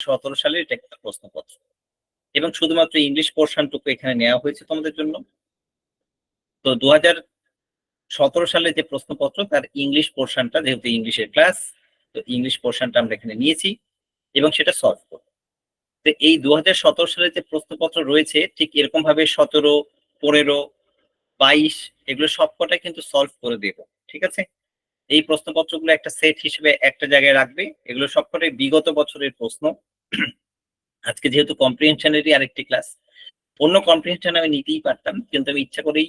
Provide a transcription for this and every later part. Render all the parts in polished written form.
2017 সালের এটা একটা প্রশ্নপত্র এবং শুধুমাত্র ইংলিশ পোর্শনটুকু এখানে নেওয়া হয়েছে তোমাদের জন্য। তো 2017 সালে যে প্রশ্নপত্র তার ইংলিশ পোর্শনটা, যেহেতু ইংলিশের ক্লাস, তো ইংলিশ পোর্শনটা আমরা এখানে নিয়েছি এবং সেটা সলভ করব। তো এই 2017 সালের যে প্রশ্নপত্র রয়েছে ঠিক এরকম ভাবে 17, 15, 22 এগুলো সবকটা কিন্তু সলভ করে দেব, ঠিক আছে? এই প্রশ্নপত্রগুলো একটা সেট হিসেবে একটা জায়গায় রাখবে, এগুলো সবকটাই বিগত বছরের প্রশ্ন। আজকে যেহেতু কম্প্রিহেনশনেরই আরেকটি ক্লাস, অন্য কম্প্রিহেনশন আমি নিতেই পারতাম, কিন্তু আমি ইচ্ছা করেই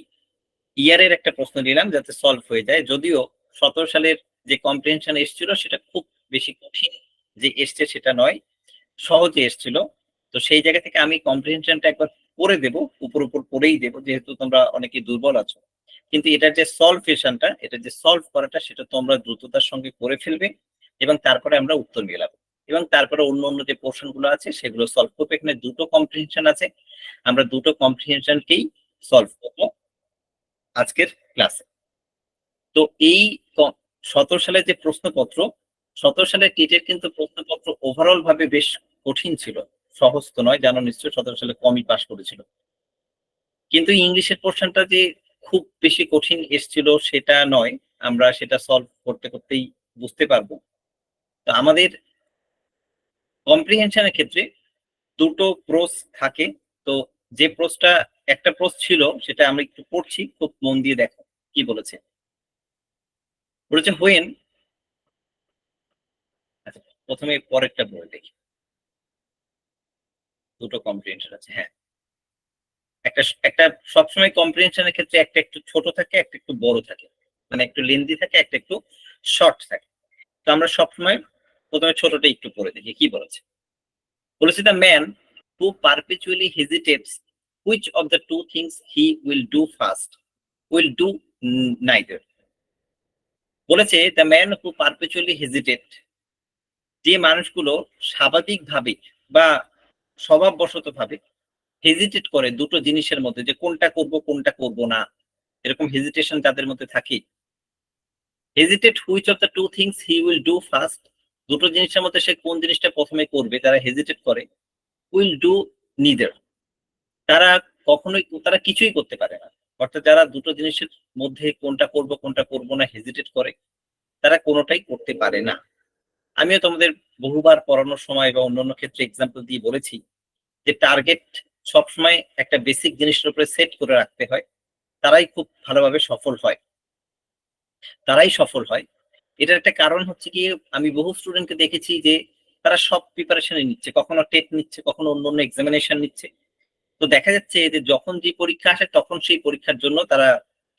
ইয়ারের একটা প্রশ্ন নিলাম যাতে সলভ হয়ে যায়। যদিও 17 সালের যে কম্প্রিহেনশন এসেছিল সেটা খুব বেশি কঠিন যে এসছে সেটা নয়, সহজে এসেছিল। তো সেই জায়গা থেকে আমি কম্প্রিহেনশনটা একবার করে দেব, উপর উপর করেই দেব, যেহেতু তোমরা অনেকে দুর্বল আছো। কিন্তু এটার যে সলভেশনটা, এটা যে সলভ করাটা, সেটা তোমরা দ্রুততার সঙ্গে করে ফেলবে এবং তারপরে আমরা উত্তর মেলাবো এবং তারপরে অন্য অন্য যে পোর্শন গুলো আছে সেগুলো সলভ করবো। এখানে দুটো কম্প্রিহেনশন আছে, আমরা দুটো কম্প্রিহেনশনকেই সলভ করবো আজকের ক্লাসে। তো এই 17 সালের যে প্রশ্নপত্র, 17 সালের টিটের কিন্তু প্রশ্নপত্র ওভারঅল ভাবে বেশ কঠিন ছিল, সহজ তো নয়, জানো নিশ্চয় 17 সালে কমই পাশ করেছিল। কিন্তু ইংলিশের পোর্শনটা যে খুব বেশি কঠিন এসেছিল সেটা নয়, আমরা সেটা সলভ করতে করতেই বুঝতে পারবো। তো আমাদের কম্প্রিহেনশনের ক্ষেত্রে দুটো প্রোস থাকে। তো যে প্রোসটা, একটা প্রোস ছিল সেটা আমরা একটু পড়ছি, খুব মন দিয়ে দেখো কি বলেছে। বলেছে হোয়েন, আচ্ছা প্রথমে পরেরটা বলে দেখি। দুটো কম্প্রিহেনশন আছে, হ্যাঁ। একটা একটা সবসময় কম্প্রিহেনশনের ক্ষেত্রে একটা একটু ছোট থাকে, একটা একটু বড় থাকে, মানে একটু লেন্দি থাকে, একটা একটু শর্ট থাকে। তো আমরা সবসময় প্রথমে ছোটটা একটু পড়ে দেখি কি বলেছে। বলেছে the man who perpetually hesitates which of the two things he will do first will do neither. বলেছে the man who perpetually hesitate, যে মানুষগুলো স্বাভাবিকভাবে বা স্বভাববশত ভাবে হেজিটেট করে দুটো জিনিসের মধ্যে, যে কোনটা করব কোনটা করব না, এরকম হেজিটেশন যাদের মধ্যে থাকে। Hesitate which of the two things he will do first, দুটো জিনিসের মধ্যে সে কোন জিনিসটা প্রথমে করবে, তারা হেজিটেট করে। উইল ডু নিদার, তারা কখনোই, তারা কিছুই করতে পারে না। অর্থাৎ যারা দুটো জিনিসের মধ্যে কোনটা করব কোনটা করব না হেজিটেট করে, তারা কোনোটাই করতে পারে না। আমিও তোমাদের বহুবার পড়ানোর সময় বা অন্যান্য ক্ষেত্রে এক্সাম্পল দিয়ে বলেছি যে টার্গেট সবসময় একটা বেসিক জিনিসের উপরে সেট করে রাখতে হয়, তারাই খুব ভালোভাবে সফল হয়, তারাই সফল হয়। এটার একটা কারণ হচ্ছে কি, আমি বহু স্টুডেন্টকে দেখেছি যে তারা সব প্রিপারেশনে নিচ্ছে, কখনো টেট নিচ্ছে, কখনো অন্য অন্য এক্সামিনেশন নিচ্ছে। তো দেখা যাচ্ছে যে যখন যে পরীক্ষা আসে তখন সেই পরীক্ষার জন্য তারা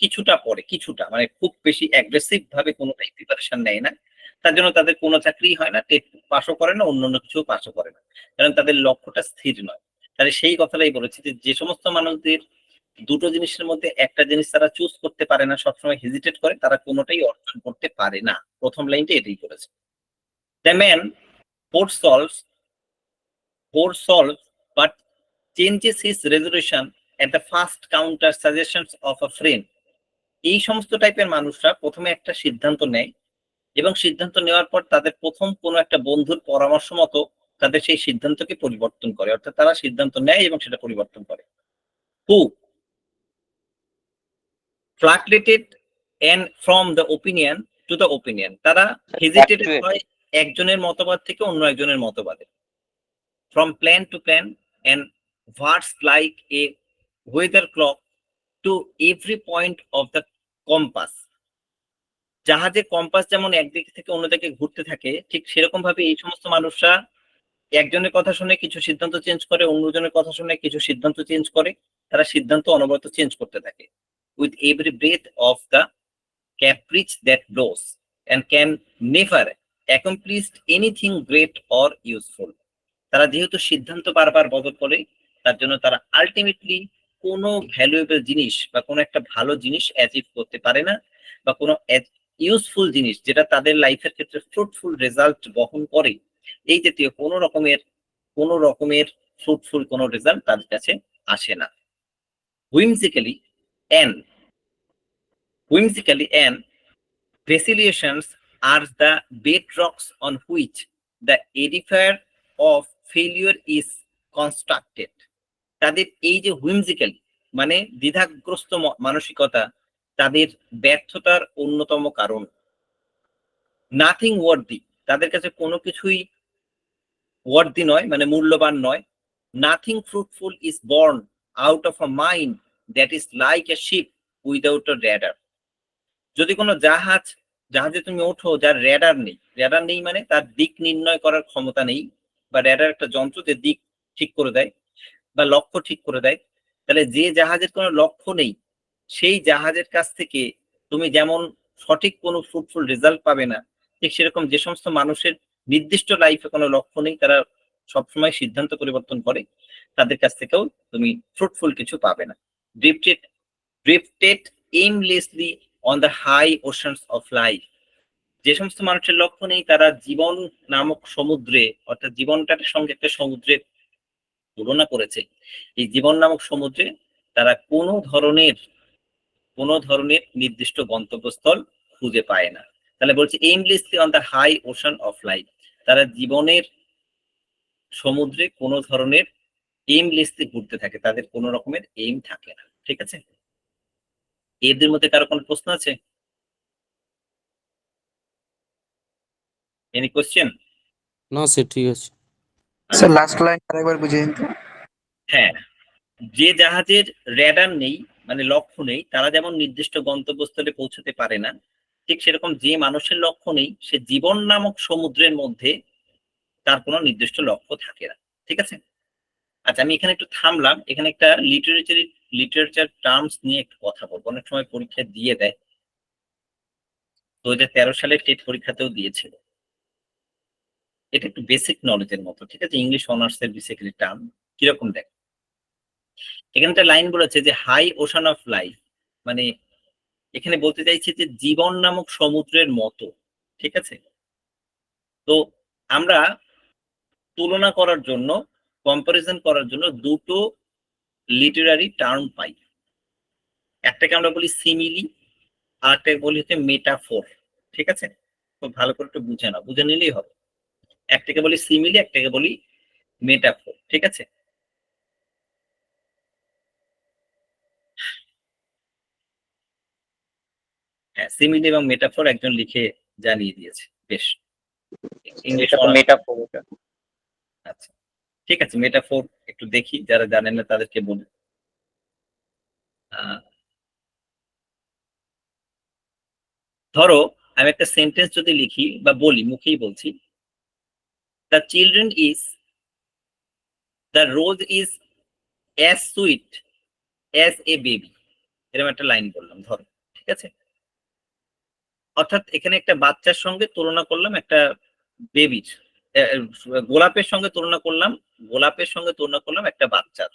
কিছুটা পড়ে, কিছুটা মানে খুব বেশি অ্যাগ্রেসিভ ভাবে কোনোটাই প্রিপারেশন নেয় না। তার জন্য তাদের কোনো চাকরি হয় না, টেট পাসও করে না, অন্য কিছু পাসও করে না, কারণ তাদের লক্ষ্যটা স্থির নয়। তাহলে সেই কথাটাই বলেছি যে যে সমস্ত মানুষদের দুটো জিনিসের মধ্যে একটা জিনিস তারা চুজ করতে পারে না, সবসময় হেজিটেট করে, তারা কোনোটাই অর্জন করতে পারে না। প্রথম লাইনটা এটাই করেছে। The man foresolves but changes his resolution at the first counter suggestions of a friend. এই সমস্ত টাইপের মানুষরা প্রথমে একটা সিদ্ধান্ত নেয় এবং সিদ্ধান্ত নেওয়ার পর তাদের প্রথম কোনো একটা বন্ধুর পরামর্শ মতো তাদের সেই সিদ্ধান্তকে পরিবর্তন করে, অর্থাৎ তারা সিদ্ধান্ত নেয় এবং সেটা পরিবর্তন করে। Who fluctuated and from the opinion to the opinion, তারা হেজিটেটেড হয় একজনের মতবাদ থেকে অন্য একজনের মতবাদে। From plan to plan and verse like a weather clock to every point of the compass. জাহাজে কম্পাস যেমন একদিক থেকে অন্যদিকে ঘুরতে থাকে, ঠিক সেরকম ভাবে এই সমস্ত মানুষরা একজনের কথা শুনে কিছু সিদ্ধান্ত চেঞ্জ করে, অন্যজনের কথা শুনে কিছু সিদ্ধান্ত চেঞ্জ করে, তারা সিদ্ধান্ত অনবরত চেঞ্জ করতে থাকে। With every breath of the caprice that blows and can never accomplish anything great or useful. তারা যেহেতু সিদ্ধান্ত বারবার বদল করে, তার জন্য তারা আলটিমেটলি কোনো ভ্যালুয়েবল জিনিস বা কোনো একটা ভালো জিনিস অ্যাচিভ করতে পারে না, বা কোনো ইউজফুল জিনিস যেটা তাদের লাইফের ক্ষেত্রে ফ্রুটফুল রেজাল্ট বহন করে, এই জাতীয় কোনো রকমের ফ্রুটফুল কোনো রেজাল্ট তাদের কাছে আসে না। whimsically and whimsically and vacillations are the bedrocks on which the edifier of failure is constructed, তাদের এই যে হুইমজিক্যাল মানে দ্বিধাগ্রস্ত মানসিকতা তাদের ব্যর্থতার অন্যতম কারণ। নাথিং ওয়ার্দি, তাদের কাছে কোনো কিছুই ওয়ার্দি নয় মানে মূল্যবান নয়। Nothing fruitful is born out of a mind that is like a ship without a rudder. যদি কোনো জাহাজে তুমি ওঠো যার রেডার নেই, রেডার নেই মানে তার দিক নির্ণয় করার ক্ষমতা নেই, বা রেডার একটা যন্ত্র যে দিক ঠিক করে দেয় বা লক্ষ্য ঠিক করে দেয়, তাহলে যে জাহাজের কোনো লক্ষ্য নেই সেই জাহাজের কাছ থেকে তুমি যেমন সঠিক কোনো ফ্রুটফুল রেজাল্ট পাবে না, ঠিক সেরকম যে সমস্ত মানুষের নির্দিষ্ট লাইফে কোনো লক্ষ্য নেই, তারা সবসময় সিদ্ধান্ত পরিবর্তন করে, তাদের কাছ থেকেও তুমি ফ্রুটফুল কিছু পাবে না। Drifted aimlessly on the high oceans of life, যে সমস্ত মানুষের লক্ষ্য নেই তারা জীবন নামক সমুদ্রে, অর্থাৎ জীবনটার সঙ্গে একটা সমুদ্রের তুলনা করেছে, এই জীবন নামক সমুদ্রে তারা কোনো ধরনের নির্দিষ্ট গন্তব্যস্থল খুঁজে পায় না। তাহলে বলছে aimlessly on the high ocean of life, তারা জীবনের সমুদ্রে কোনো ধরনের এইমলেসলি ঘুরতে থাকে, তাদের কোনো রকমের এইম থাকে না। ঠিক আছে, এদের মধ্যে কারো কোনো প্রশ্ন আছে? Any question? না স্যার ঠিক আছে। স্যার লাস্ট লাইন আরেকবার বুঝিয়ে দিন তো। হ্যাঁ, যে জাহাজের রেডার নেই মানে লক্ষ্য নেই তারা যেমন নির্দিষ্ট গন্তব্যস্থলে পৌঁছতে পারে না, ঠিক সেরকম যে মানুষের লক্ষ্য নেই সে জীবন নামক সমুদ্রের মধ্যে তার কোনো নির্দিষ্ট লক্ষ্য থাকে না। ঠিক আছে, আচ্ছা আমি এখানে একটু থামলাম, এখানে একটা লিটারেচার টার্মস নিয়ে একটু কথা বলবো, অনেক সময় পরীক্ষা দিয়ে দেয়, 2013 সালে টেট পরীক্ষাতেও দিয়েছিল। এটা একটু বেসিক নলেজের মতো, ঠিক আছে, ইংলিশ অনার্স এর বেসিক্যালি টার্ম কিরকম দেখ। এখানে একটা লাইন বলেছে যে হাই ওশান অফ লাইফ, মানে এখানে বলতে চাইছে যে জীবন নামক সমুদ্রের মতো। ঠিক আছে, তো আমরা তুলনা করার জন্য, কম্পারিজন করার জন্য দুটো লিটারারি টার্ম পাই, একটাকে আমরা বলি সিমিলি আর একটাকে বলি হচ্ছে মেটাফোর। ঠিক আছে, খুব ভালো করে একটু বুঝে নাও, বুঝে নিলেই হবে। একটাকে বলি সিমিলি, একটাকে বলি মেটাফোর। ঠিক আছে, হ্যাঁ সিমিলি এবং মেটাফোর একজন লিখে জানিয়ে দিয়েছে, বেশ। English metaphor. আচ্ছা ঠিক আছে, মেটাফোর একটু দেখি, যারা জানেন না তাদেরকে বলি। ধরো আমি একটা সেন্টেন্স যদি লিখি বা বলি, মুখেই বলছি, the children is, the rose is as sweet as a baby, এরকম একটা লাইন বললাম ধরো। ঠিক আছে, অর্থাৎ এখানে একটা বাচ্চার সঙ্গে তুলনা করলাম একটা বেবির, গোলাপের সঙ্গে তুলনা করলাম, একটা বাচ্চার,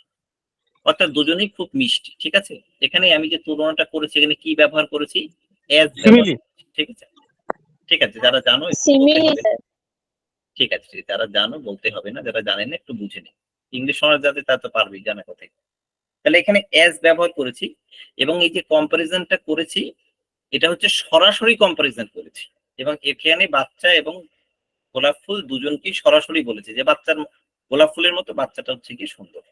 অর্থাৎ দুজনেই খুব মিষ্টি। ঠিক আছে, এখানে আমি যে তুলনাটা করেছি এখানে কি ব্যবহার করেছি? অ্যাজ ব্যবহার করেছি। ঠিক আছে, ঠিক আছে, যারা জানো একটু বলতে হবে। ঠিক আছে, যারা জানো বলতে হবে না, যারা জানে না একটু বুঝে নিই, ইংলিশ অনার্স যাতে তারা তো পারবেই জানা কথাই। তাহলে এখানে অ্যাজ ব্যবহার করেছি, এবং এই যে কম্পারিজনটা করেছি এটা হচ্ছে সরাসরি কম্পারিজন করেছি, এবং এখানে বাচ্চা এবং গোলাপ ফুল দুজনকেই সরাসরি বলেছে যে বাচ্চার গোলাপ ফুলের মতো বাচ্চাটা হচ্ছে কি সুন্দর।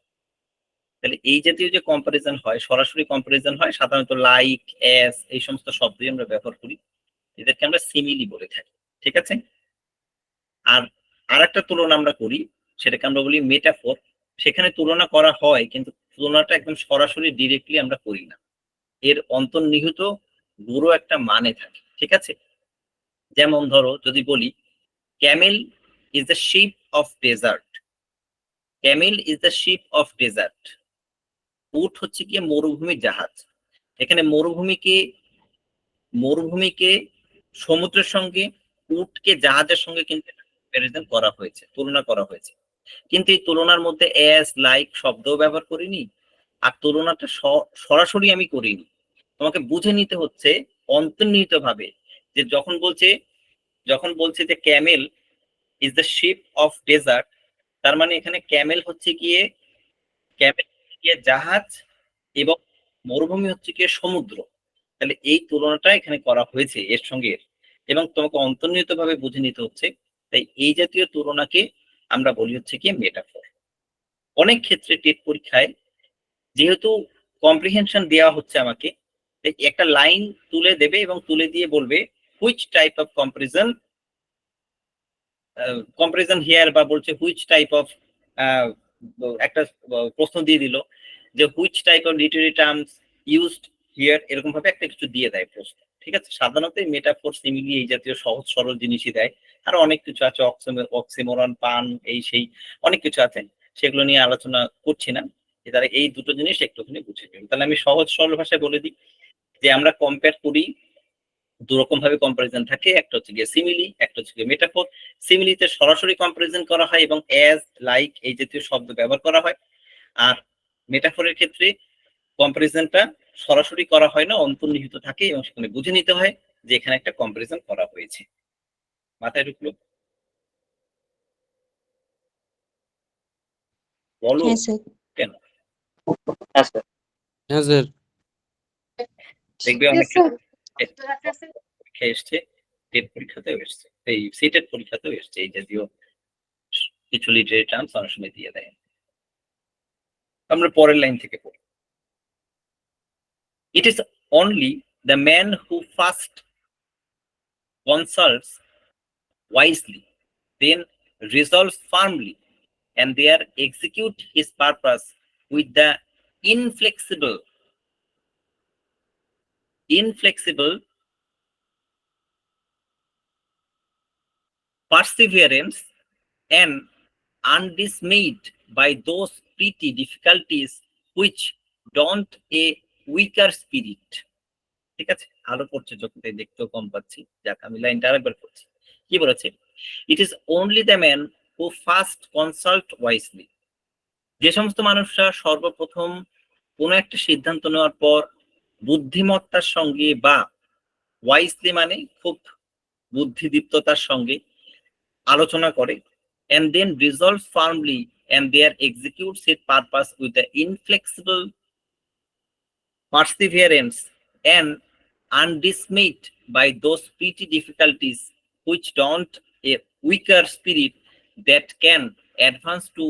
তাহলে এই জাতীয় যে কম্পারিজন হয়, সরাসরি কম্পারিজন হয়, সাধারণত লাইক, অ্যাজ এই সমস্ত শব্দই আমরা ব্যবহার করি, এদেরকে আমরা সিমিলি বলে থাকি। ঠিক আছে, আর আরেকটা তুলনা আমরা করি, সেটাকে আমরা বলি মেটাফোর। সেখানে তুলনা করা হয় কিন্তু তুলনাটা একদম সরাসরি ডিরেক্টলি আমরা করি না, এর অন্তর্নিহিত গুরু একটা মানে থাকে। ঠিক আছে, যেমন ধরো যদি বলি camel is the ship of desert, camel is the ship of desert, উট হচ্ছে কি মরুভূমির জাহাজ। এখানে মরুভূমিকে সমুদ্রের সঙ্গে, উটকে জাহাজের সঙ্গে কিন্তু কম্পারিজন করা হয়েছে, তুলনা করা হয়েছে, কিন্তু এই তুলনার মধ্যে অ্যাজ, লাইক শব্দও ব্যবহার করিনি, আর তুলনাটা সরাসরি আমি করিনি। তোমাকে বুঝে নিতে হচ্ছে অন্তর্নিহিত ভাবে, যে যখন বলছে যে camel is the ship of desert, তার মানে এখানে ক্যামেল জাহাজ, এবং মরুভূমি হচ্ছে গিয়ে সমুদ্র। তাহলে এই তুলনাটা এখানে করা হয়েছে এর সঙ্গে, এবং তোমাকে অন্তর্নিহিত ভাবে বুঝে নিতে হচ্ছে। তাই এই জাতীয় তুলনাকে আমরা বলি হচ্ছে কি মেটাফর। অনেক ক্ষেত্রে টেট পরীক্ষায় যেহেতু কম্প্রিহেনশন দেওয়া হচ্ছে আমাকে, একটা লাইন তুলে দেবে এবং তুলে দিয়ে বলবে which type of comparison here, বা বলছে হুইচ টাইপ অফ, একটা প্রশ্ন দিয়ে দিল যে which type of literary terms used here, এরকম ভাবে একটা কিছু দিয়ে দেয় প্রশ্ন। ঠিক আছে, সাধারণত মেটাফোর, সিমিলি এই জাতীয় সহজ সরল জিনিসই দেয়। আর অনেক কিছু আছে, অক্সিমোরন, পান, এই সেই অনেক কিছু আছে, সেগুলো নিয়ে আলোচনা করছি না। তারা এই দুটো জিনিস একটুখানি বুঝে নেবেন। তাহলে আমি সহজ সরল ভাষায় বলে দিই যে আমরা কম্পেয়ার করি, দুরকম ভাবে কম্পারিজন থাকে, একটা হচ্ছে গিয়ে সিমিলি, একটা হচ্ছে গিয়ে মেটাফোর। সিমিলিতে সরাসরি কম্পারিজন করা হয় এবং অ্যাজ, লাইক এই জাতীয় শব্দ ব্যবহার করা হয়। আর মেটাফোরের ক্ষেত্রে কম্পারিজনটা সরাসরি করা হয় না, অন্তর্নিহিত থাকে এবং সেখানে বুঝে নিতে হয় যে এখানে একটা কম্পারিজন করা হয়েছে। মাথায় ঢুকলো? বলো হ্যাঁ স্যার। কেন? হ্যাঁ স্যার। দেখবে অনেক পরীক্ষা এসছে, টেট পরীক্ষাতেও এসছে, এই সিটেট পরীক্ষাতেও এসছে, এই জাতীয় কিছু লিটারি টার্মস অনেক সময় দিয়ে দেয়। আমরা পরের লাইন থেকে পড়ি। It is only the man who first consults wisely, then resolves firmly, and there execute his purpose with the inflexible perseverance and undismayed by those petty difficulties which daunt a weaker spirit. ঠিক আছে, আলো পড়ছে চোখে, দেখতেও কম পাচ্ছি। যাক, আমি লাইনটা আরেকবার পড়ছি। কি বলেছে? It is only the man who first consult wisely. যে সমস্ত মানুষরা সর্বপ্রথম কোনো একটা সিদ্ধান্ত নেওয়ার পর বুদ্ধিমত্তার সঙ্গে, বা ওয়াইসলি মানে খুব বুদ্ধিদীপ্ততার সঙ্গে আলোচনা করে, and then resolve firmly and there executes its purpose with the inflexible perseverance and undismayed by those petty difficulties which daunt a weaker spirit that can advance to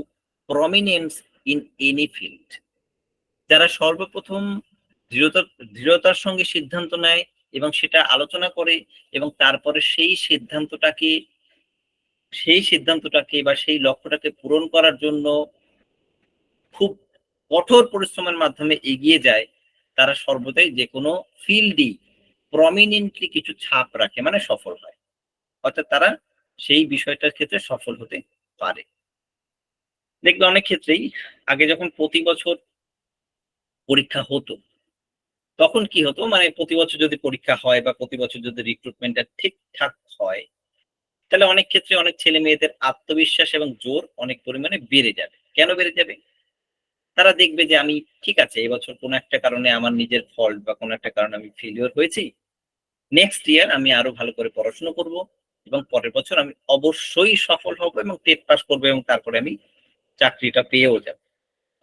prominence in any field. যারা সর্বপ্রথম দৃঢ়তার সঙ্গে সিদ্ধান্ত নেয় এবং সেটা আলোচনা করে এবং তারপরে সেই সিদ্ধান্তটাকে বা সেই লক্ষ্যটাকে পূরণ করার জন্য খুব কঠোর পরিশ্রমের মাধ্যমে এগিয়ে যায়, তারা সর্বদাই যে কোনো ফিল্ডই প্রমিনেন্টলি কিছু ছাপ রাখে, মানে সফল হয়। অর্থাৎ তারা সেই বিষয়টার ক্ষেত্রে সফল হতে পারে। দেখবে অনেক ক্ষেত্রেই আগে যখন প্রতি বছর পরীক্ষা হতো, তখন কি হতো, মানে প্রতি বছর যদি পরীক্ষা হয় বা প্রতি বছর যদি রিক্রুটমেন্টটা ঠিকঠাক হয়, তাহলে অনেক ক্ষেত্রে অনেক ছেলে মেয়েদের আত্মবিশ্বাস এবং জোর অনেক পরিমাণে বেড়ে যাবে। কেন বেড়ে যাবে? তারা দেখবে যে আমি ঠিক আছে, এবছর কোনো একটা কারণে আমার নিজের ফল্ট বা কোনো একটা কারণে আমি ফেলিওর হয়েছি, নেক্সট ইয়ার আমি আরো ভালো করে পড়াশোনা করব এবং পরের বছর আমি অবশ্যই সফল হব এবং টেট পাস করবো এবং তারপরে আমি চাকরিটা পেয়েও যাব।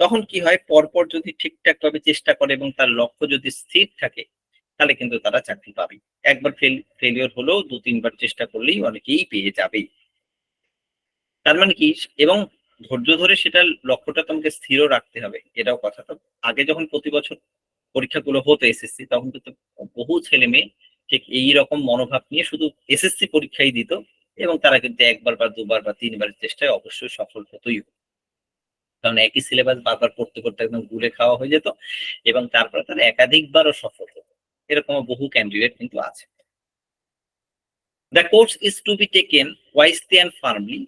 তখন কি হয়, পরপর যদি ঠিকঠাক ভাবে চেষ্টা করে এবং তার লক্ষ্য যদি স্থির থাকে, তাহলে কিন্তু তারা চাকরি পাবে। একবার ফেলিওর হলেও 2-3 বার চেষ্টা করলেই অনেকেই পেয়ে যাবে। তার মানে কি, এবং ধৈর্য ধরে সেটা লক্ষ্যটা তোমাকে স্থির রাখতে হবে, এটাও কথা। তো আগে যখন প্রতি বছর পরীক্ষাগুলো হতো এসএসসি, তখন কিন্তু বহু ছেলে মেয়ে ঠিক এই রকম মনোভাব নিয়ে শুধু এসএসসি পরীক্ষাই দিত এবং তারা কিন্তু 1বার বা 2বার বা 3বারের চেষ্টায় অবশ্যই সফল হতোই। কারণ একই সিলেবাস বারবার পড়তে পড়তে একদম গুলে খাওয়া হয়ে যেত এবং তারপরে তারা একাধিকবারও সফল হতো। এরকম বহু ক্যান্ডিডেট কিন্তু আছে। The course is to be taken wisely and firmly.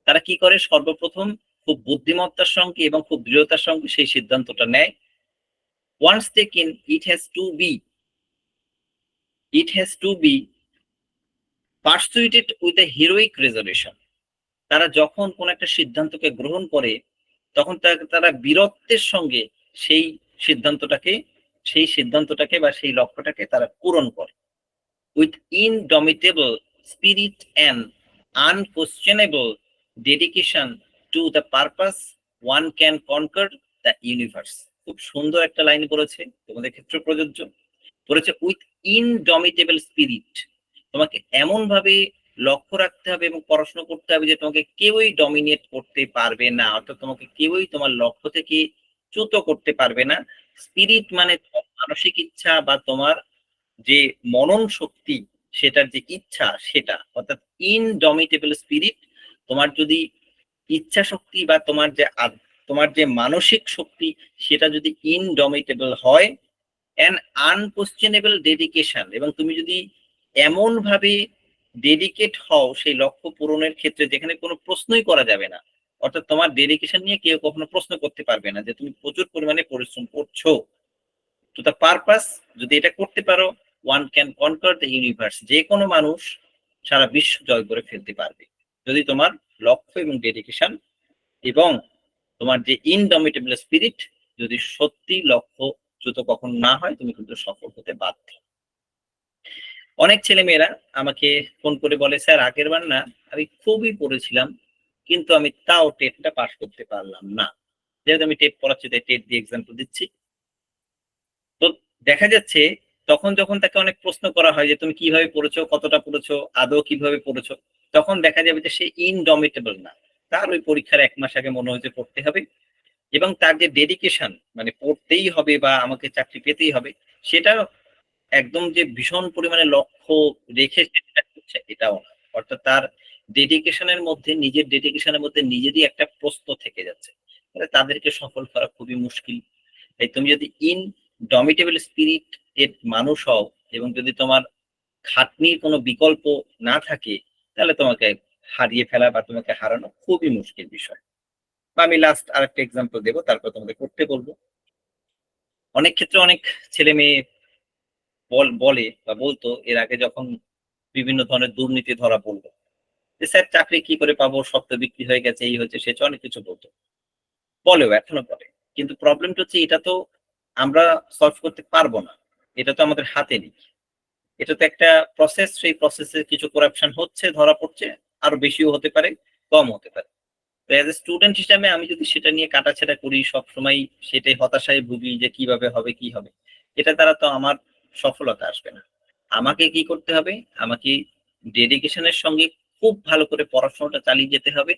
তারা কি করে, সর্বপ্রথম খুব বুদ্ধিমত্তার সঙ্গে এবং খুব দৃঢ়তার সঙ্গে সেই সিদ্ধান্তটা নেয়। Once taken it has to be pursuited with a heroic resolution. তারা যখন কোন একটা সিদ্ধান্তকে গ্রহণ করে, তখন তারা বীরত্বের সঙ্গে সেই সিদ্ধান্তটাকে বা সেই লক্ষ্যটাকে তারা পূরণ করে। With indomitable spirit and unquestionable dedication to the purpose, one can conquer the universe. খুব সুন্দর একটা লাইন বলেছে, তোমাদের ক্ষেত্রে প্রযোজ্য। বলেছে উইথ ইনডমিটেবল স্পিরিট, তোমাকে এমন ভাবে লক্ষ্য রাখতে হবে এবং পড়াশোনা করতে হবে যে তোমাকে কেউই ডমিনেট করতে পারবে না, অর্থাৎ তোমাকে কেউই তোমার লক্ষ্য থেকে চ্যুত করতে পারবে না। স্পিরিট মানে তোমার মানসিক ইচ্ছা বা তোমার যে মনন শক্তি, সেটার যে ইচ্ছা সেটা, অর্থাৎ ইনডমিটেবল স্পিরিট। তোমার যদি ইচ্ছা শক্তি বা তোমার যে মানসিক শক্তি সেটা যদি ইনডমিটেবল হয়, অ্যান আনকোশ্চেনেবল ডেডিকেশন, এবং তুমি যদি এমন ভাবে ডেডিকেট হও সেই লক্ষ্য পূরণের ক্ষেত্রে যেখানে কোনো প্রশ্নই করা যাবে না, অর্থাৎ তোমার ডেডিকেশন নিয়ে কেউ কখনো প্রশ্ন করতে পারবে না যে তুমি প্রচুর পরিমাণে পরিশ্রম করছো টু দ্য পারপাস। যদি এটা করতে পারো, ওয়ান ক্যান কনকার দ্য ইউনিভার্স, যে কোনো মানুষ সারা বিশ্ব জয় করে ফেলতে পারবে। যদি তোমার লক্ষ্য এবং ডেডিকেশন এবং তোমার যে ইনডমিটেবল স্পিরিট যদি সত্যি লক্ষ্যচ্যুত কখন না হয়, তুমি কিন্তু সফল হতে বাধ্য। অনেক ছেলে মেয়েরা আমাকে ফোন করে বলে, স্যার আগের বার না আমি খুবই পড়েছিলাম, কিন্তু আমি তাও টেটটা পাস করতে পারলাম না। যেহেতু আমি টেট পড়াচ্ছি তাই টেট দিয়ে এক্সাম্পল দিচ্ছি। তো দেখা যাচ্ছে তখন যখন তাকে অনেক প্রশ্ন করা হয় যে তুমি কিভাবে পড়েছো, কতটা পড়েছো, আদৌ কিভাবে পড়েছো, তখন দেখা যাবে যে সে ইনডমিটেবল না। তার ওই পরীক্ষার 1 মাস আগে মনে হয়েছে পড়তে হবে, এবং তার যে ডেডিকেশন মানে পড়তেই হবে বা আমাকে চাকরি পেতেই হবে, সেটা একদম যে ভীষণ পরিমাণে লক্ষ্য রেখে সেটা করছে এটাও না। অর্থাৎ তার ডেডিকেশনের মধ্যে, নিজের ডেডিকেশনের মধ্যে নিজেরই একটা প্রশ্ন থেকে যাচ্ছে। তাহলে তাদেরকে সফল করা খুবই মুশকিল। তাই তুমি যদি ইনডমিটেবল স্পিরিট এর মানুষ হও এবং যদি তোমার খাটনির কোনো বিকল্প না থাকে, তাহলে তোমাকে হারিয়ে ফেলা বা তোমাকে হারানো খুবই মুশকিল বিষয়। বা আমি লাস্ট আরেকটা এক্সাম্পল দেবো, তারপর তোমাদের করতে বলবো। অনেক ক্ষেত্রে অনেক ছেলে মেয়ে বলে বা বলতো এর আগে যখন বিভিন্ন ধরনের দুর্নীতি ধরা পড়লো, যে স্যার চাকরি কি করে পাবো, সব তো বিক্রি হয়ে গেছে, এই হচ্ছে সে হচ্ছে, অনেক কিছু বলতো, বলেও এখনো বলে। কিন্তু প্রবলেমটা হচ্ছে এটা তো আমরা সলভ করতে পারবো না, এটা তো আমাদের হাতে নেই। এটা তো একটা প্রসেস, সেই প্রসেসে কিছু করাপশন হচ্ছে, ধরা পড়ছে, আরো বেশিও হতে পারে, কম হতে পারে। তো এজ এ স্টুডেন্ট হিসাবে আমি যদি সেটা নিয়ে কাটাছেড়া করি, সবসময় সেটাই হতাশায় ভুগি যে কিভাবে হবে কি হবে, এটা দ্বারা তো আমার সফলতা আসবে না। আমাকে কি করতে হবে, আমাকে ডেডিকেশনের সঙ্গে খুব ভালো করে পড়াশোনাটা চালিয়ে যেতে হবে।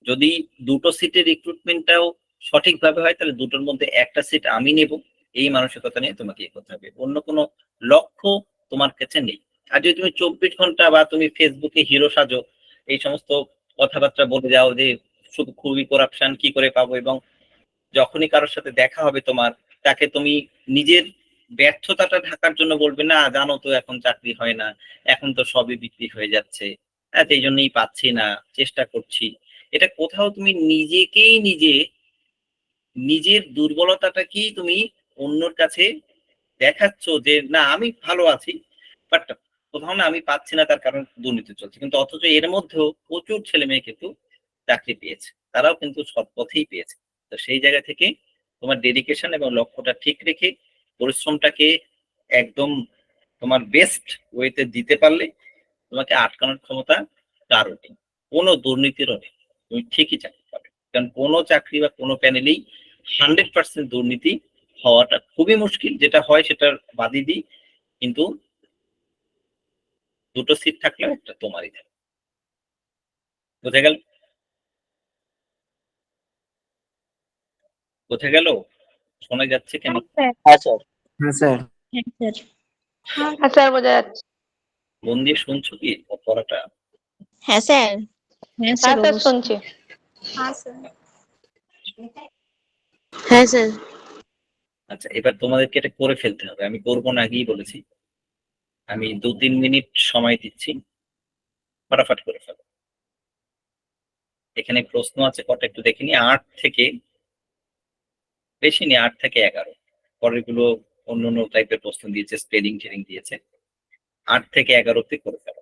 যদি দুটো সিটের রিক্রুটমেন্টটাও সঠিকভাবে হয়, তাহলে দুটোর মধ্যে একটা সিট আমি নেব, এই মানসিকতা নিয়ে তোমাকে এগোতে হবে। অন্য কোনো লক্ষ্য তোমার কাছে নেই। আর যদি তুমি 24 ঘন্টা বা তুমি ফেসবুকে হিরো সাজো, এই সমস্ত কথাবার্তা বলে যাও যে শুধু খুবই করাপশন কি করে পাবো, এবং যখনই কারোর সাথে দেখা হবে তোমার, তাকে তুমি নিজের ব্যর্থতাটা ঢাকার জন্য বলবে, না জানো তো এখন চাকরি হয় না, এখন তো সবই বিক্রি হয়ে যাচ্ছে, হ্যাঁ এই জন্যই পাচ্ছি না, চেষ্টা করছি। এটা কোথাও তুমি নিজের দুর্বলতাটাকেই তুমি অন্যর কাছে দেখাচ্ছ যে না আমি ভালো আছি, বাট কোথাও না আমি পাচ্ছি না, তার কারণ দুর্নীতি চলছে। কিন্তু অথচ এর মধ্যেও প্রচুর ছেলে মেয়ে কিন্তু চাকরি পেয়েছে, তারাও কিন্তু সৎ পথেই পেয়েছে। তো সেই জায়গা থেকে তোমার ডেডিকেশন এবং লক্ষ্যটা ঠিক রেখে পরিশ্রমটাকে একদম তোমার বেস্ট ওয়েতে দিতে পারলে তোমাকে আটকানোর ক্ষমতা কারো নেই, কোনো দুর্নীতিরও নেই। তুমি ঠিকই চাকরি পাবে, কারণ কোনো চাকরি বা কোনো প্যানেলেই 100% দুর্নীতি হওয়াটা খুবই মুশকিল। যেটা হয় সেটার বাদই দিই, কিন্তু দুটো সিট থাকলেও একটা তোমারই থাকবে। বোঝা গেল? বোঝা গেল? শোনা যাচ্ছে কেন? হ্যাঁ স্যার। হ্যাঁ স্যার। হ্যাঁ স্যার। হ্যাঁ স্যার, বোঝা যাচ্ছে। মন দিয়ে শুনছো কি পড়াটা? হ্যাঁ স্যার। হ্যাঁ স্যার, স্যার শুনছি। হ্যাঁ স্যার। হ্যাঁ স্যার। আচ্ছা, এবার তোমাদেরকে এটা করে ফেলতে হবে, আমি করবো না আগেই বলেছি। আমি 2-3 মিনিট সময় দিচ্ছি, ফটাফট করে ফেলো। এখানে প্রশ্ন আছে কটা একটু দেখে নি, 8 থেকে, বেশি নেই, 8 থেকে 11। পরের গুলো অন্য অন্য টাইপের প্রশ্ন দিয়েছে, স্পেলিং টেলিং দিয়েছে। 8 থেকে 11তে করে ফেলো।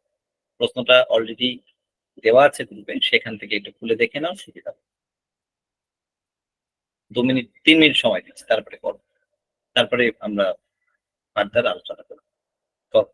প্রশ্নটা অলরেডি দেওয়া আছে গ্রুপে, সেখান থেকে একটু খুলে দেখে নাও, সুবিধা হবে। 2 মিনিট 3 মিনিট সময় দিচ্ছি, তারপরে করো। তারপরে আমরা ফার্দার আলোচনা করবো। করো।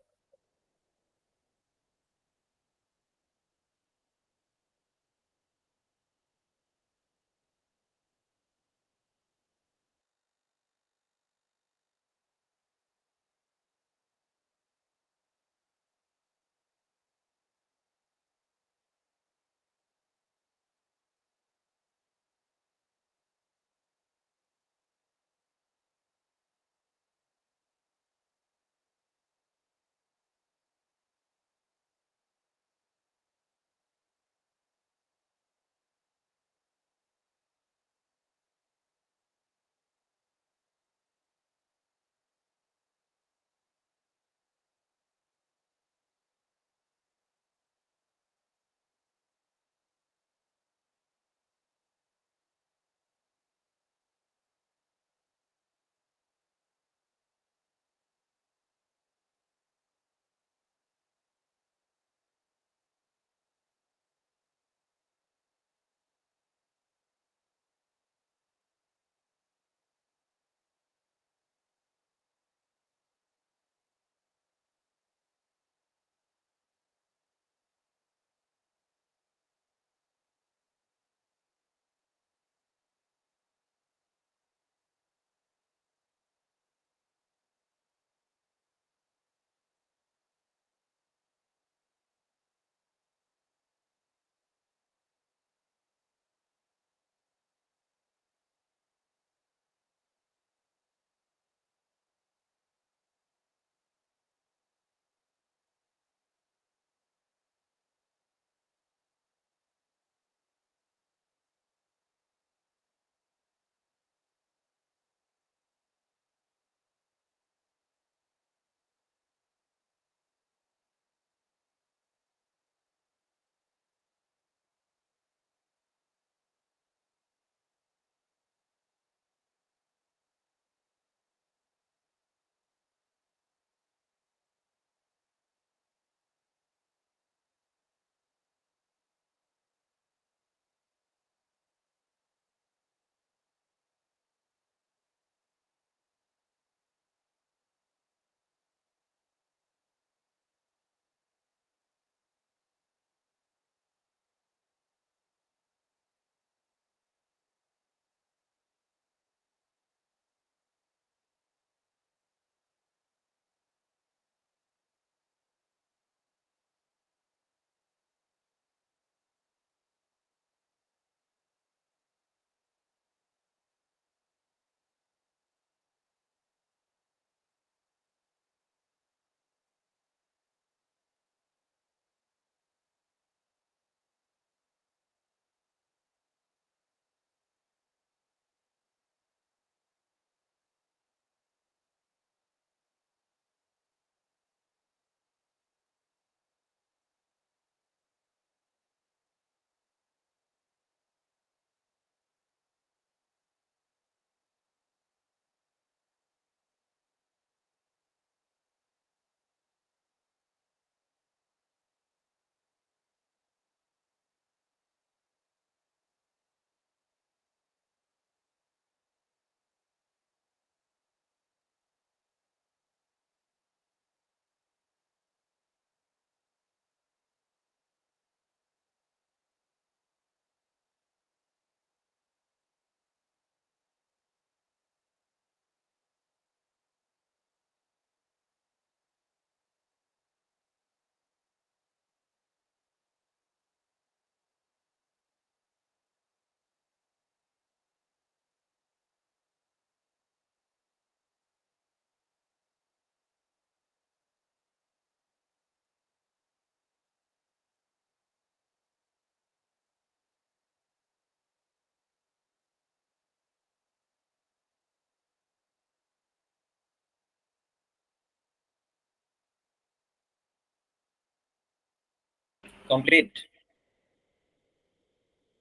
কমপ্লিট?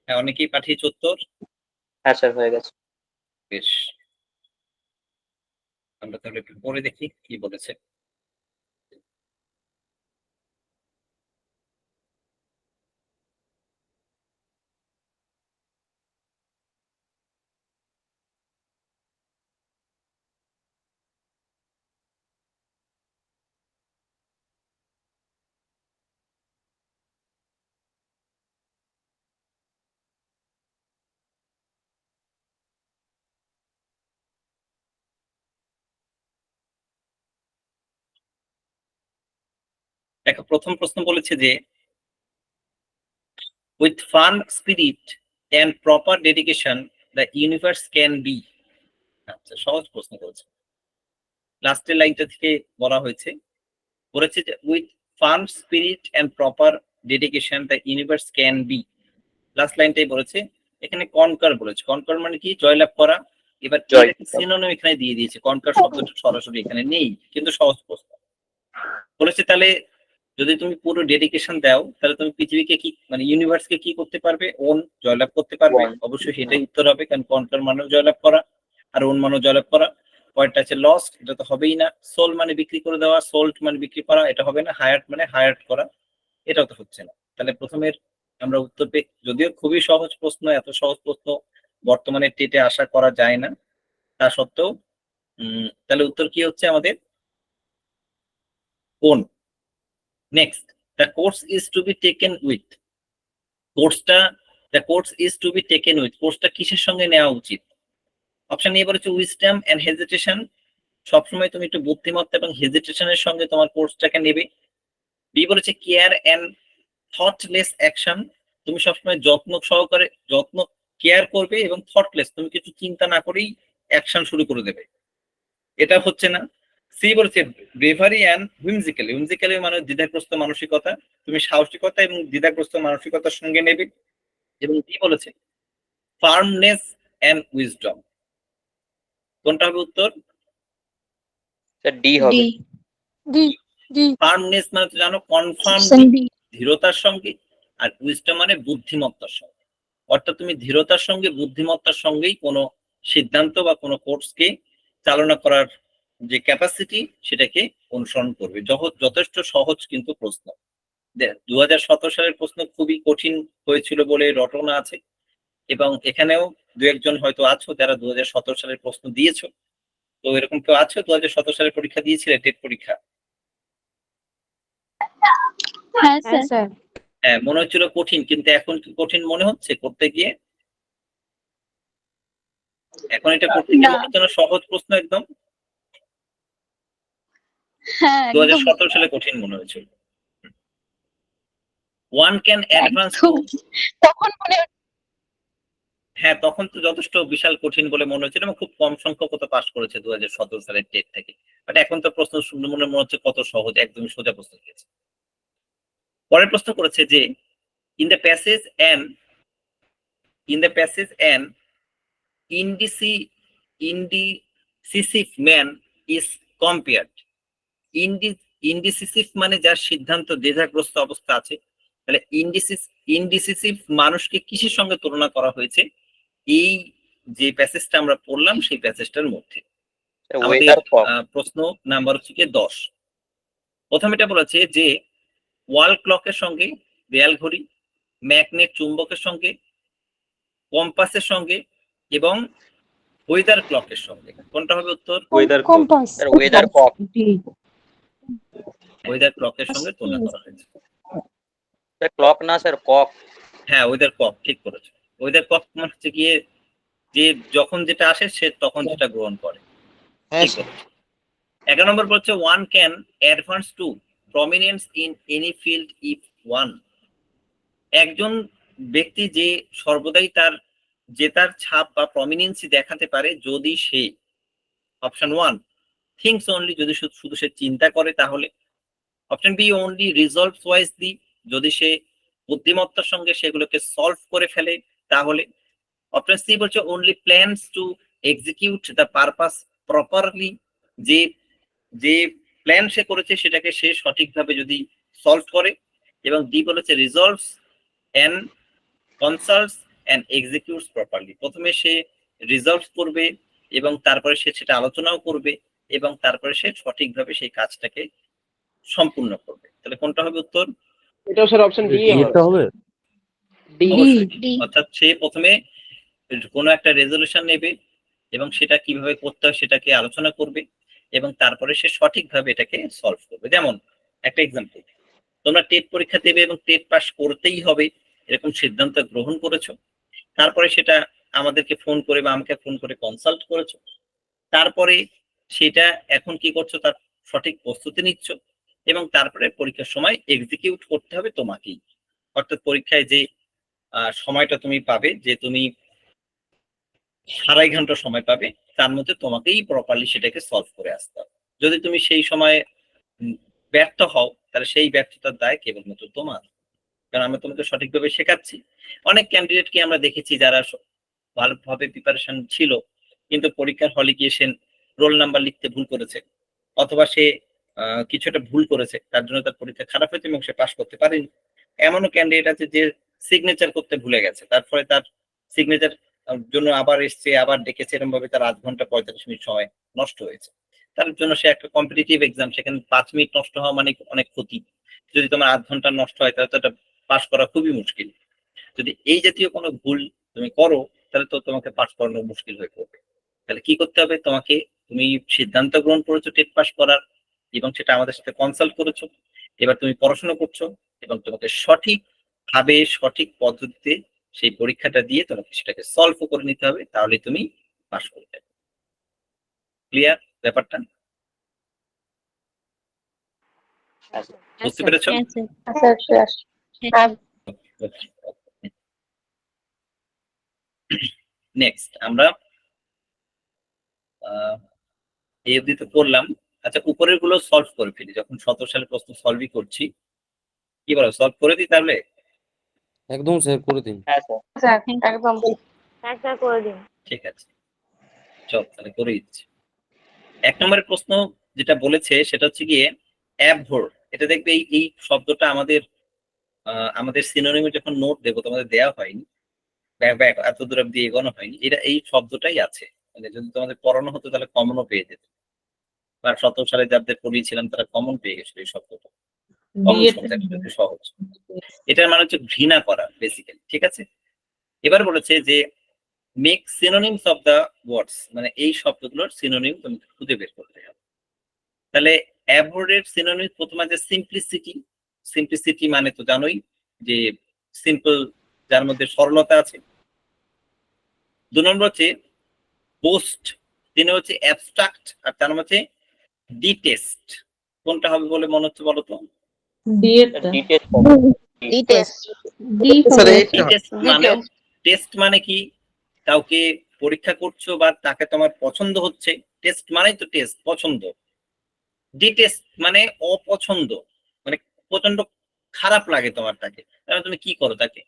হ্যাঁ, অনেকেই পাঠিয়েছে উত্তর। হ্যাঁ স্যার হয়ে গেছে। বেশ, আমরা তাহলে একটু পরে দেখি কি বলেছে। দেখো, প্রথম প্রশ্ন বলেছে যে with fun spirit and proper dedication the universe can B. আচ্ছা, সহজ প্রশ্ন করেছে। লাস্টের লাইনটা থেকে বলা হয়েছে, বলেছে যে with fun spirit and proper dedication the universe can be. Last লাইনটাই বলেছে। এখানে কনকার বলেছে, কনকার মানে কি? জয়লাভ করা। এবার সিনোনিম এখানে দিয়ে দিয়েছে, কনকার শব্দটা সরাসরি এখানে নেই, কিন্তু সহজ প্রশ্ন বলেছে। তাহলে যদি তুমি পুরো ডেডিকেশন দাও, তাহলে তুমি পৃথিবীকে কি মানে ইউনিভার্সকে কি করতে পারবে? ওন, জয়লাভ করতে পারবে। অবশ্যই সেটাই উত্তর হবে, কারণ কনকার মানেও জয়লাভ করা, আর ওন মানেও জয়লাভ করা। পয়েন্টটা আছে লস্ট, এটা তো হবেই না। সোল মানে বিক্রি করে দেওয়া, সোল্ট মানে বিক্রি করা, এটা হবে না। হায়ার্ট মানে হায়ার্ট করা, এটাও তো হচ্ছে না। তাহলে প্রথমের আমরা উত্তর পেয়ে, যদিও খুবই সহজ প্রশ্ন, এত সহজ প্রশ্ন বর্তমানে টেটে আশা করা যায় না, তা সত্ত্বেও তাহলে উত্তর কি হচ্ছে আমাদের? কোন? Next, the course is to be taken with. কোর্সটা, the course is to be taken with, কোর্সটা কিসের সঙ্গে নেওয়া উচিত? অপশন এ বলেছে উইজডম এন্ড হেজিটেশন, সবসময় তুমি একটু বুদ্ধিমত্তা এবং হেজিটেশনের সঙ্গে তোমার কোর্সটাকে নেবে। বি বলেছে কেয়ার এন্ড থটলেস অ্যাকশন, তুমি সবসময় যত্ন সহকারে কেয়ার করবে এবং থটলেস, তুমি কিছু চিন্তা না করেই অ্যাকশন শুরু করে দেবে, এটা হচ্ছে না। সি বলেছে ব্রেভারি অ্যান্ড হুইমজিক্যালি, হুইমজিক্যালি মানে দ্বিধাগ্রস্ত মানসিকতা, তুমি সাহসিকতা এবং দ্বিধাগ্রস্ত মানসিকতার সঙ্গে নেবে। এবং ডি বলেছে ফার্মনেস অ্যান্ড উইজডম। কোনটা হবে উত্তর? স্যার ডি হবে। ফার্মনেস মানে তো জানো, কনফার্ম, দৃঢ়তার সঙ্গে, আর উইজডম মানে বুদ্ধিমত্তার সঙ্গে। অর্থাৎ তুমি দৃঢ়তার সঙ্গে বুদ্ধিমত্তার সঙ্গেই কোনো সিদ্ধান্ত বা কোনো কোর্সকে চালনা করার যে ক্যাপাসিটি, সেটাকে অনুসরণ করবে। যথেষ্ট সহজ কিন্তু প্রশ্ন। 2017 সালের প্রশ্ন খুবই কঠিন হয়েছিল বলে রটনা আছে, এবং এখানেও দু একজন হয়তো আছো যারা 2017 সালের প্রশ্ন দিয়েছো। তো এরকম কেউ আছো 2017 সালের পরীক্ষা দিয়েছিলে, টেট পরীক্ষা? হ্যাঁ স্যার। হ্যাঁ, মনে হচ্ছিল কঠিন, কিন্তু এখন কি কঠিন মনে হচ্ছে করতে গিয়ে? এখন এটা করতে গিয়ে মনে হচ্ছে না সহজ প্রশ্ন একদম? হ্যাঁ 2017 সালে কঠিন মনে হয়েছিল। ওয়ান ক্যান অ্যাডভান্স টু, তখন মনে হ্যাঁ তখন তো যথেষ্ট বিশাল কঠিন বলে মনে হচ্ছিল, এবং খুব কম সংখ্যক তো পাস করেছে 2017 সালের টেট থেকে। বাট এখন তো প্রশ্ন শুনে মনে হচ্ছে কত সহজ, একদমই সোজা প্রশ্ন দিয়েছে। পরের প্রশ্ন করেছে যে in the passage an indecisive man is compared. Indecisive মানে যার সিদ্ধান্ত দ্বিধাগ্রস্ত অবস্থা আছে, তাহলে ইনডিসিসিভ মানুষকে কিসের সঙ্গে তুলনা করা হয়েছে এই যে প্যাসেজটা আমরা পড়লাম সেই প্যাসেজটার মধ্যে? আমাদের প্রশ্ন নাম্বার হচ্ছে 10। প্রথম এটা বলেছে যে ওয়াল ক্লকের সঙ্গে, দেয়াল ঘড়ি, ম্যাগনেট চুম্বকের সঙ্গে, কম্পাসের সঙ্গে, এবং ওয়েদার ক্লকের সঙ্গে। কোনটা হবে উত্তর? Weather compass. Sir weather clock. Weather ক্লকের সঙ্গে তুলনা করা হয়েছে। স্যার ক্লক না স্যার, কক। হ্যাঁ, ওয়েদার ক্লক, ঠিক করেছে। ওয়েদার ক্লক মানে হচ্ছে গিয়ে যে যখন যেটা আসে সে তখন যেটা গ্রহণ করে। ঠিক করেছে। 11 নম্বর বলছে one can advance to prominence in any field if one, একজন ব্যক্তি যে সর্বদাই তার ছাপ বা প্রমিনেন্সি দেখাতে পারে যদি সে, অপশন 1 থিংস অনলি, যদি শুধু সে চিন্তা করে তাহলে। Option B only resolves wisely, যদি সে বুদ্ধিমত্তার সঙ্গে সেগুলোকে সলভ করে ফেলে তাহলে। অপশন সি বলছে only plans to execute the purpose properly, যে প্ল্যান সে করেছে সেটাকে সে সঠিকভাবে যদি সলভ করে। এবং ডি বলেছে resolves and consults and executes properly. প্রথমে সে রিজলভ করবে এবং তারপরে সে সেটা আলোচনাও করবে এবং তারপরে সে সঠিকভাবে সেই কাজটাকে সম্পূর্ণ করবে। তাহলে কোনটা হবে উত্তর? এটাও স্যার অপশন ডি হবে অবশ্যই D। অর্থাৎ সে প্রথমে কোনো একটা রেজলিউশন নেবে এবং সেটা কিভাবে করতে হয় সেটাকে আলোচনা করবে এবং তারপরে সে সঠিকভাবে এটাকে সলভ করবে। যেমন একটা এক্সাম্পল, তোমরা টেট পরীক্ষা দেবে এবং টেট পাস করতেই হবে এরকম সিদ্ধান্ত গ্রহণ করেছো, তারপরে সেটা আমাদেরকে ফোন করে বা আমাকে ফোন করে কনসাল্ট করেছো, তারপরে সেটা এখন কি করছো তার সঠিক প্রস্তুতি নিচ্ছ এবং তারপরে পরীক্ষার সময় এক্সিকিউট করতে হবে তোমাকেই। অর্থাৎ পরীক্ষায় যে সময়টা তুমি পাবে, যে তুমি 2.5 ঘন্টা সময় পাবে, তার মধ্যে তোমাকেই প্রপারলি সেটাকে সলভ করে আসতে হবে। যদি তুমি সেই সময়ে ব্যর্থ হও তাহলে সেই ব্যর্থতার দায় কেবলমাত্র তোমার, কারণ আমি তোমাকে সঠিকভাবে শেখাচ্ছি। অনেক ক্যান্ডিডেটকে আমরা দেখেছি যারা ভালোভাবে প্রিপারেশন ছিল কিন্তু পরীক্ষার হলে গিয়ে সে রোল নাম্বার লিখতে ভুল করেছে অথবা সে কিছু একটা ভুল করেছে, তার জন্য তার পরীক্ষা খারাপ হয়েছে এবং সে পাশ করতে পারেনি। এমনও ক্যান্ডিডেট আছে যে সিগনেচার করতে ভুলে গেছে, তার ফলে তার সিগনেচার জন্য আবার এসছে, আবার ডেকেছে, এরকম ভাবে তার 8 ঘন্টা 45 মিনিট সময় নষ্ট হয়েছে। তার জন্য সে একটা কম্পিটিটিভ এক্সাম, সেখানে 5 মিনিট নষ্ট হওয়া মানে অনেক ক্ষতি। যদি তোমার 8 ঘন্টা নষ্ট হয় তাহলে তো এটা পাস করা খুবই মুশকিল। যদি এই জাতীয় কোনো ভুল তুমি করো তাহলে তো তোমাকে পাস করানো মুশকিল হয়ে পড়বে। তাহলে কি করতে হবে তোমাকে? তুমি সিদ্ধান্ত গ্রহণ করেছো টেট পাস করার এবং সেটা আমাদের সাথে কনসাল্ট করেছো, এবার তুমি পড়াশোনা করছো এবং তোমাকে সঠিক ভাবে সঠিক পদ্ধতিতে সেই পরীক্ষাটা দিয়ে তোমাকে সেটাকে সলভ করে নিতে হবে, তাহলে তুমি পাস করতে। ক্লিয়ার ব্যাপারটা? বুঝতে পেরেছো? নেক্সট আমরা এই অবধি তো করলাম। আচ্ছা, উপরের গুলো সলভ করে ফেলি, যখন 17 সালে প্রশ্ন সলভই করছি। কি বলো, সলভ করে দিই তাহলে? একদম স্যার করে দিন। হ্যাঁ স্যার। স্যার একদম করে দিন। ঠিক আছে, চল তাহলে করে দিচ্ছি। 1 নম্বরের প্রশ্ন যেটা বলেছে সেটা হচ্ছে গিয়ে অ্যাবহর। এটা দেখবে এই শব্দটা আমাদের সিনোনিমে যখন নোট দেবো, তোমাদের দেওয়া হয়নি, এত দূর অব্দি এগোনো হয়নি, এটা এই শব্দটাই আছে। মানে যদি তোমাদের পড়ানো হতো তাহলে কমনও পেয়ে যেত, বা 17 সালে যাদের পড়িয়েছিলাম তারা কমন পেয়ে গেছিল এই শব্দটা। কমন শব্দ, একটু সহজ। এটার মানে হচ্ছে ঘৃণা করা বেসিক্যালি, ঠিক আছে? এবার বলেছে যে মেক সিনোনিমস অফ দা ওয়ার্ডস, মানে এই শব্দগুলোর সিনোনিম তুমি খুঁজে বের করতে হবে। তাহলে অ্যাভয়েডের সিনোনিম প্রথম আছে সিম্পলিসিটি। সিম্পলিসিটি মানে তো জানোই যে সিম্পল, যার মধ্যে সরলতা আছে। 2 নম্বর হচ্ছে বোস্ট, 3 হচ্ছে অ্যাবস্ট্রাক্ট, আর 4 নম্বর হচ্ছে ডিটেস্ট। কোনটা হবে বলে মনে হচ্ছে বলো তো? টেস্ট মানে কি? কাউকে পরীক্ষা করছো বা তাকে তোমার পছন্দ হচ্ছে, টেস্ট মানেই তো টেস্ট, পছন্দ। ডিটেস্ট মানে অপছন্দ, মানে প্রচন্ড খারাপ লাগে তোমার তাকে, তাহলে তুমি কি করো? তাকে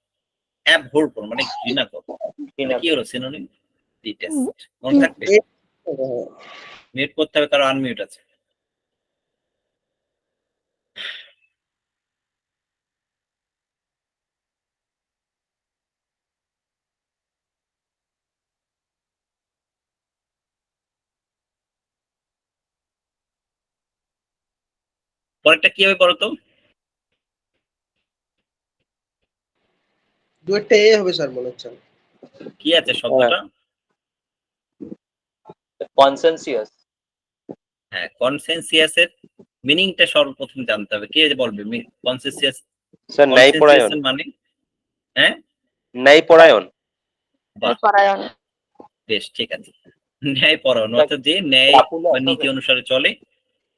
অ্যাবহর করো, মানে ঘৃণা করো। কি হলো সিনোনিম? ডিটেস্ট। মনে থাকবে? মিউট করতে হবে, কারো আনমিউট আছে। পরেরটা কি হবে বলো তো? দুইটা এ হবে স্যার মনে হচ্ছে। কি আছে শব্দটা? কনসেনসিয়াস। হ্যাঁ, কনসেনসিয়াসের মিনিংটা সর্বপ্রথম জানতে হবে। কে বলবে কনসেনসিয়াস? স্যার ন্যায়পরায়ণ। মানে হ্যাঁ, ন্যায়পরায়ণ। বেশ, ঠিক আছে। ন্যায়পরায়ণ অর্থাৎ যে ন্যায় বা নীতি অনুসারে চলে,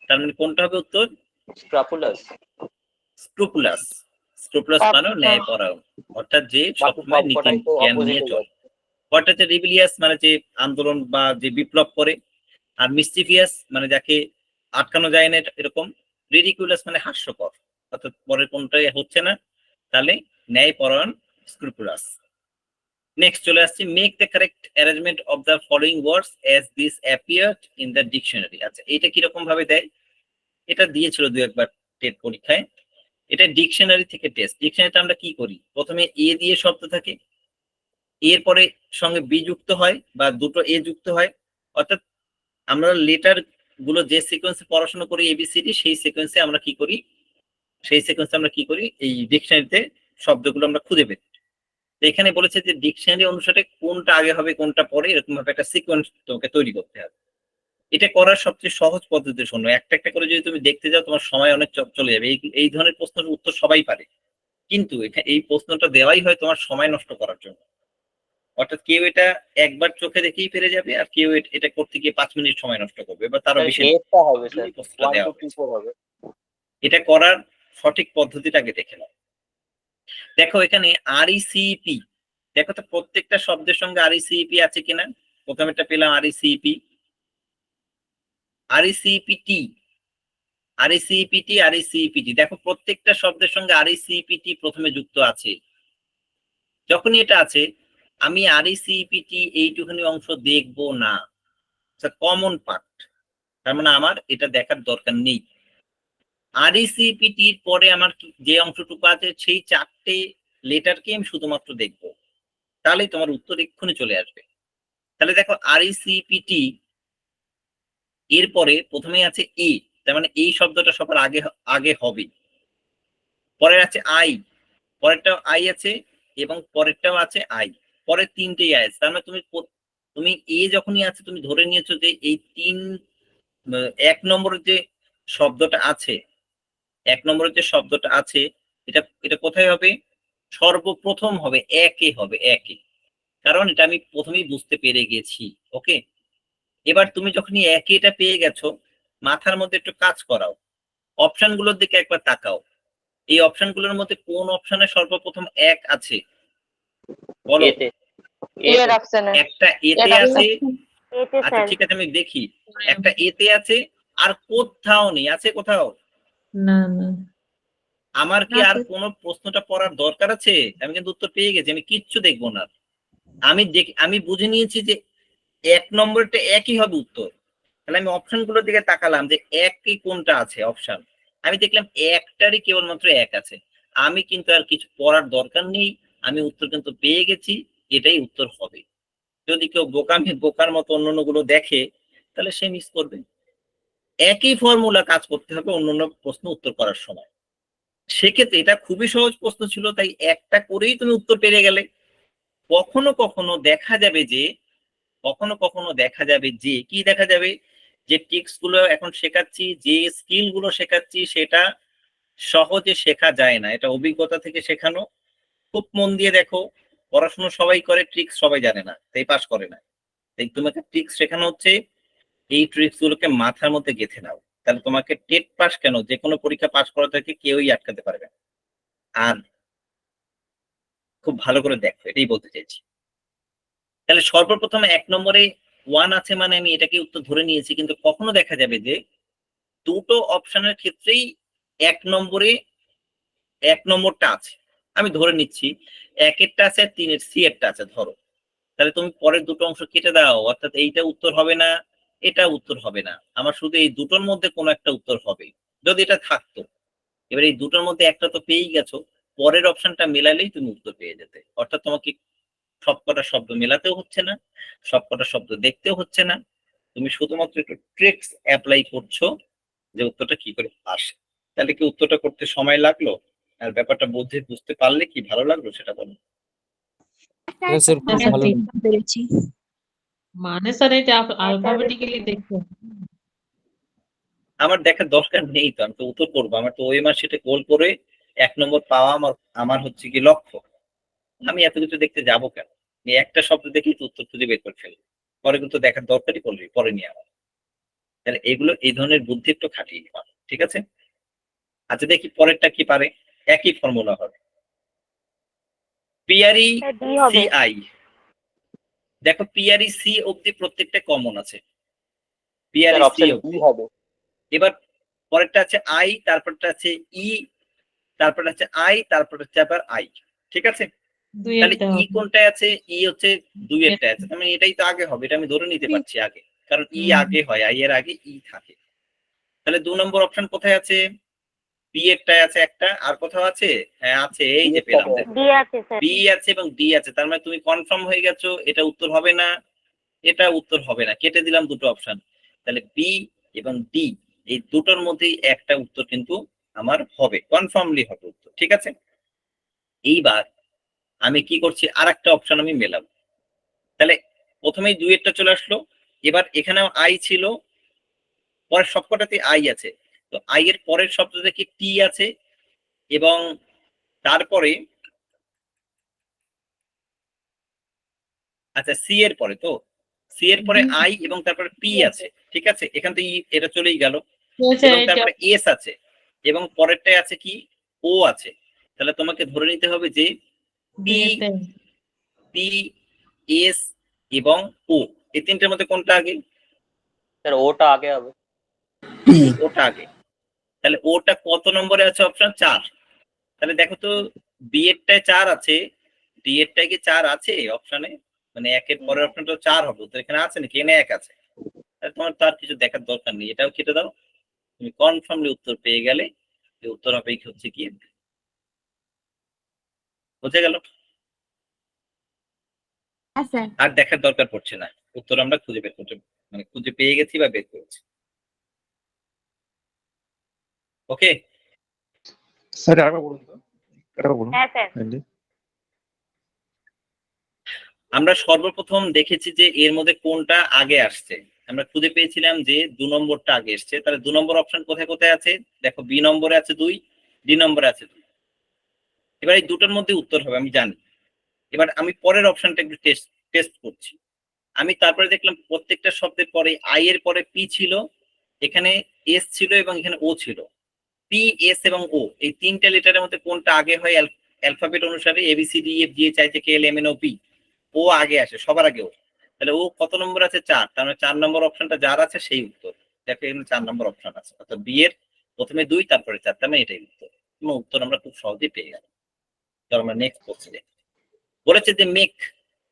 তার মানে কোনটা হবে উত্তর? স্ক্রাপুলাস। স্ক্রুপুলাস। স্ক্রুপুলাস মানে ন্যায়পরায়ণ, অর্থাৎ যে সবসময় নীতি জ্ঞান নিয়ে চলে। পরটা হচ্ছে রিবিলিয়াস, মানে যে আন্দোলন বা যে বিপ্লব করে। আর মিসচিভিয়াস মানে যাকে আটকানো যায় না এরকম। রিডিকুলাস মানে হাস্যকর, অর্থাৎ পরের কোনটাই হচ্ছে না, তাহলে ন্যায়পরায়ণ, স্ক্রুপুলাস। নেক্সট চলে আসছি, make the correct arrangement of the following words as this appeared in the dictionary. আচ্ছা, এটা কিরকম ভাবে দেয়? এটা দিয়েছিল 2-1 বার টেট পরীক্ষায়। এটা ডিকশনারি থেকে টেস্ট। ডিকশনারিতে আমরা কি করি, প্রথমে এ দিয়ে শব্দ থাকে, এর পরে সঙ্গে বি যুক্ত হয় বা দুটো এ যুক্ত হয়, অর্থাৎ আমরা লেটার গুলো যে সিকোয়েন্সে পড়াশোনা করি এবিসিডি, সেই সিকোয়েন্সে আমরা কি করি, এই ডিকশনারিতে শব্দগুলো আমরা খুঁজে পেতে। তো এখানে বলেছে যে ডিকশনারি অনুসারে কোনটা আগে হবে কোনটা পরে, এরকম ভাবে একটা সিকোয়েন্স তোমাকে তৈরি করতে হবে। এটা করার সবচেয়ে সহজ পদ্ধতি শোনো, একটা একটা করে যদি তুমি দেখতে যাও তোমার সময় অনেক চলে যাবে। এই ধরনের প্রশ্নের উত্তর সবাই পারে, কিন্তু এই প্রশ্নটা দেওয়াই হয় তোমার সময় নষ্ট করার জন্য। অর্থাৎ কেউ এটা একবার চোখে দেখেই পেরে যাবে, আর কেউ এটা করতে গিয়ে 5 মিনিট সময় নষ্ট করবে বা তারও বেশি। এরটা হবে স্যার, এই প্রশ্নটা 1 দেওয়া 2 হয়েছে। 3 4 হবে। এটা করার সঠিক পদ্ধতিটাকে দেখে নাও। দেখো এখানে আরইসিপি, দেখো তো প্রত্যেকটা শব্দের সঙ্গে আরইসিপি আছে কিনা। প্রথমে একটা পেলাম আরইসিপি, আরইসিপিটি, আরইসিপিটি, আরইসিপিটি। দেখো প্রত্যেকটা শব্দের সঙ্গে আরইসিপিটি প্রথমে যুক্ত আছে। যখনই এটা আছে, আমি আরইসিপিটি এইটুখানি অংশ দেখবো না, কমন পার্ট, তার মানে আমার এটা দেখার দরকার নেই। আরইসিপিটির পরে আমার যে অংশটুকু আছে সেই 4টে লেটারকে আমি শুধুমাত্র দেখবো, তাহলেই তোমার উত্তর এক্ষুনি চলে আসবে। তাহলে দেখো আরইসিপিটি এরপরে প্রথমেই আছে এ, তার মানে এই শব্দটা সবার আগে আগে হবে। পরের আছে আই, পরেরটাও আই আছে এবং পরেরটাও আছে আই, পরের 3টেই আই আছে। তার মানে তুমি এ যখনই আছে তুমি ধরে নিয়েছো যে এই 1 নম্বরের যে শব্দটা আছে, 1 নম্বরের যে শব্দটা আছে এটা কোথায় হবে, সর্বপ্রথম হবে, একে হবে, একে, কারণ এটা আমি প্রথমেই বুঝতে পেরে গেছি। ওকে, এবার তুমি যখনই একে এটা পেয়ে গেছো, মাথার মধ্যে একটু কাজ করাও, অপশন গুলোর দিকে একবার তাকাও। এই অপশন গুলোর মধ্যে কোন অপশনে সর্বপ্রথম 1 আছে বলো। এতে এর অপশনে একটা এতে এর আছে, এতে আচ্ছা স্যার ঠিক আছে আমি দেখি, একটা এতে আছে আর কোথাও নেই, আছে কোথাও? না না আমার কি না আর স্যার। কোনো প্রশ্নটা পড়ার দরকার আছে? আমি কিন্তু উত্তর পেয়ে গেছি, আমি কিচ্ছু দেখবো না। আমি বুঝে নিয়েছি যে 1 নম্বরটা একই হবে উত্তর। তাহলে আমি অপশন গুলোর দিকে তাকালাম যে একই কোনটা আছে অপশন, আমি দেখলাম একটারই কেবলমাত্র 1 আছে। আমি কিন্তু আর কিছু পড়ার দরকার নেই, আমি উত্তর কিন্তু পেয়ে গেছি, এটাই উত্তর হবে। যদি কেউ বোকার মতো অন্যান্য গুলো দেখে, তাহলে সে মিস করবে। একই ফর্মুলা কাজ করতে হবে অন্যান্য প্রশ্ন উত্তর করার সময়। সেক্ষেত্রে এটা খুবই সহজ প্রশ্ন ছিল, তাই একটা করেই তুমি উত্তর পেরে গেলে। কখনো কখনো দেখা যাবে যে কি দেখা যাবে, যে টিক্স গুলো এখন শেখাচ্ছি, যে স্কিল গুলো শেখাচ্ছি সেটা সহজে শেখা যায় না, এটা অভিজ্ঞতা থেকে শেখানো। খুব মন দিয়ে দেখো, পড়াশোনা সবাই করে, ট্রিক্স সবাই জানে না, তাই পাস করে না। তাই তোমাকে ট্রিক্স শেখানো হচ্ছে, এই ট্রিক্স গুলোকে মাথার মধ্যে গেঁথে নাও, তাহলে তোমাকে টেট পাস কেন, যে কোনো পরীক্ষা পাস করা থেকে কেউই আটকাতে পারবে না। আর খুব ভালো করে দেখো, এটাই বলতে চাইছি। তাহলে সর্বপ্রথম 1 নম্বরে 1 আছে মানে আমি এটাকে উত্তর ধরে নিয়েছি, কিন্তু কখনো দেখা যাবে যে দুটো অপশনের ক্ষেত্রেই 1 নম্বরটা আছে, আমি ধরে নিচ্ছি 1-এরটা আছে আর 3-এর সি এরটা আছে ধরো। তাহলে তুমি পরের দুটো অংশ কেটে দাও, অর্থাৎ এইটা উত্তর হবে না, এটা উত্তর হবে না, আমার শুধু এই দুটোর মধ্যে কোনো একটা উত্তর হবে যদি এটা থাকতো। এবার এই দুটোর মধ্যে একটা তো পেয়েই গেছো, পরের অপশনটা মেলালেই তুমি উত্তর পেয়ে যেতে। অর্থাৎ তোমাকে সবকটা শব্দ মেলাতেও হচ্ছে না, সবকটা শব্দ দেখতেও হচ্ছে না, তুমি শুধুমাত্র একটু ট্রিক্স অ্যাপ্লাই করছো যে উত্তরটা কি করে আসে। তাহলে কি উত্তরটা করতে সময় লাগলো, আর ব্যাপারটা বুঝতে পারলে কি ভালো লাগলো সেটা বলো। হ্যাঁ স্যার, খুব স্যার, ভালো। পেরেছি। মানে স্যার এটা আলফাবেটিক্যালি দেখতে হবে। আমার দেখার দরকার নেই তো, আমি তো উত্তর করবো, আমার তো ওই মার্কশিটে গোল করে 1 নম্বর পাওয়া আমার হচ্ছে কি লক্ষ্য। আমি এত কিছু দেখতে যাবো কেন, আমি একটা শব্দ দেখেই তো উত্তর খুঁজে বের করে ফেলবো, পরে কিন্তু দেখার দরকারই পরে নিয়ে আমার। তাহলে এই ধরনের বুদ্ধি একটু খাটিয়ে নিবা, ঠিক আছে? আচ্ছা দেখি পরেরটা কি পারে, একই ফর্মুলা হবে। পিআরই স্যার ডি হবে সিআই, দেখো পিআরই সি অব্দি প্রত্যেকটা কমন আছে, PRE sir C option B অব্দি। হবে। এবার পরেরটা আছে আই, তারপরটা আছে ই, তারপর আছে আই, তারপর হচ্ছে আবার আই, ঠিক আছে? দুই তাহলে একটা ই হবে। কোনটায় আছে, ই হচ্ছে 2-এরটা আছে, তার মানে এটাই তো আগে হবে, এটা আমি ধরে নিতে পারছি আগে, কারণ ই হুম। আগে হয়, আই এর আগে ই থাকে। তাহলে 2 নম্বর অপশন কোথায় আছে, বি এরটাই আছে একটা, আর কোথাও আছে? হ্যাঁ আছে, এই যে পেলাম, দেখো ডি আছে স্যার। বি আছে এবং ডি আছে, তার মানে তুমি কনফার্ম হয়ে গেছো এটা উত্তর হবে না, এটা উত্তর হবে না, কেটে দিলাম দুটো অপশন। তাহলে বি এবং ডি এই দুটোর মধ্যেই একটা উত্তর কিন্তু আমার হবে, কনফার্মলি হবে উত্তর, ঠিক আছে। এইবার আমি কি করছি, আর একটা অপশন আমি মেলাবো। তাহলে প্রথমেই দুইয়েরটা চলে আসলো, এবার এখানেও আই ছিল, পরের সবকটাতে আই আছে, তো আই এর পরের শব্দটা কি টি আছে, এবং তারপরে আচ্ছা সি এর পরে, তো সি এর পরে আই এবং তারপরে পি আছে, ঠিক আছে, এখান থেকে এটা চলেই গেল, বলছে এবং এটা তারপরে এস আছে, এবং পরেরটায় আছে কি ও আছে। তাহলে তোমাকে ধরে নিতে হবে যে পি বিয়েতে পি এস এবং ও, এই তিনটের মধ্যে কোনটা আগে? স্যার ওটা আগে হবে। পি। ওটা আগে। তাহলে ওটা কত নম্বরে আছে? অপশন 4। তাহলে দেখো তো বি এরটায় 4 আছে, ডি এরটায় কি 4 আছে অপশনে? মানে একের পরের অপশনটা 4 হবে, তো এখানে আছে নাকি? এখানে 1 আছে, তাহলে তোমার তার কিছু দেখার দরকার নেই, এটাও কেটে দাও, তুমি কনফার্মলি উত্তর পেয়ে গেলে। যে উত্তর হবে কি হচ্ছে কি, বুঝে গেল? আর দেখার দরকার পড়ছে না, উত্তর আমরা খুঁজে বের করতে, মানে খুঁজে পেয়ে গেছি বা বের করেছি। ওকে, স্যার আরেকবার বলুন তো, আরেকবার বলুন হ্যাঁ স্যার। kindly। আমরা সর্বপ্রথম দেখেছি যে এর মধ্যে কোনটা আগে আসছে, আমরা খুঁজে পেয়েছিলাম যে 2 নম্বরটা আগে এসছে। তাহলে 2 নম্বর অপশন কোথায় কোথায় আছে? দেখো বি নম্বরে আছে 2, ডি নম্বরে আছে 2। এবার এই দুটোর মধ্যে উত্তর হবে আমি জানি। এবার আমি পরের অপশনটা একটু টেস্ট করছি। আমি তারপরে দেখলাম প্রত্যেকটা শব্দের পরে আই এর পরে পি ছিল, এখানে এস ছিল এবং এখানে ও ছিল। পি এস এবং ও এই তিনটা লেটারের মধ্যে কোনটা আগে হয় অ্যালফাবেট অনুসারে? A B C D F G H I থেকে L M N O P, O আগে আসে সবার আগে ও। তাহলে ও কত নম্বর আছে? 4, তার মানে 4 নম্বর অপশনটা যার আছে সেই উত্তর। দেখো এখানে 4 নম্বর অপশন আছে, অর্থাৎ বি এর প্রথমে 2 তারপরে 4, তার মানে এটাই উত্তর। এবং উত্তর আমরা খুব সহজেই পেয়ে গেলাম। তো আমরা নেক্সট কোশ্চেনে বলেছে যে make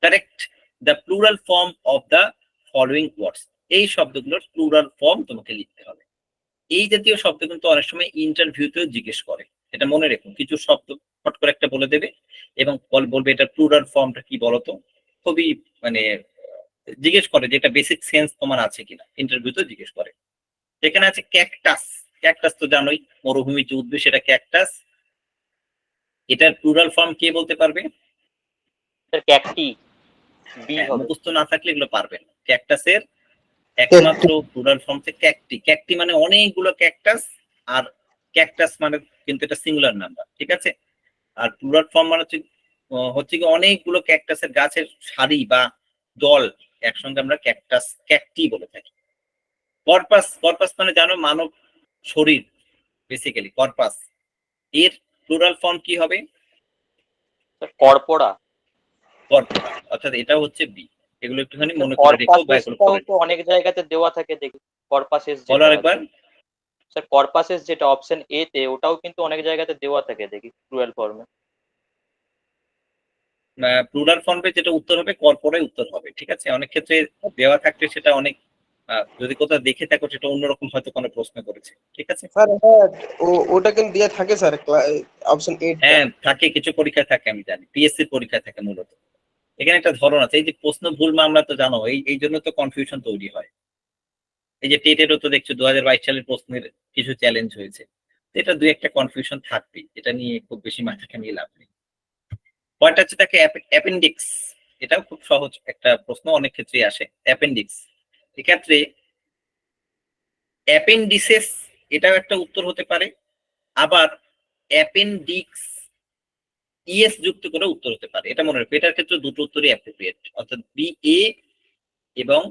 correct the plural form of the following ওয়ার্ডস। এই শব্দগুলোর প্লুরাল ফর্ম তোমাকে লিখতে হবে। এই জাতীয় শব্দ কিন্তু অনেক সময় ইন্টারভিউতেও জিজ্ঞেস করে, এটা মনে রেখো। কিছু শব্দ ফট করে একটা বলে দেবে এবং বলবে এটা প্লুরাল ফর্মটা কি বলতো। খুবই মানে জিজ্ঞেস করে যে এটা বেসিক সেন্স তোমার আছে কিনা, ইন্টারভিউতেও জিজ্ঞেস করে। যেখানে আছে ক্যাকটাস, ক্যাকটাস তো জানোই মরুভূমির যে উদ্ভিদ সেটা ক্যাকটাস, এটার প্লুরাল ফর্ম কে বলতে পারবে? স্যার ক্যাকটি বি হ্যাঁ, হবে। মুখস্থ না থাকলে এগুলো পারবে না। ক্যাকটাসের একমাত্র প্লুরাল ফর্ম হচ্ছে ক্যাকটি। ক্যাকটি মানে অনেকগুলো ক্যাকটাস, আর ক্যাকটাস মানে কিন্তু এটা সিঙ্গুলার নাম্বার, ঠিক আছে। আর প্লুরাল ফর্ম মানে হচ্ছে কি অনেকগুলো ক্যাকটাসের গাছের সারি বা দল একসঙ্গে আমরা ক্যাকটাস, ক্যাকটি বলে থাকি। কর্পাস, কর্পাস মানে জানো মানব শরীর, বেসিক্যালি কর্পাস, এর প্লুরাল ফর্ম কি হবে? Sir corpora. কর্পোরা, অর্থাৎ এটা হচ্ছে বি। এগুলো একটুখানি মনে করে রেখো বা এগুলো কর্পাসেসটাও করে তো অনেক জায়গাতে দেওয়া থাকে দেখি। কর্পাসেস বলো যেটা আরেকবার। আছে। স্যার কর্পাসেস যেটা অপশন এ তে, ওটাও কিন্তু অনেক জায়গাতে দেওয়া থাকে দেখি প্লুরাল ফর্মে। প্লুরাল ফর্মে যেটা উত্তর হবে কর্পোরাই উত্তর হবে, ঠিক আছে। অনেক ক্ষেত্রে দেওয়া থাকলে সেটা অনেক যদি কোথাও দেখে থাকো সেটা অন্যরকম হয়তো কোনো প্রশ্ন করেছে, ঠিক আছে। স্যার হ্যাঁ, ওটা কিন্তু দেয়া থাকে স্যার, অপশন 8। হ্যাঁ থাকে, কিছু পরীক্ষায় থাকে আমি জানি, পিএসসি পরীক্ষায় থাকে মূলত। এখানে একটা ধরন আছে, এই যে প্রশ্ন ভুল মামলা তো জানো, এই জন্য তো কনফিউশন তৈরি হয়। এই যে টেটেরও তো দেখছো 2022 সালের প্রশ্নের কিছু চ্যালেঞ্জ হয়েছে, তো এটা দুই একটা কনফিউশন থাকবেই, এটা নিয়ে খুব বেশি মাথা ঘামিয়ে লাভ নেই। পয়েন্ট হচ্ছে তাকে অ্যাপেন্ডিক্স, এটাও খুব সহজ একটা প্রশ্ন, অনেক ক্ষেত্রেই আসে অ্যাপেন্ডিক্স। এক্ষেত্রে অ্যাপেন্ডিসেস এটাও একটা উত্তর হতে পারে, আবার অ্যাপেন্ডিক্স ইএস যুক্ত করে উত্তর হতে পারে, এটা মনে রাখবে। এটার ক্ষেত্রে দুটো উত্তরই অ্যাপ্রোপ্রিয়েট, অর্থাৎ বি এ এবং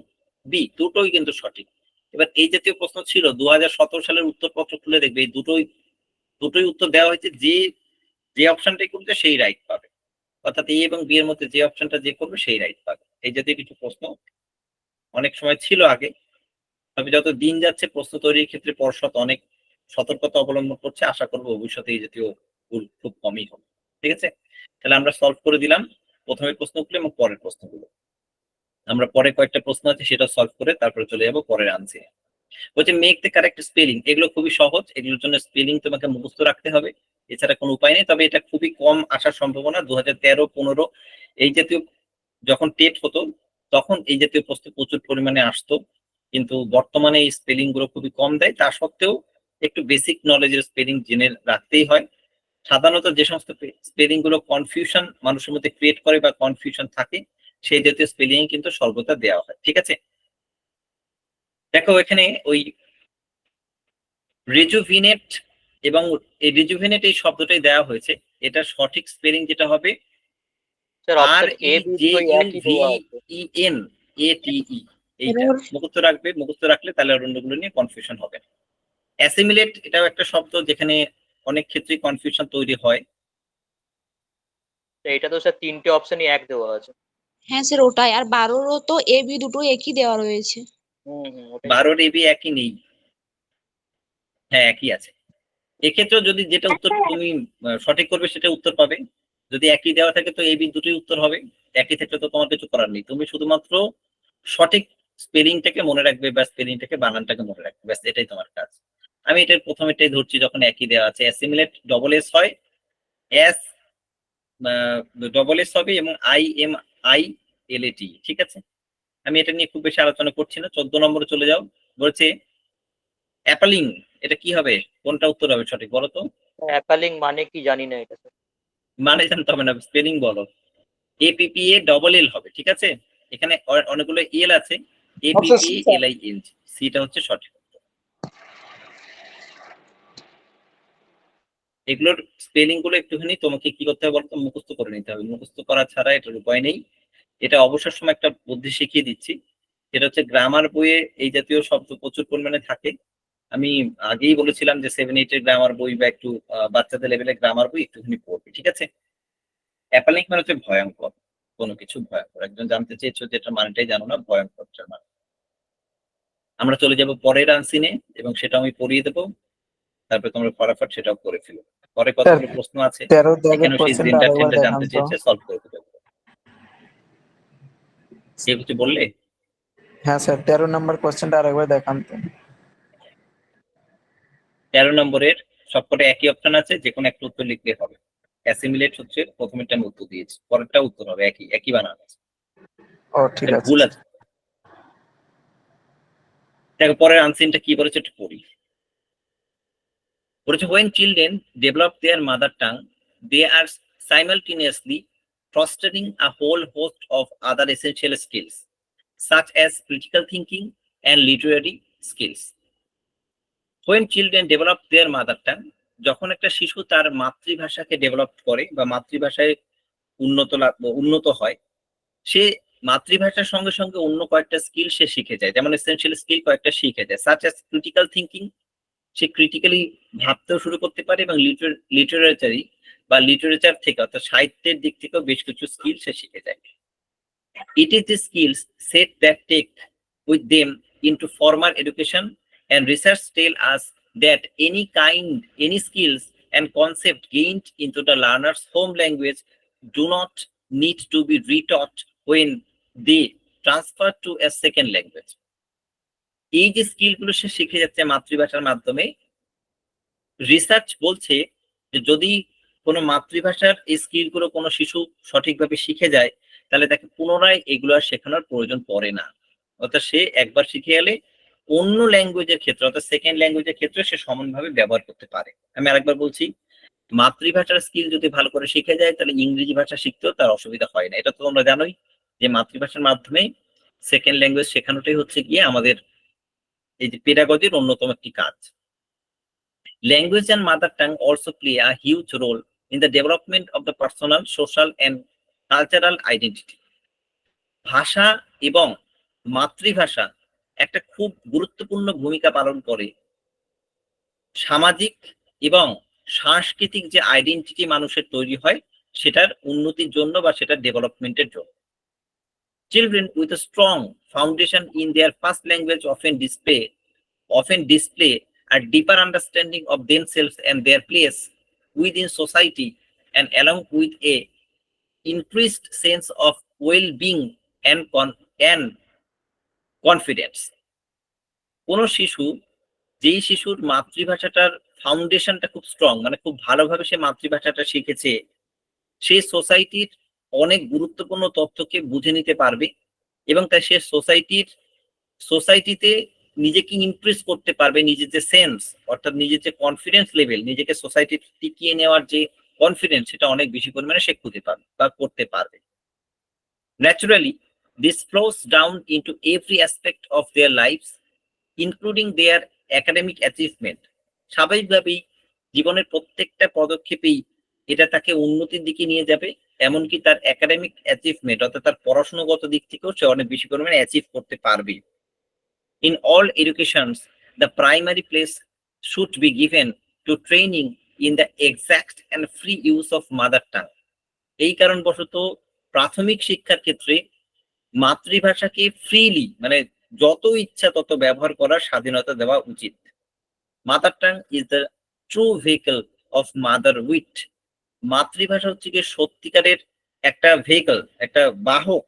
বি দুটোই কিন্তু সঠিক। এবার এই জাতীয় প্রশ্ন ছিল 2017 সালের উত্তরপত্র খুলে দেখবে, এই দুটোই উত্তর দেওয়া হয়েছে, যে যে অপশনটাই করবে সেই রাইট পাবে, অর্থাৎ এ এবং বি এর মধ্যে যে অপশনটা যে করবে সেই রাইট পাবে। এই জাতীয় কিছু প্রশ্ন অনেক সময় ছিল আগে, তবে যত দিন যাচ্ছে প্রশ্ন তৈরির ক্ষেত্রে পর্ষদ অনেক সতর্কতা অবলম্বন করছে। আশা করবো ভবিষ্যতে এই জাতীয় ভুল খুব কমই হবে, ঠিক আছে। তাহলে আমরা সলভ করে দিলাম প্রথমের প্রশ্নগুলো এবং পরের প্রশ্নগুলো। আমরা পরে কয়েকটা প্রশ্ন আছে সেটা সলভ করে তারপরে চলে যাবো পরের আনসারে। বলছে মেক দ্য কারেক্ট স্পেলিং, এগুলো খুবই সহজ, এগুলোর জন্য স্পেলিং তোমাকে মুখস্থ রাখতে হবে, এছাড়া কোনো উপায় নেই। তবে এটা খুবই কম আসার সম্ভাবনা। 2013-15 এই জাতীয় যখন টেট হতো তখন এই জাতীয় প্রশ্ন প্রচুর পরিমাণে আসতো, কিন্তু বর্তমানে এই স্পেলিং গুলো খুবই কম দেয়। তা সত্ত্বেও একটু বেসিক নলেজের স্পেলিং জেনে রাখতেই হয়। সাধারণত যে সমস্ত স্পেলিং গুলো কনফিউশন মানুষের মধ্যে ক্রিয়েট করে বা কনফিউশন থাকে, সেই জাতীয় স্পেলিং কিন্তু সর্বদা দেওয়া হয়। ঠিক আছে, দেখো এখানে ওই রিজুভিনেট এবং এই রিজুভিনেট এই শব্দটাই দেওয়া হয়েছে, এটা সঠিক স্পেলিং যেটা হবে স্যার আর option A E B J দুটোই ইউ একই ভি দেওয়া আছে। ই এন এ টি ই, এইটা মুখস্থ রাখবে, মুখস্থ রাখলে তাহলে আর অন্যগুলো নিয়ে কনফিউশন হবে না। অ্যাসিমিলেট এটাও একটা শব্দ যেখানে অনেক ক্ষেত্রে কনফিউশন তৈরি হয়। তো এটা তো স্যার তিনটে অপশনই এক দেওয়া আছে। হ্যাঁ স্যার ওটাই, আর 12রও তো এ বি দুটো একই দেওয়া রয়েছে। ওটাই। 12 এবি একই নেই, হ্যাঁ একই আছে। এক্ষেত্রে যদি যেটা উত্তর তুমি সঠিক করবে সেটা উত্তর পাবে, যদি একই দেওয়া থাকে তো এবি দুটোই উত্তর হবে। একই থাকলে তো তোমার কিছু করার নেই, তুমি শুধুমাত্র সঠিক স্পেলিংটাকে মনে রাখবে বা স্পেলিংটাকে বানানটাকে মনে রাখবে, ব্যাস এটাই তোমার কাজ। আমি এটার প্রথমেটাই ধরছি, যখন একই দেওয়া আছে অ্যাসিমিলেট ডবল এস হয়, এস ডবল এস হবে এবং IMILAT, ঠিক আছে। আমি এটা নিয়ে খুব বেশি আলোচনা করছি না। 14 নম্বরে চলে যাও, বলছে অ্যাপালিং, এটা কি হবে, কোনটা উত্তর হবে সঠিক বলো তো? অ্যাপালিং মানে কি জানি না এটা স্যার। মানে জানতে হবে না, স্পেলিং বলো। APPALL হবে, ঠিক আছে। এখানে অনেকগুলো এল আছে, APPALING, সিটা হচ্ছে সঠিক উত্তর। এগুলোর স্পেলিং গুলো একটুখানি তোমাকে কি করতে হবে বলতো, মুখস্থ করে নিতে হবে, মুখস্থ করা ছাড়া এটার উপায় নেই। এটা অবসর সময় একটা বুদ্ধি শিখিয়ে দিচ্ছি, এটা হচ্ছে গ্রামার বইয়ে এই জাতীয় শব্দ প্রচুর পরিমাণে থাকে। আমি আগেই বলেছিলাম যে 7-8 এর গ্রামার বই বা একটু বাচ্চাদের লেভেলের গ্রামার বই একটুখানি পড়বে, ঠিক আছে। অ্যাপালিং মানে হচ্ছে ভয়ঙ্কর, কোনো কিছু ভয়ঙ্কর। একজন জানতে চেয়েছো যে এটা মানেটাই জানো না, ভয়ঙ্কর মানে। আমরা চলে যাব পরের আনসিনে এবং সেটা আমি পড়িয়ে দেবো, তারপরে তোমরা ফটাফট সেটাও করে ফেলো। পরে কতগুলো প্রশ্ন আছে, 13 দাগের এখানে সেই কোশ্চেনটা জেন্ডার আরেকবার টেন্ডার দেখান জানতে তো। চেয়েছে, সলভ করে দেবে। কে কিছু বললে? হ্যাঁ স্যার 13 নম্বর কোশ্চেনটা আরেকবার দেখান তো। 13 নম্বরের সবকটা একই অপশন আছে, যে কোনো একটা উত্তর লিখলে হবে। অ্যাসিমিলেট হচ্ছে প্রথমেরটা আমি উত্তর দিয়েছি, পরেরটা উত্তর হবে, একই একই বানান আছে। ও ঠিক আছে। ভুল আছে, দেখো পরের আনসিনটা কি বলেছে একটু পড়ি। বলেছে when children develop their mother tongue, they are simultaneously fostering a whole host of other essential skills, such as critical thinking and literary skills. When children develop their mother tongue, যখন একটা শিশু তার মাতৃভাষাকে ডেভেলপ করে বা মাতৃভাষায় উন্নত হয়, সে মাতৃভাষার সঙ্গে সঙ্গে অন্য কয়েকটা স্কিল সে শিখে যায়, যেমন এসেনশিয়াল স্কিল কয়েকটা শিখে যায়, সাচ অ্যাজ ক্রিটিক্যাল থিঙ্কিং, সে ক্রিটিক্যালি ভাবতেও শুরু করতে পারে, এবং লিটারেচার থেকে অর্থাৎ সাহিত্যের দিক থেকেও বেশ কিছু স্কিল সে শিখে যায়। It is the skills set that take with them into formal education, and research tell us that any skills and concept gained into the learner's home language do not need to be retaught when they transfer to a second language. এই যে স্কিলগুলো সে শিখে যাচ্ছে মাতৃভাষার মাধ্যমে, research বলছে যে যদি কোনো মাতৃভাষার এই স্কিলগুলো কোনো শিশু সঠিকভাবে শিখে যায়, তাহলে তাকে পুনরায় এগুলো আর শেখানোর প্রয়োজন পড়ে না। অর্থাৎ সে একবার শিখে গেলে অন্য ল্যাঙ্গুয়েজের ক্ষেত্রে অর্থাৎ সেকেন্ড ল্যাঙ্গুয়েজের ক্ষেত্রে সে সমানভাবে ব্যবহার করতে পারে। আমি আরেকবার বলছি, মাতৃভাষার স্কিল যদি ভালো করে শিখে যায় তাহলে ইংরেজি ভাষা শিখতেও তার অসুবিধা হয় না। এটা তো তোমরা জানোই যে মাতৃভাষার মাধ্যমে সেকেন্ড ল্যাঙ্গুয়েজ শেখানোটাই হচ্ছে গিয়ে আমাদের এই যে পেডাগজির অন্যতম একটি কাজ। Language and mother tongue also play a huge role in the development of the personal, social and cultural identity. ভাষা এবং মাতৃভাষা একটা খুব গুরুত্বপূর্ণ ভূমিকা পালন করে সামাজিক এবং সাংস্কৃতিক যে আইডেন্টিটি মানুষের তৈরি হয় সেটার উন্নতির জন্য বা সেটার ডেভেলপমেন্টের জন্য। Children with a strong foundation in their first language often display a deeper understanding of themselves and their place within society, and along with a increased sense of well-being and confidence. কোনো শিশু, যেই শিশুর মাতৃভাষাটার ফাউন্ডেশনটা খুব strong, মানে খুব ভালোভাবে সে মাতৃভাষাটা শিখেছে, সে সোসাইটির অনেক গুরুত্বপূর্ণ তথ্যকে বুঝে নিতে পারবে এবং তাই সে সোসাইটিতে নিজেকে ইমপ্রেস করতে পারবে। নিজের যে সেন্স, অর্থাৎ নিজের যে কনফিডেন্স লেভেল, নিজেকে সোসাইটি টিকিয়ে নেওয়ার যে কনফিডেন্স, সেটা অনেক বেশি পরিমাণে সে খুঁজে পাবে বা করতে পারবে। Naturally this flows down into every aspect of their lifes, including their academic achievement. স্বাভাবিকভাবেই জীবনের প্রত্যেকটা পদক্ষেপেই এটা তাকে উন্নতির দিকে নিয়ে যাবে, এমনকি তার একাডেমিক অ্যাচিভমেন্ট অর্থাৎ তার পড়াশোনাগত দিক থেকেও সে অনেক বেশি পরিমাণে অ্যাচিভ করতে পারবে। In all educations, the primary place should be given to training in the exact and free use of mother tongue. এই কারণবশত প্রাথমিক শিক্ষার ক্ষেত্রে মাতৃভাষাকে ফ্রিলি, মানে যত ইচ্ছা তত ব্যবহার করার স্বাধীনতা দেওয়া উচিত। Mother tongue is the true vehicle of mother wit. মাতৃভাষা হচ্ছে কি সত্যিকারের একটা ভেহিকল, একটা বাহক,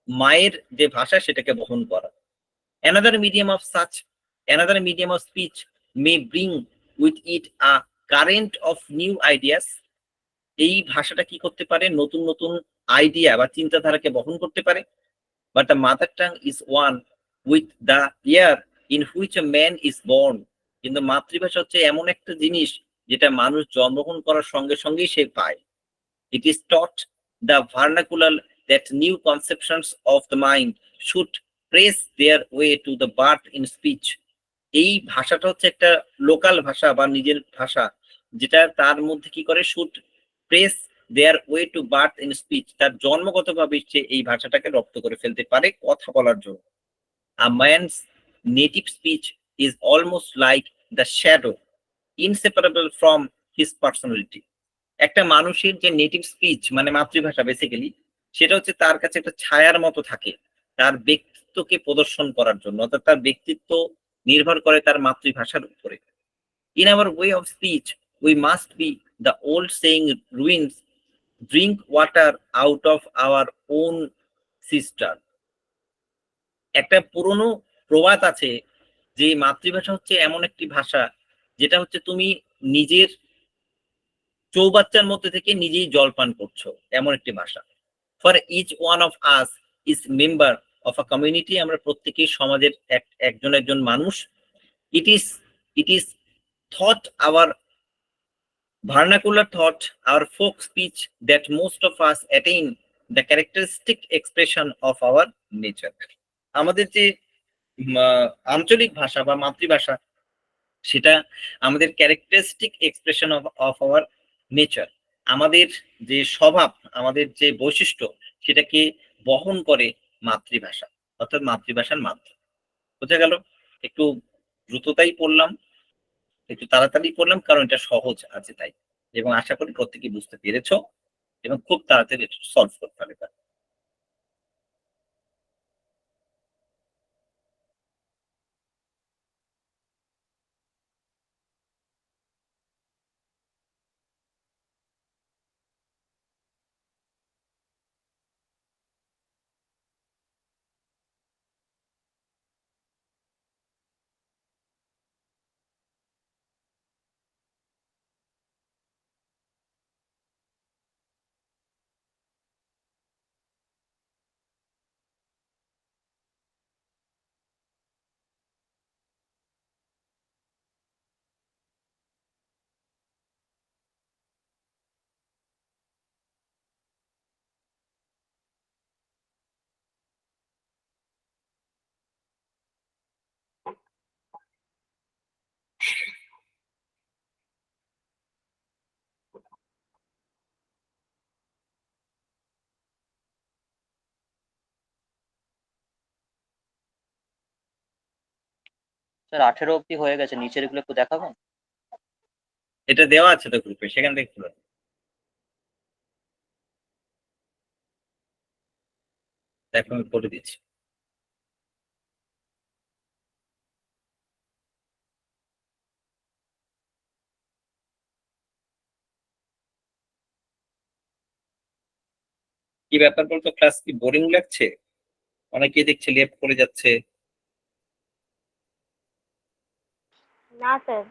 মায়ের যে ভাষা সেটাকে বহন করা। Another medium of speech may bring with it a current of new ideas. এই ভাষাটা কি করতে পারে? নতুন নতুন আইডিয়া বা চিন্তাধারাকে বহন করতে পারে। But the mother tongue is one with the year in which a man is born. কিন্তু মাতৃভাষা হচ্ছে এমন একটা জিনিস যেটা মানুষ জন্মগ্রহণ করার সঙ্গে সঙ্গেই সে পায়। It is taught the vernacular that new conceptions of the mind should trace their way to the birth in speech. এই ভাষাটা হচ্ছে একটা লোকাল ভাষা বা নিজের ভাষা, যেটা তার মধ্যে কি করে, should press there way to birth in speech. তার জন্মগতভাবে সে এই ভাষাটাকে রপ্ত করে ফেলতে পারে কথা বলার জন্য। A man's native speech is almost like the shadow, inseparable from his personality. একটা মানুষের যে নেটিভ স্পিচ মানে মাতৃভাষা বেসিক্যালি, সেটা হচ্ছে তার কাছে একটা ছায়ার মতো থাকে তার ব্যক্তিত্বকে প্রদর্শন করার জন্য, অর্থাৎ তার ব্যক্তিত্ব নির্ভর করে তার মাতৃভাষার উপরে। In our way of speech we must be the old saying ruins, drink water out of our on sister. একটা পুরনো প্রবাদ আছে যে মাতৃভাষা হচ্ছে এমন একটি ভাষা যেটা হচ্ছে তুমি নিজের চৌবাচ্চার মধ্যে থেকে নিজেই জল পান করছো, এমন একটি ভাষা। For each one of us is member of a community. আমরা প্রত্যেকেই সমাজের একজন মানুষ। It is thought our vernacular thought, our folk speech that most of us attain the characteristic expression of our nature. আমাদের যে আঞ্চলিক ভাষা বা মাতৃভাষা, সেটা আমাদের characteristic expression of our nature. আমাদের যে স্বভাব, আমাদের যে বৈশিষ্ট্য, সেটাকে বহন করে মাতৃভাষা, অর্থাৎ মাতৃভাষার মাধ্যমে। বোঝা গেল? একটু দ্রুততাই পড়লাম, একটু তাড়াতাড়ি পড়লাম, কারণ এটা সহজ আছে তাই, এবং আশা করি প্রত্যেকেই বুঝতে পেরেছো এবং খুব তাড়াতাড়ি সলভ করতে পারবে। স্যার 18 অব্দি হয়ে গেছে, নিচের গুলো একটু দেখাবেন? এটা দেওয়া আছে তো গ্রুপে, সেখান থেকে খুলে দেখো, আমি করে দিচ্ছি। কি ব্যাপার বলতো, ক্লাস কি বোরিং লাগছে? অনেকেই দেখছে লেফট করে যাচ্ছে। না স্যার।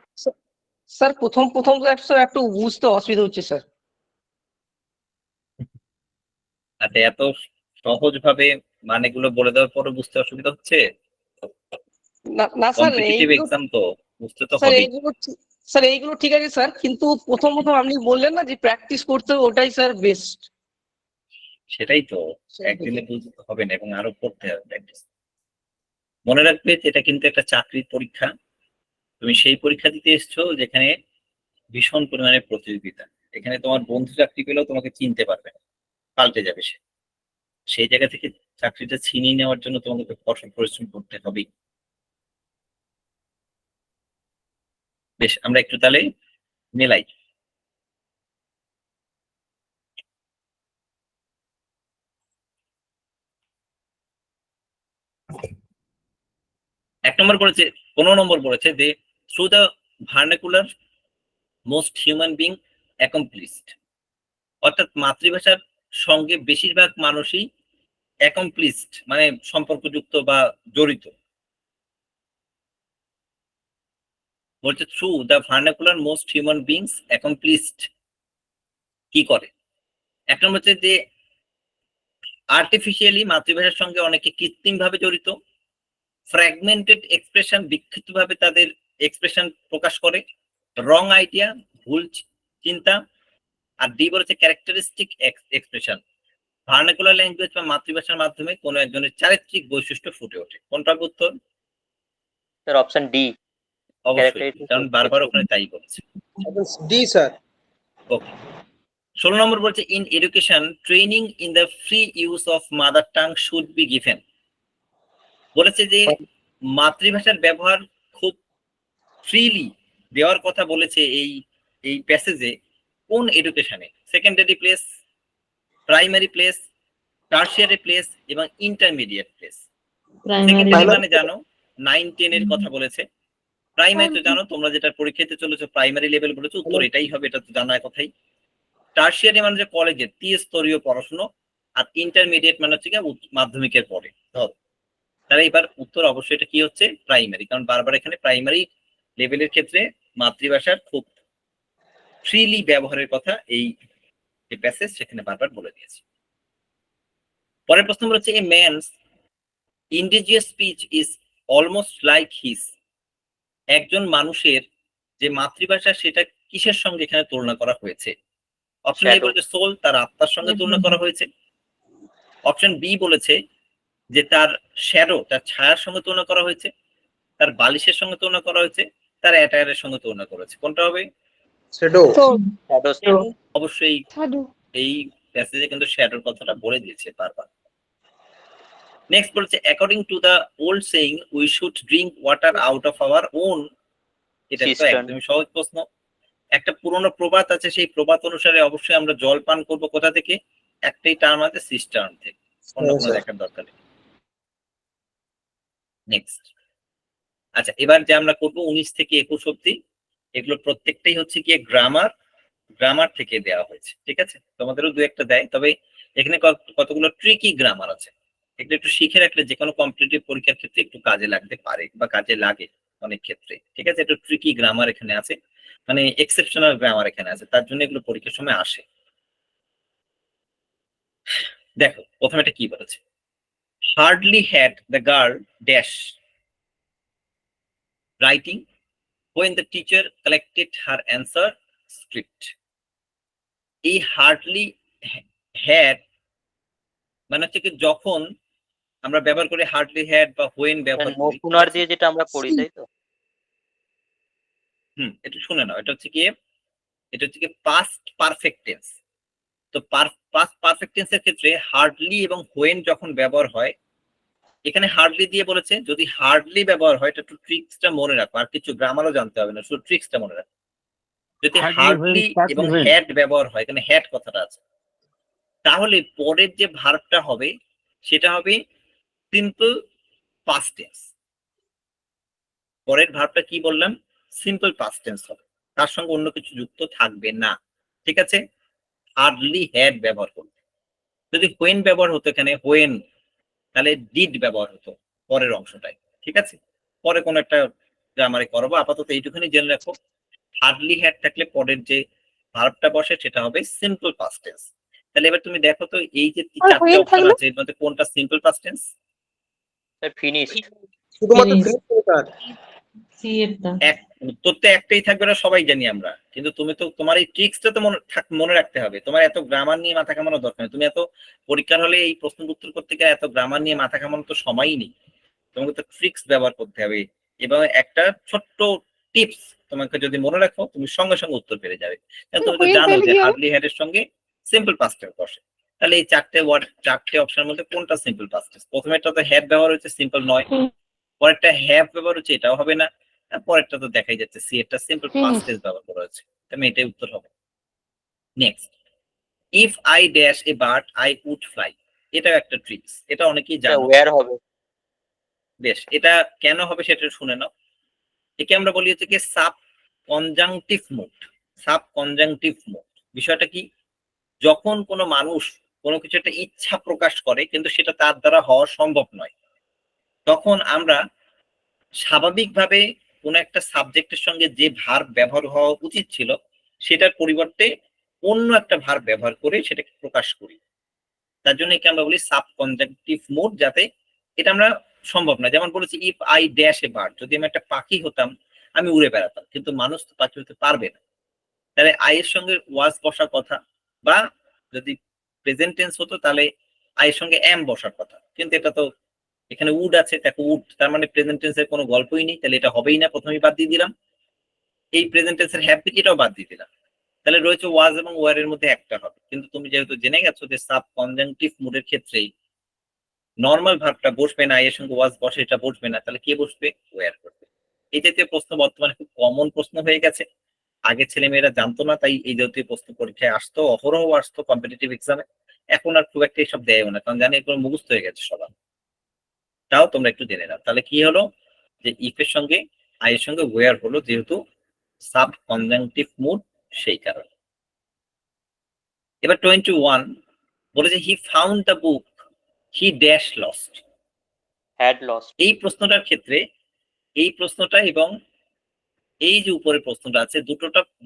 স্যার প্রথম প্রথম তো স্যার একটু বুঝতে অসুবিধা হচ্ছে স্যার। আচ্ছা, এত সহজ ভাবে মানেগুলো বলে দেওয়ার পরে বুঝতে অসুবিধা হচ্ছে? না না স্যার কম্পিটিটিভ এইগুলো, এক্সাম তো বুঝতে তো স্যার হবেই। এইগুলো স্যার এইগুলো ঠিক আছে স্যার, কিন্তু প্রথম প্রথম আপনি বললেন না যে প্র্যাকটিস করতে হবে, ওটাই স্যার বেস্ট। সেটাই তো, একদিনে বুঝতে তো হবে না এবং আরো করতে হবে প্র্যাকটিস। মনে রাখবে যে এটা কিন্তু একটা চাকরির পরীক্ষা। তুমি সেই পরীক্ষা দিতে এসছো যেখানে ভীষণ পরিমাণে প্রতিযোগিতা। এখানে তোমার বন্ধু চাকরি পেলেও তোমাকে চিনতে পারবে না, পাল্টে যাবে সে। সেই জায়গা থেকে চাকরিটা ছিনিয়ে নেওয়ার জন্য তোমাকে তো কঠোর পরিশ্রম করতে হবেই। বেশ, আমরা একটু তাহলে মেলাই। এক নম্বর বলেছে, 15 নম্বর বলেছে যে through the vernacular most human being accomplished, অর্থাৎ মাতৃভাষার সঙ্গে বেশিরভাগ মানুষই অ্যাকমপ্লিশড মানে সম্পর্কযুক্ত বা জড়িত। বলছে through the vernacular most human beings accomplished কি করে? এক নম্বর হচ্ছে যে আর্টিফিশিয়ালি মাতৃভাষার সঙ্গে অনেকে কৃত্রিম ভাবে জড়িত, ফ্র্যাগমেন্টেড এক্সপ্রেশন বিক্ষিপ্তভাবে তাদের এক্সপ্রেশন প্রকাশ করে, রং আইডিয়া ভুল চিন্তা, আর ডি বলেছে ক্যারেক্টারিস্টিক এক্সপ্রেশন, ভার্নাকুলার ল্যাঙ্গুয়েজ বা মাতৃভাষার মাধ্যমে কোনো একজনের চারিত্রিক বৈশিষ্ট্য ফুটে ওঠে। কোনটা উত্তর? Sir option D. অবশ্যই, কারণ বারবার ওখানে তাই বলছে। D sir. ওকে, 16 নম্বর বলছে in education training in the free use of mother tongue should be given. বলেছে যে মাতৃভাষার ব্যবহার খুব ফ্রিলি দেওয়ার কথা বলেছে এই প্যাসেজে। কোন এডুকেশনে? Secondary place, primary place, tertiary place এবং ইন্টারমিডিয়েট প্লেস। প্রাইমারি সেকেন্ডারি মানে জানো 9-10 এর কথা বলেছে। প্রাইমারি তো জানো, তোমরা যেটা পরীক্ষাতে চলেছো প্রাইমারি লেভেল বলেছো, উত্তর এটাই হবে, এটা তো জানার কথাই। টার্সিয়ারি মানে যে কলেজের ত্রিস্তরীয় পড়াশোনা, আর ইন্টারমিডিয়েট মানে হচ্ছে মাধ্যমিকের পরে। তাহলে এবার উত্তর অবশ্যই এটা কি হচ্ছে? প্রাইমারি, কারণ বারবার এখানে প্রাইমারি লেভেলের ক্ষেত্রে মাতৃভাষার খুব ফ্রিলি ব্যবহারের কথা এই প্যাসেজ সেখানে বারবার বলে দিয়েছে। পরের প্রশ্ন হচ্ছে a man's indigenous speech is almost like his. একজন মানুষের যে মাতৃভাষা সেটা কিসের সঙ্গে এখানে তুলনা করা হয়েছে? অপশন এ বলেছে সোল, তার আত্মার সঙ্গে তুলনা করা হয়েছে। অপশন বি বলেছে যে তার শ্যাডো, তার ছায়ার সঙ্গে তুলনা করা হয়েছে, তার বালিশের সঙ্গে তুলনা করা হয়েছে, তার অ্যাটায়ারের সঙ্গে তুলনা করেছে। কোনটা হবে? শ্যাডো। অবশ্যই এই প্যাসেজে কিন্তু শ্যাডোর কথাটা বলে দিয়েছে বারবার। নেক্সট বলছে according to the old saying we should drink water out of our own. এটা তো একদমই সহজ প্রশ্ন। একটা পুরনো প্রবাদ আছে, সেই প্রবাদ অনুসারে অবশ্যই আমরা জল পান করবো কোথা থেকে? একটাই টার্ম আছে, সিস্টার্ন থেকে, অন্য কোনো দেখার দরকার নেই। নেক্সট, আচ্ছা এবার যে আমরা করবো 19 থেকে 21 অব্দি, এগুলো প্রত্যেকটাই হচ্ছে গিয়ে গ্রামার থেকে দেওয়া হয়েছে। ঠিক আছে, তোমাদেরও দু একটা দেয়, তবে এখানে কতগুলো ট্রিকি গ্রামার আছে, এগুলো একটু শিখে রাখলে যে কোনো কম্পিটিটিভ পরীক্ষার ক্ষেত্রে একটু কাজে লাগতে পারে বা কাজে লাগে অনেক ক্ষেত্রে। ঠিক আছে, একটু ট্রিকি গ্রামার এখানে আছে, মানে এক্সেপশনাল গ্রামার এখানে আছে, তার জন্য এগুলো পরীক্ষার সময় আসে। দেখো প্রথমে এটা কি বলেছে, hardly had the girl dash writing when the teacher collected her answer script. এই হার্ডলি হ্যাড মানে হচ্ছে কি যখন আমরা ব্যবহার করি হার্ডলি হ্যাড বা হোয়েন ব্যবহার করি, পুনর দিয়ে যেটা আমরা পড়ি তাই তো। একটু শুনে নাও, এটা হচ্ছে কি পাস্ট পারফেক্ট টেন্স। তো পাস্ট পারফেক্ট টেন্সের ক্ষেত্রে হার্ডলি এবং হোয়েন যখন ব্যবহার হয়, এখানে হার্ডলি দিয়ে বলেছে, যদি হার্ডলি ব্যবহার হয় এটা একটু ট্রিক্সটা মনে রাখো, আর কিছু গ্রামারও জানতে হবে না, শুধু ট্রিক্সটা মনে রাখো। যদি হার্ডলি এবং হ্যাড ব্যবহার হয়, এখানে হ্যাড কথাটা আছে, তাহলে পরের যে ভার্বটা হবে সেটা হবে সিম্পল পাস্ট টেন্স। পরের ভার্বটা কি বললাম? সিম্পল পাস্ট টেন্স হবে, তার সঙ্গে অন্য কিছু যুক্ত থাকবে না। ঠিক আছে, হার্ডলি হ্যাড ব্যবহার করবে। যদি হোয়েন ব্যবহার হতো এখানে হোয়েন, তাহলে ডিড ব্যবহার হতো পরের অংশটায়। ঠিক আছে, পরে কোনো একটা গ্রামারে করাবো। আপাতত এইটুখানি জেনে রাখো, হার্ডলি হ্যাড থাকলে পরের যে ভার্বটা বসে সেটা হবে সিম্পল পাস্ট টেন্স। তাহলে এবার তুমি দেখো তো এই যে চারটে হয়ে অপশন থাকলে? আছে এর মধ্যে কোনটা সিম্পল পাস্ট টেন্স? ফিনিশড। শুধুমাত্র Finish. finish করে স্যার। সি এরটা এক উত্তর তো একটাই থাকবে না, সবাই জানি আমরা, কিন্তু তুমি তো তোমার এই ট্রিক্সটা তো মনে রাখতে হবে। তোমার এত গ্রামার নিয়ে মাথা কামানোর দরকার নেই। তুমি এত পরীক্ষার হলে এই প্রশ্নের উত্তর করতে গেলে এত গ্রামার নিয়ে মাথা কামানোর তো সময়ই নেই। তোমাকে তো ট্রিক্স ব্যবহার করতে হবে এবং একটা ছোট্ট টিপস তোমাকে যদি মনে রাখো তুমি সঙ্গে সঙ্গে উত্তর পেরে যাবে। কারণ তুমি তো হয়ে জানো তাহলে যে কি হবে? হার্ডলি হ্যাড এর সঙ্গে সিম্পল পাস্ট টেন্স বসে। তাহলে এই চারটে অপশনের মধ্যে কোনটা সিম্পল পাস্ট টেন্স? প্রথমেরটা তো হ্যাড ব্যবহার হচ্ছে, সিম্পল নয়। পরেরটা হ্যাভ ব্যবহার হচ্ছে, এটাও হবে না। আর পরেরটা তো দেখাই যাচ্ছে সি এরটা সিম্পল পাস্ট টেন্স ব্যবহার করা হচ্ছে, তাহলে এটাই উত্তর হবে। Next, if I dash a bird I would fly, এটাও একটা ট্রিক্স, এটা অনেকেই জানো। ওয়্যার হবে। বেশ, এটা কেন হবে সেটা শুনে নাও। একে আমরা বলি হচ্ছে কি subjunctive mood. Subjunctive mood বিষয়টা কি? যখন কোনো মানুষ কোনো কিছু একটা ইচ্ছা প্রকাশ করে কিন্তু সেটা তার দ্বারা হওয়া সম্ভব নয়, তখন আমরা স্বাভাবিকভাবে কোনো একটা সাবজেক্টের সঙ্গে যে ভার্ব ব্যবহার হওয়া উচিত ছিল সেটার পরিবর্তে অন্য একটা ভার্ব ব্যবহার করে সেটাকে প্রকাশ করি। তার জন্য একে আমরা বলি সাব কনজাংটিভ মুড, যাতে এটা আমরা সম্ভব না। যেমন বলেছি if I dash a bird, যদি আমি একটা পাখি হতাম আমি উড়ে বেড়াতাম, কিন্তু মানুষ তো পাখি হতে পারবে না। তাহলে আই এর সঙ্গে ওয়াজ বসার কথা, বা যদি প্রেজেন্ট টেন্স হতো তাহলে আই এর সঙ্গে এম বসার কথা, কিন্তু এটা তো এখানে উড আছে, দেখো উড, তার মানে প্রেজেন্ট টেন্সের কোনো গল্পই নেই, তাহলে এটা হবেই না, প্রথমেই বাদ দিয়ে দিলাম। এই প্রেজেন্ট টেন্সের হ্যাভ এটাও বাদ দিয়ে দিলাম। তাহলে রয়েছে ওয়াজ এবং ওয়ার এর মধ্যে একটা হবে। কিন্তু তুমি যেহেতু জেনে গেছো যে সাব কনজাংটিভ মুডের ক্ষেত্রেই নর্মাল ভার্বটা বসবে না, এর সঙ্গে ওয়াজ বসে, এটা বসবে না, তাহলে কে বসবে? ওয়্যার করবে। এই জাতীয় প্রশ্ন বর্তমানে খুব কমন প্রশ্ন হয়ে গেছে। আগে ছেলেমেয়েরা জানতো না, তাই এই জাতীয় প্রশ্ন পরীক্ষায় আসতো, অহরহ আসতো কম্পিটিটিভ এক্সামে। এখন আর খুব একটা এসব দেয়ও না, কারণ জানি এগুলো মুখস্থ হয়ে গেছে সবার। তাও তোমরা একটু জেনে নাও। তাহলে কি হলো যে ইফ এর সঙ্গে আই এর সঙ্গে ওয়্যার হলো, যেহেতু সাব কনজাংটিভ মুড, সেই কারণে। এবার 21 বলেছে he found the book he dash lost. Had lost. এই প্রশ্নটার ক্ষেত্রে এই প্রশ্নটা এবং এই যে উপরে প্রশ্নটা আছে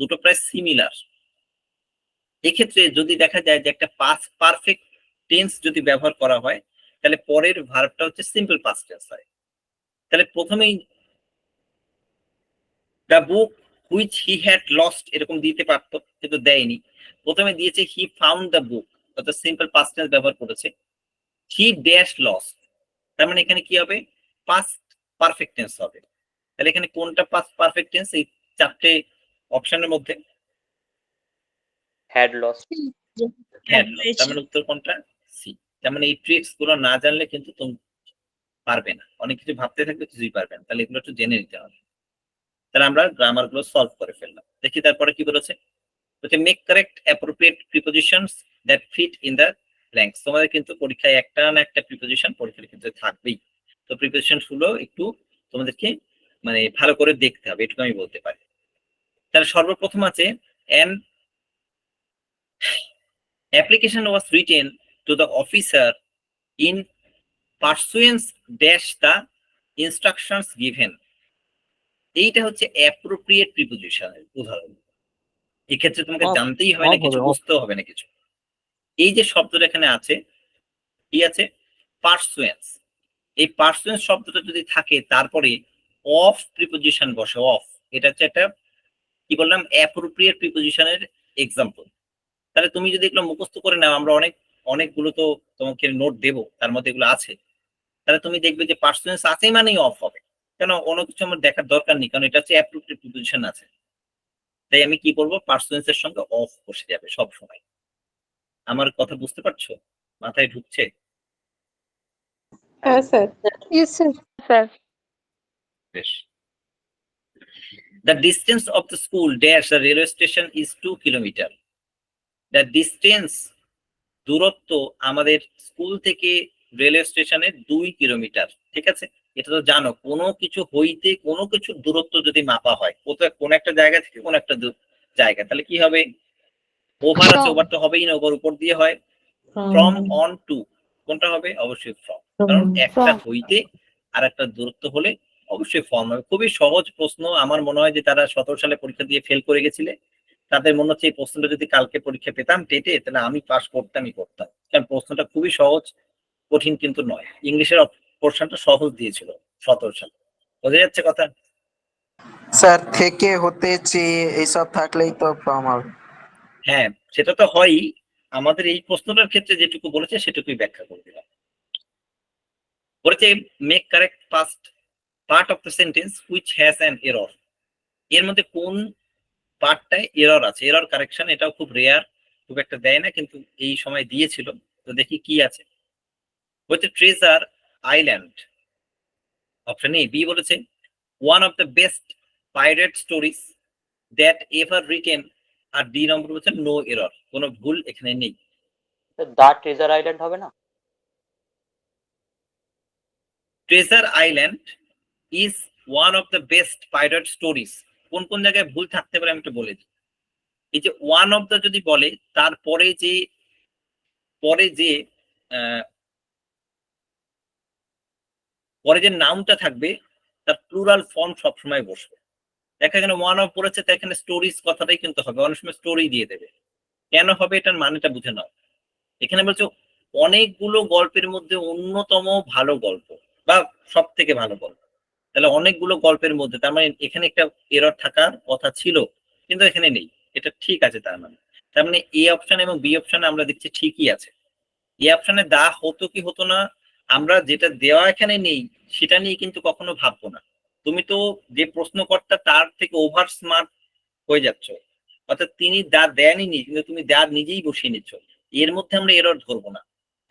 দুটো প্রায় সিমিলার। এক্ষেত্রে যদি দেখা যায় যে একটা পাস্ট পারফেক্ট টেন্স যদি ব্যবহার করা হয় তাহলে পরের ভার্বটা হচ্ছে সিম্পল পাস্ট টেন্স হয়। তাহলে প্রথমেই the book which he had lost এরকম দিতে পারতো, কিন্তু দেয়নি। প্রথমে দিয়েছে হি ফাউন্ড দ্য বুক, অর্থাৎ সিম্পল পাস্ট টেন্স ব্যবহার করেছে। হি ড্যাশ লস্ট, তার মানে এখানে কি হবে? পাস্ট পারফেক্ট টেন্স হবে। তাহলে এখানে কোনটা পাস্ট পারফেক্ট টেন্স এই চারটে অপশনের মধ্যে? Had lost. হ্যাড লস্ট, তার মানে উত্তর কোনটা? সি। তার মানে এই ট্রিক্স গুলো না জানলে কিন্তু তুমি পারবে না, অনেক কিছু ভাবতে থাকবে, কিছুই পারবে না। তাহলে এগুলো একটু জেনে নিতে হবে। তাহলে আমরা গ্রামার গুলো সলভ করে ফেললাম। দেখি তারপরে কি বলেছে। Make correct appropriate prepositions that fit in the blanks. তোমাদের কিন্তু পরীক্ষায় একটা না একটা প্রিপোজিশন পরীক্ষার ক্ষেত্রে থাকবেই। তো প্রিপোজিশন গুলো একটু তোমাদেরকে মানে ভালো করে দেখতে হবে, এটুকু আমি বলতে পারি। তাহলে সর্বপ্রথম আছে an application was written to the officer in pursuance dash the instructions given। এইটা হচ্ছে অ্যাপ্রোপ্রিয়েট প্রিপোজিশনের উদাহরণ। এক্ষেত্রে তোমাকে জানতেই হবে না কিছু, বুঝতেও হবে না কিছু। এই যে শব্দটা এখানে আছে কি আছে? পার্সুয়েন্স। এই পার্সুয়েন্স শব্দটা যদি থাকে তারপরে অফ প্রিপোজিশন বসে, অফ, এটা হচ্ছে একটা কি বললাম অ্যাপ্রোপ্রিয়েট প্রিপোজিশনের এক্সাম্পল। তাহলে তুমি যদি এগুলো মুখস্থ করে নাও, আমরা অনেকগুলো তো তোমাকে নোট দেবো, তার মধ্যে এগুলো আছে। তাহলে তুমি দেখবে যে পার্সুয়েন্স আছে মানেই অফ হবে, কেন অন্য কিছু আমার দেখার দরকার নেই, কারণ এটা হচ্ছে অ্যাপ্রোপ্রিয়েট প্রিপোজিশন আছে। তাই আমি কি করবো? পার্সুয়েন্স এর সঙ্গে অফ বসে যাবে সব সময়। আমার কথা বুঝতে পারছো? মাথায় ঢুকছে? হ্যাঁ স্যার। Yes sir. স্যার বেশ। The distance of the school dash the railway station is 2 kilometer. The distance, দূরত্ব আমাদের স্কুল থেকে রেলওয়ে স্টেশনে 2 কিলোমিটার। ঠিক আছে, এটা তো জানো কোনো কিছু হইতে কোনো কিছু দূরত্ব যদি মাপা হয় কোন একটা জায়গা থেকে কোন একটা জায়গা, তাহলে কি হবে? ওভার আছে, ওভার তো হবেই না, ওভার উপর দিয়ে হয়। ফ্রম অন টু, কোনটা হবে? অবশ্যই ফ্রম, কারণ একটা হইতে আর একটা দূরত্ব হলে অবশ্যই ফর্ম হবে, খুবই সহজ প্রশ্ন। আমার মনে হয় যে তারা 17 সালে পরীক্ষা দিয়ে ফেল করে গেছিলে, তাদের মনে হচ্ছে এই প্রশ্নটা যদি কালকে পরীক্ষা পেতাম টেটে, তাহলে আমি পাস করতামই করতাম, কারণ প্রশ্নটা খুবই সহজ, কঠিন কিন্তু নয়। ইংলিশের পোর্শনটা সহজ দিয়েছিল 17 সালে। বোঝা যাচ্ছে কথা? স্যার থেকে হতে চেয়ে এইসব থাকলেই তো ফর্ম হবে। হ্যাঁ, সেটা তো হয়ই। আমাদের এই প্রশ্নটার ক্ষেত্রে যেটুকু বলেছে সেটুকুই ব্যাখ্যা করে দিলাম। বলেছে make correct first part of the sentence which has an error. এর মধ্যে কোন পার্টটায় এরর আছে, এরর কারেকশন, এটাও খুব রেয়ার, খুব একটা দেয় না, কিন্তু এই সময় দিয়েছিল। তো দেখি কি আছে। বলছে treasure island, option A B বলেছে one of the best pirate stories that ever written, আর ডি নম্বর বলছে নো এরর, কোনো ভুল এখানে নেই। দা ট্রেজার আইল্যান্ড হবে না? Treasure island is one of the best pirate stories, কোন কোন জায়গায় ভুল থাকতে পারে আমি একটু বলে দিই। এই যে ওয়ান অফ দ্য যদি বলে, তারপরে যে আহ, পরে যে নাউনটা থাকবে তার প্লুরাল ফর্ম সবসময় বসবে। দেখা এখানে ওয়ান অফ পড়েছে, তাই এখানে স্টোরিজ কথাটাই কিন্তু হবে, অনেক সময় স্টোরি দিয়ে দেবে। কেন হবে এটার মানেটা বুঝে নাও। এখানে বলছে অনেকগুলো গল্পের মধ্যে অন্যতম ভালো গল্প বা সব থেকে ভালো গল্প, তাহলে অনেকগুলো গল্পের মধ্যে, তার মানে এখানে একটা এরর থাকার কথা ছিল, কিন্তু এখানে নেই, এটা ঠিক আছে। তার মানে এ অপশন এবং বি অপশনে আমরা দেখছি ঠিকই আছে। এ অপশনে দা হতো কি হতো না, আমরা যেটা দেওয়া এখানে নেই সেটা নিয়ে কিন্তু কখনো ভাববো না। তুমি তো যে প্রশ্নকর্তা তার থেকে ওভার স্মার্ট হয়ে যাচ্ছ, অর্থাৎ তিনি দা দেনই, কিন্তু তুমি দা নিজেই বসিয়ে নিচ্ছ। এর মধ্যে আমরা এরর ধরবো না,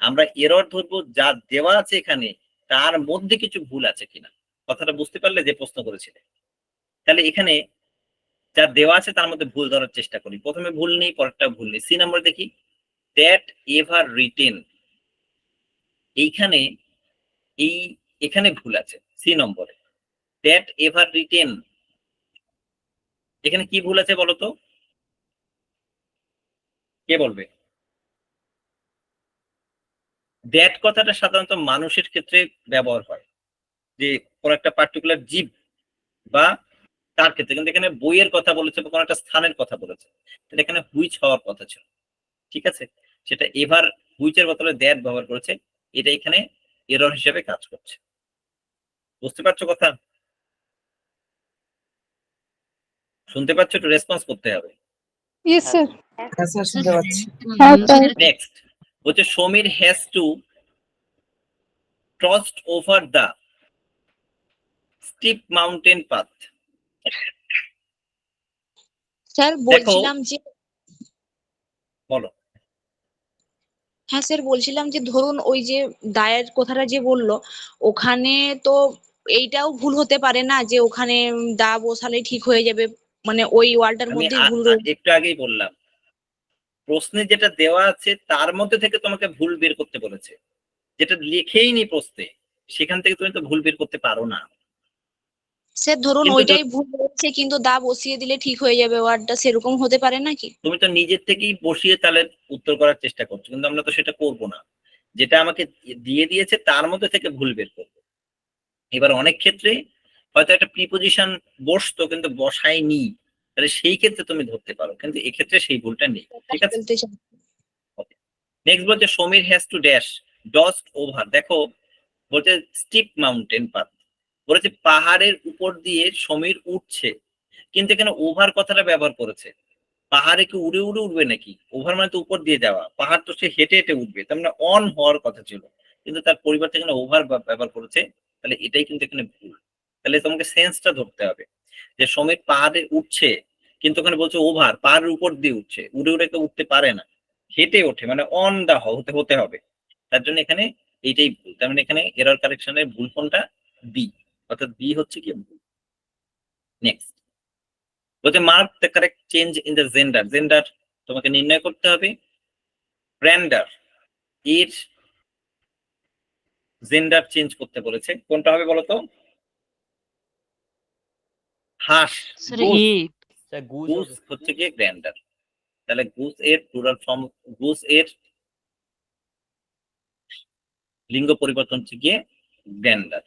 আমরা এরর ধরবো যা দেওয়া আছে এখানে তার মধ্যে কিছু ভুল আছে কিনা। কথাটা বুঝতে পারলে যে প্রশ্ন করেছিলে? তাহলে এখানে যা দেওয়া আছে তার মধ্যে ভুল ধরার চেষ্টা করি। প্রথমে ভুল নেই, পরেরটা ভুল নেই। সি নাম্বার দেখি, দ্যাট এভার রিটেন, এইখানে এখানে ভুল আছে সি নম্বরে। দ্যাট এভার রিটেন, এখানে কি ভুল আছে বলতো, কে বলবে? দ্যাট কথাটা সাধারণত মানুষের ক্ষেত্রে ব্যবহার হয়, যে কোন একটা পার্টিকুলার জীব বা তার ক্ষেত্রে, কিন্তু এখানে বইয়ের কথা বলেছে বা কোন একটা স্থানের কথা বলেছে, তাহলে এখানে হুইচ হওয়ার কথা ছিল। ঠিক আছে, সেটা এভার হুইচের বদলে দ্যাট ব্যবহার করেছে, এটা এখানে এরর হিসেবে কাজ করছে। বুঝতে পারছো কথা? শুনতে পাচ্ছ? একটু রেসপন্স করতে হবে। Yes sir. হ্যাঁ স্যার শুনতে পাচ্ছি। হ্যাঁ স্যার। নেক্সট বলছে Samir has to crossed over the steep mountain path. Sir বলছিলাম যে বলো। হ্যাঁ স্যার বলছিলাম যে ধরুন ওই যে দায়ের কথাটা যে বললো, ওখানে তো এইটাও ভুল হতে পারে না যে ওখানে দা বসালে ঠিক হয়ে যাবে, মানে ওই ওয়ার্ডটার আমি মধ্যেই ভুল রয়ে একটু আগেই বললাম, প্রশ্নে যেটা দেওয়া আছে তার মধ্যে থেকে তোমাকে ভুল বের করতে বলেছে, যেটা লিখেই নি প্রশ্নে, সেখান থেকে তুমি তো ভুল বের করতে পারো না। স্যার ধরুন কিন্তু ওইটাই ভুল হচ্ছে কিন্তু দা বসিয়ে দিলে ঠিক হয়ে যাবে ওয়ার্ডটা, সেরকম হতে পারে নাকি? তুমি তো নিজের থেকেই বসিয়ে তাহলে উত্তর করার চেষ্টা করছো, কিন্তু আমরা তো সেটা করবো না। যেটা আমাকে দিয়ে দিয়েছে তার মধ্যে থেকে ভুল বের করবো। এবার অনেক ক্ষেত্রে হয়তো একটা প্রিপোজিশন বসতো কিন্তু বসায়নি, তাহলে সেই ক্ষেত্রে তুমি ধরতে পারো, কিন্তু এক্ষেত্রে সেই ভুলটা নেই। ঠিক আছে, বলতে চাই। নেক্সট বলছে Samir has to dash ডস্ট over. দেখো বলছে স্টিপ মাউন্টেন পাথ, বলেছে পাহাড়ের উপর দিয়ে সমীর উঠছে, কিন্তু এখানে ওভার কথাটা ব্যবহার করেছে। পাহাড়ে কি উড়ে উড়ে উঠবে নাকি? ওভার মানে তো উপর দিয়ে যাওয়া, পাহাড় তো সে হেঁটে হেঁটে উঠবে, তার মানে অন হওয়ার কথা ছিল, কিন্তু তার পরিবর্তে এখানে ওভার ব্যবহার করেছে, তাহলে এটাই কিন্তু এখানে ভুল। তাহলে তোমাকে সেন্সটা ধরতে হবে যে সমীর পাহাড়ে উঠছে, কিন্তু ওখানে বলছে ওভার, পাহাড়ের উপর দিয়ে উঠছে, উড়ে উড়ে কেউ উঠতে পারে না, হেঁটে ওঠে, মানে অন দা হতে হবে। তার জন্য এখানে এইটাই ভুল। তার মানে এখানে এরর কারেকশনের ভুল কোনটা? বি, অর্থাৎ বি হচ্ছে কি ভুল। নেক্সট বলছে mark the correct change in the gender. Gender তোমাকে নির্ণয় করতে হবে। ব্র্যান্ডার এর জেন্ডার চেঞ্জ করতে বলেছে, কোনটা হবে বলতো? হাঁস, গুস হচ্ছে কি গ্র্যান্ডার, তাহলে গুস এর প্লুরাল ফর্ম, গুস এর লিঙ্গ পরিবর্তন হচ্ছে গিয়ে গ্র্যান্ডার।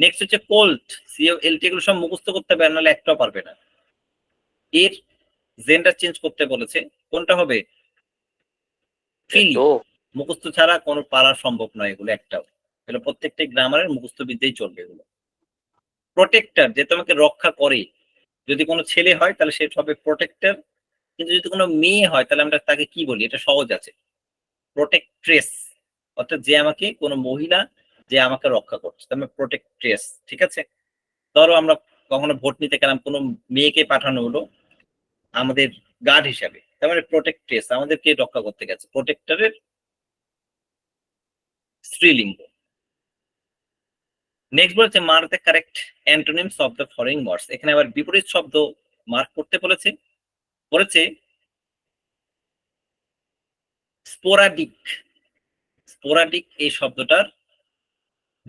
নেক্সট হচ্ছে কোল্ড, COLT, এগুলো সব মুখস্থ করতে হবে, নাহলে একটাও পারবে না। এর জেন্ডার চেঞ্জ করতে বলেছে, কোনটা হবে? ফ্রিলি, তো মুখস্থ ছাড়া কোনো পারা সম্ভব নয় এগুলো একটাও। এগুলো প্রত্যেকটা গ্রামারের মুখস্থ বিদ্যাই চলবে এগুলো। প্রোটেক্টর, যে তোমাকে রক্ষা করে, যদি কোনো ছেলে হয় তাহলে সে হবে প্রোটেক্টর, কিন্তু যদি কোনো মেয়ে হয় তাহলে আমরা তাকে কি বলি? এটা সহজ আছে, প্রোটেক্ট্রেস, অর্থাৎ যে আমাকে, কোনো মহিলা যে আমাকে রক্ষা করছে, তার মানে প্রোটেক্ট্রেস। ঠিক আছে? ধরো আমরা কখনো ভোট নিতে গেলাম, কোনো মেয়েকে পাঠানো হলো আমাদের গার্ড হিসাবে, তার মানে প্রোটেক্ট্রেস, আমাদেরকে রক্ষা করতে গেছে, প্রোটেক্টরের স্ত্রীলিঙ্গ। নেক্সট বলেছে mark the correct antonyms of the following ওয়ার্ডস। এখানে আবার বিপরীত শব্দ মার্ক করতে বলেছে। স্পোরাডিক, স্পোরাডিক এই শব্দটার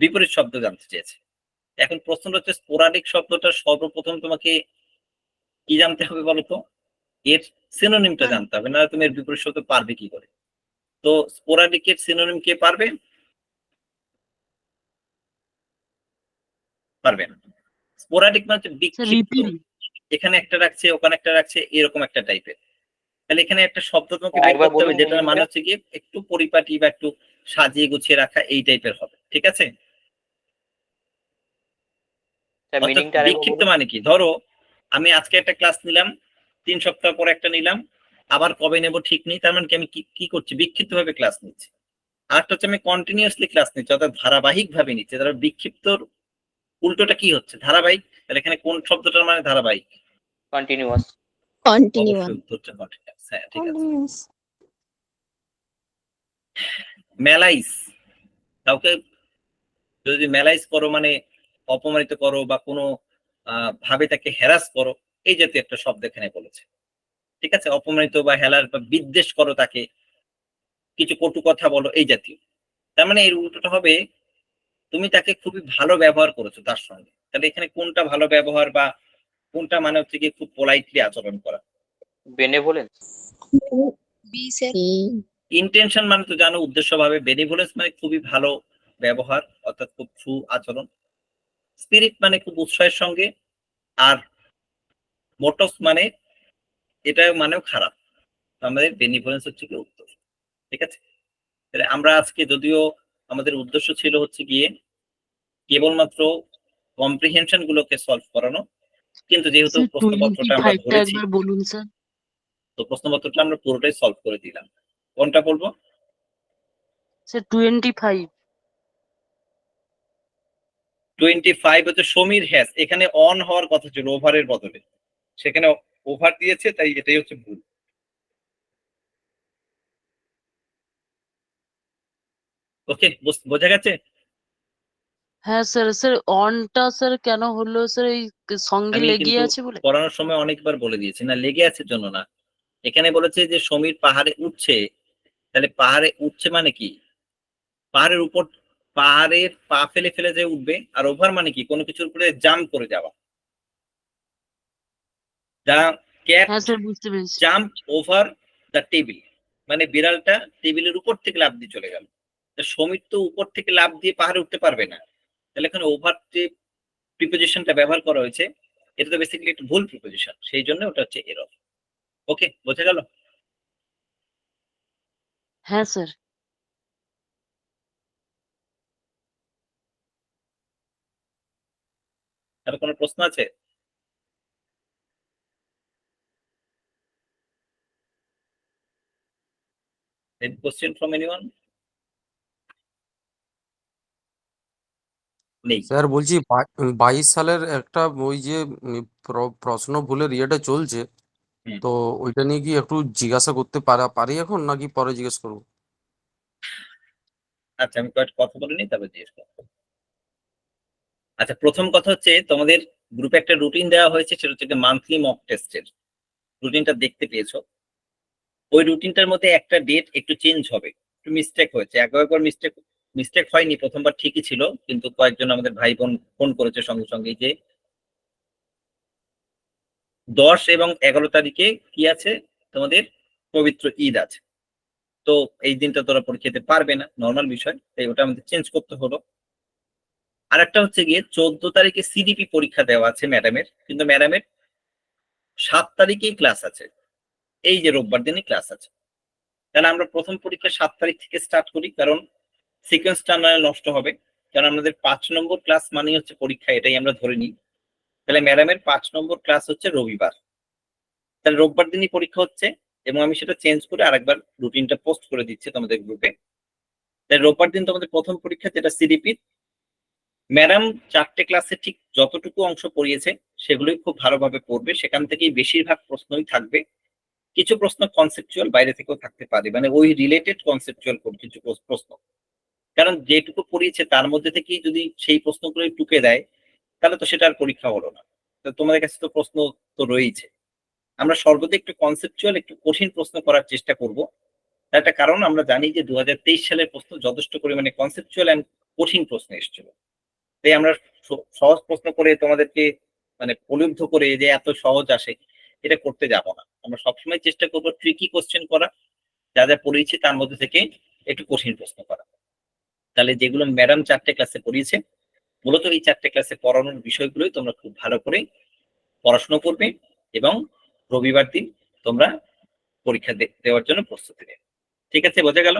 বিপরীত শব্দ জানতে চেয়েছে। এখন প্রশ্ন হচ্ছে স্পোরাডিক শব্দটা সর্বপ্রথম তোমাকে কি জানতে হবে বলতো? এর সিনোনিমটা জানতে হবে, না তুমি এর বিপরীত শব্দ পারবে কি করে? তো স্পোরাডিকের সিনোনিম কে পারবে? পারবে না। স্পোরাডিক মানে হচ্ছে বিক্ষিপ্ত, এখানে একটা রাখছে ওখানে একটা রাখছে, এরকম একটা টাইপের। তাহলে এখানে একটা শব্দ তোমাকে বের একবার করতে হবে বলুন যেটার মানে meaning-টা। হচ্ছে কি একটু পরিপাটি বা একটু সাজিয়ে গুছিয়ে রাখা, এই টাইপের হবে। ঠিক আছে? অর্থাৎ মিনিংটা আরেকবার বিক্ষিপ্ত বলুন। মানে কি? ধরো আমি আজকে একটা ক্লাস নিলাম, 3 সপ্তাহ পর একটা নিলাম, আবার কবে নেব ঠিক নেই, তার মানে কি আমি কি করছি? বিক্ষিপ্ত ভাবে ক্লাস নিচ্ছি। আর হচ্ছে আমি কন্টিনিউয়াসলি ক্লাস নিচ্ছি, অর্থাৎ ধারাবাহিক ভাবে নিচ্ছি। তাহলে বিক্ষিপ্তর উল্টোটা কি হচ্ছে? ধারাবাহিক। তাহলে এখানে কোন শব্দটার মানে ধারাবাহিক? কন্টিনিউয়াস। কন্টিনিউয়াস অবশ্যই উত্তরটা কন্টিনিউয়াস। হ্যাঁ, ঠিক আছে। মেলাইস, কাউকে যদি মেলাইজ করো মানে অপমানিত করো বা কোনো ভাবে তাকে হ্যারাস করো, এই জাতীয় একটা শব্দ এখানে বলেছে। ঠিক আছে? অপমানিত বা হেলার বা বিদ্বেষ করো তাকে, কিছু কটু কথা বলো, এই জাতীয়। তার মানে এর উল্টোটা হবে তুমি তাকে খুবই ভালো ব্যবহার করেছো তার সঙ্গে। তাহলে এখানে কোনটা ভালো ব্যবহার বা কোনটা মানে হচ্ছে কি খুব পোলাইটলি আচরণ করা? বেনেভোলেন্স। B sir. ইন্টেনশন মানে তো জানো উদ্দেশ্য ভাবে, বেনিভোলেন্স মানে খুবই ভালো ব্যবহার, অর্থাৎ খুব সু আচরণ। স্পিরিট মানে খুব উৎসাহের সঙ্গে, আর মোটস মানে এটা মানেও খারাপ। আমাদের বেনিভোলেন্স হচ্ছে কি উত্তর। ঠিক আছে? তাহলে আমরা আজকে, যদিও আমাদের উদ্দেশ্য ছিল হচ্ছে গিয়ে কেবলমাত্র কম্প্রিহেনশন গুলোকে সলভ করানো, কিন্তু যেহেতু প্রশ্নপত্রটা আমরা ধরেছি, বলুন স্যার। তো প্রশ্নপত্রটা আমরা পুরোটাই সলভ করে দিলাম। কোনটা বলবো? স্যার 25। 25 হচ্ছে সমীর হ্যাস। এখানে অন হওয়ার কথা ছিল ওভারের বদলে, সেখানে ওভার দিয়েছে, তাই এটাই হচ্ছে ভুল। ওকে, বোঝা গেছে? হ্যাঁ স্যার, স্যার অনটা স্যার কেন হলো স্যার? এই সঙ্গে আমি লেগে কিন্তু আছে বলে? পড়ানোর সময় অনেকবার বলে দিয়েছি না, লেগে আছে জন্য না। এখানে বলেছে যে সমীর পাহাড়ে উঠছে, তাহলে পাহাড়ে উঠছে মানে কি? পাহাড়ের উপর, পাহাড়ের পা ফেলে ফেলে যে উঠবে। আর ওভার মানে কি? কোনো কিছুর উপরে জাম্প করে যাওয়া। দা ক্যাট হ্যাঁ স্যার, বুঝতে পেরেছি। জাম্প ওভার দ্য টেবিল, মানে বিড়ালটা টেবিলের উপর থেকে লাফ দিয়ে চলে গেল। সমীর তো উপর থেকে লাফ দিয়ে পাহাড়ে উঠতে পারবে না, তাহলে এখানে ওভার যে প্রিপোজিশনটা ব্যবহার করা হয়েছে, এটা তো বেসিক্যালি একটা ভুল প্রিপোজিশন, সেই জন্য ওটা হচ্ছে এরর। ওকে, বোঝা গেল? হ্যাঁ স্যার। আর কোনো প্রশ্ন আছে? Any question from anyone? নেই। স্যার বলছি 22 সালের একটা ওই যে প্রশ্ন ভুলের ইয়েটা চলছে, হুম। তো ওইটা নিয়ে কি একটু জিজ্ঞাসা করতে পারি এখন, নাকি পরে জিজ্ঞেস করবো? আচ্ছা, আমি কয়েকটা কথা বলে নিই, তারপর জিজ্ঞেস করবো। আচ্ছা, প্রথম কথা হচ্ছে তোমাদের গ্রুপে একটা রুটিন দেওয়া হয়েছে, সেটা হচ্ছে মান্থলি মক টেস্টের রুটিনটা দেখতে পেয়েছো। ওই রুটিনটার মধ্যে একটা ডেট একটু চেঞ্জ হবে, একটু মিস্টেক হয়েছে। একবার মিস্টেক হয়নি, প্রথমবার ঠিকই ছিল, কিন্তু কয়েকজন আমাদের ভাই বোন ফোন করেছে সঙ্গে সঙ্গে যে 10 এবং 11 তারিখে কি আছে, তোমাদের পবিত্র ঈদ আছে, তো এই দিনটা তোরা পরীক্ষা দিতে পারবে না, নর্মাল বিষয়, তাই ওটা আমাদের চেঞ্জ করতে হলো। আর একটা হচ্ছে গিয়ে 14 তারিখে সিডিপি পরীক্ষা দেওয়া আছে ম্যাডামের, কিন্তু ম্যাডামের 7 তারিখেই ক্লাস আছে, এই যে রোববার দিনই ক্লাস আছে। তাহলে আমরা প্রথম পরীক্ষা 7 তারিখ থেকে স্টার্ট করি, কারণ সিকোয়েন্সটা নাহলে নষ্ট হবে। কারণ আমাদের 5 নম্বর ক্লাস মানে হচ্ছে পরীক্ষা, এটাই আমরা ধরে নিই। তাহলে ম্যাডামের 5 নম্বর ক্লাস হচ্ছে রবিবার, তাহলে রোববার দিনই পরীক্ষা হচ্ছে, এবং আমি সেটা চেঞ্জ করে আরেকবার রুটিনটা পোস্ট করে দিচ্ছি তোমাদের গ্রুপে। তাই রোববার দিন তোমাদের প্রথম পরীক্ষা, যেটা সিডিপি। ম্যাডাম 4টে ক্লাসে ঠিক যতটুকু অংশ পড়িয়েছে সেগুলোই খুব ভালোভাবে পড়বে, সেখান থেকেই বেশিরভাগ প্রশ্নই থাকবে। কিছু প্রশ্ন কনসেপচুয়াল বাইরে থেকেও থাকতে পারে, মানে ওই রিলেটেড কনসেপচুয়াল কিছু প্রশ্ন, কারণ যেটুকু পড়িয়েছে তার মধ্যে থেকেই যদি সেই প্রশ্নগুলো টুকে দেয় তাহলে তো সেটা আর পরীক্ষা হলো না। তো তোমাদের কাছে তো প্রশ্ন তো রয়েছে, আমরা সর্বদা একটু কনসেপচুয়াল একটু কঠিন প্রশ্ন করার চেষ্টা করব। তার একটা কারণ আমরা জানি যে 2023 সালের প্রশ্ন যথেষ্ট পরিমাণে কনসেপচুয়াল এন্ড কঠিন প্রশ্ন এসেছিল। তাই আমরা সহজ প্রশ্ন করে তোমাদেরকে মানে প্রলুব্ধ করে যে এত সহজ আসে এটা করতে যাব না। আমরা সবসময় চেষ্টা করবো ট্রিকি কোশ্চেন করা, যা যা পড়িয়েছি তার মধ্যে থেকে একটু কঠিন প্রশ্ন করা। তাহলে যেগুলো ম্যাডাম 4টে ক্লাসে পড়িয়েছে, মূলত এই 4টে ক্লাসে পড়ানোর বিষয়গুলোই তোমরা খুব ভালো করে পড়াশোনা করবে, এবং রবিবার দিন তোমরা পরীক্ষা দেওয়ার জন্য প্রস্তুতি নেবে। ঠিক আছে, বোঝা গেল?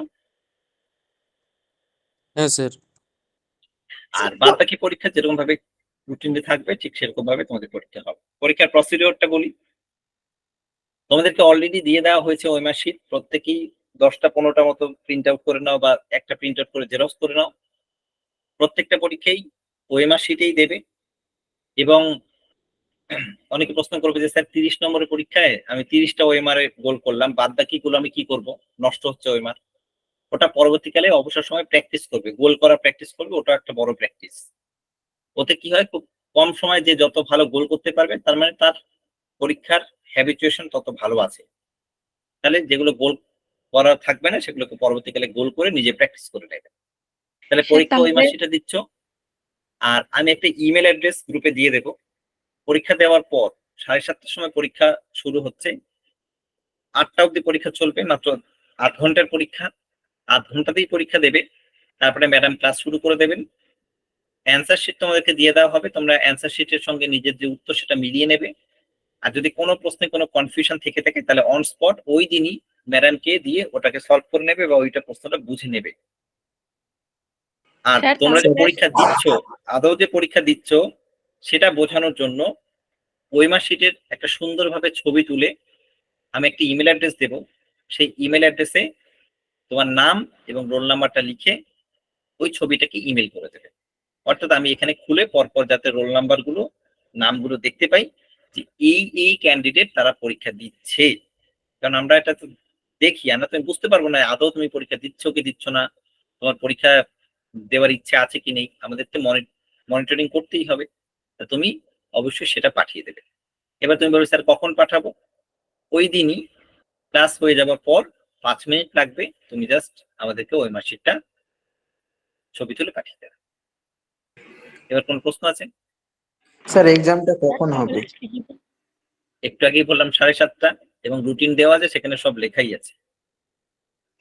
হ্যাঁ স্যার। আর বাদ বাকি পরীক্ষা যেরকম ভাবে রুটিনে থাকবে ঠিক সেরকম ভাবে তোমাদের পরীক্ষা হবে। পরীক্ষার প্রসিডিওরটা বলি, তোমাদেরকে অলরেডি দিয়ে দেওয়া হয়েছে ওএমআর শিট, প্রত্যেকেই 10টা 15টা মতো প্রিন্ট আউট করে নাও বা একটা প্রিন্ট আউট করে জেরক্স করে নাও। প্রত্যেকটা পরীক্ষাই ওএমআর শিটেই দেবে। এবং অনেকে প্রশ্ন করবে যে স্যার 30 নম্বরের পরীক্ষায় আমি 30টা ওএমআর এ গোল করলাম, বাদ বাকিগুলো আমি কি করব, নষ্ট হচ্ছে ওএমআর। ওটা পরবর্তীকালে অবসর সময় প্র্যাকটিস করবে, গোল করা প্র্যাকটিস করবে, ওটা একটা বড় প্র্যাকটিস। ওতে কি হয়, খুব কম সময় যে যত ভালো গোল করতে পারবে তার মানে তার পরীক্ষার হ্যাবিচুয়েশন তত ভালো আছে। তাহলে যেগুলো গোল করা থাকবে না সেগুলোকে পরবর্তীকালে গোল করে নিজে প্র্যাকটিস করে নেবে। তাহলে পরীক্ষা ওই মাসিটা দিচ্ছ, আর আমি একটা ইমেল অ্যাড্রেস গ্রুপে দিয়ে দেবো। পরীক্ষা দেওয়ার পর 7:30টার সময় পরীক্ষা শুরু হচ্ছে, 8টা অব্দি পরীক্ষা চলবে, মাত্র 8 ঘন্টার পরীক্ষা। 8 ঘন্টাতেই পরীক্ষা দেবে, তারপরে ম্যাডাম ক্লাস শুরু করে দেবেন। অ্যান্সার শিট তোমাদেরকে দিয়ে দেওয়া হবে, তোমরা অ্যান্সার শিটের সঙ্গে নিজের যে উত্তর সেটা মিলিয়ে নেবে। আর যদি কোনো প্রশ্নে কোনো কনফিউশন থেকে থাকে তাহলে অন স্পট ওই দিনই ম্যাডামকে দিয়ে ওটাকে সলভ করে নেবে বা ওইটা প্রশ্নটা বুঝে নেবে। আর তোমরা যে পরীক্ষা দিচ্ছ, আদৌ যে পরীক্ষা দিচ্ছ সেটা বোঝানোর জন্য ওএমআর শিটের একটা সুন্দরভাবে ছবি তুলে আমি একটা ইমেল অ্যাড্রেস দেব। সেই ইমেল অ্যাড্রেসে তোমার নাম এবং রোল নাম্বারটা লিখে ওই ছবিটাকে ইমেল করে দেবে। অর্থাৎ আমি এখানে খুলে পরপর যাতে রোল নাম্বার গুলো নামগুলো দেখতে পাই যে এই ক্যান্ডিডেট তারা পরীক্ষা দিচ্ছে। কারণ আমরা এটা তো দেখি, আমরা তো বুঝতে পারবো না আদৌ তুমি পরীক্ষা দিচ্ছ কি দিচ্ছ না, তোমার পরীক্ষা দেওয়ার ইচ্ছা আছে কি নেই, আমাদের তো মনিটরিং করতেই হবে। তুমি অবশ্যই সেটা পাঠিয়ে দেবে। এবার তুমি বলবে স্যার কখন পাঠাবো, ওই দিনই ক্লাস হয়ে যাওয়ার পর 5 মিনিট লাগবে, তুমি জাস্ট আমাদেরকে ওই মার্কশিটটা ছবি তুলে পাঠিয়ে দেবে। এবার কোন প্রশ্ন আছে? স্যার এক্সামটা কখন হবে? একটু আগেই বললাম 7:30টা, এবং রুটিন দেওয়া আছে সেখানে সব লেখাই আছে।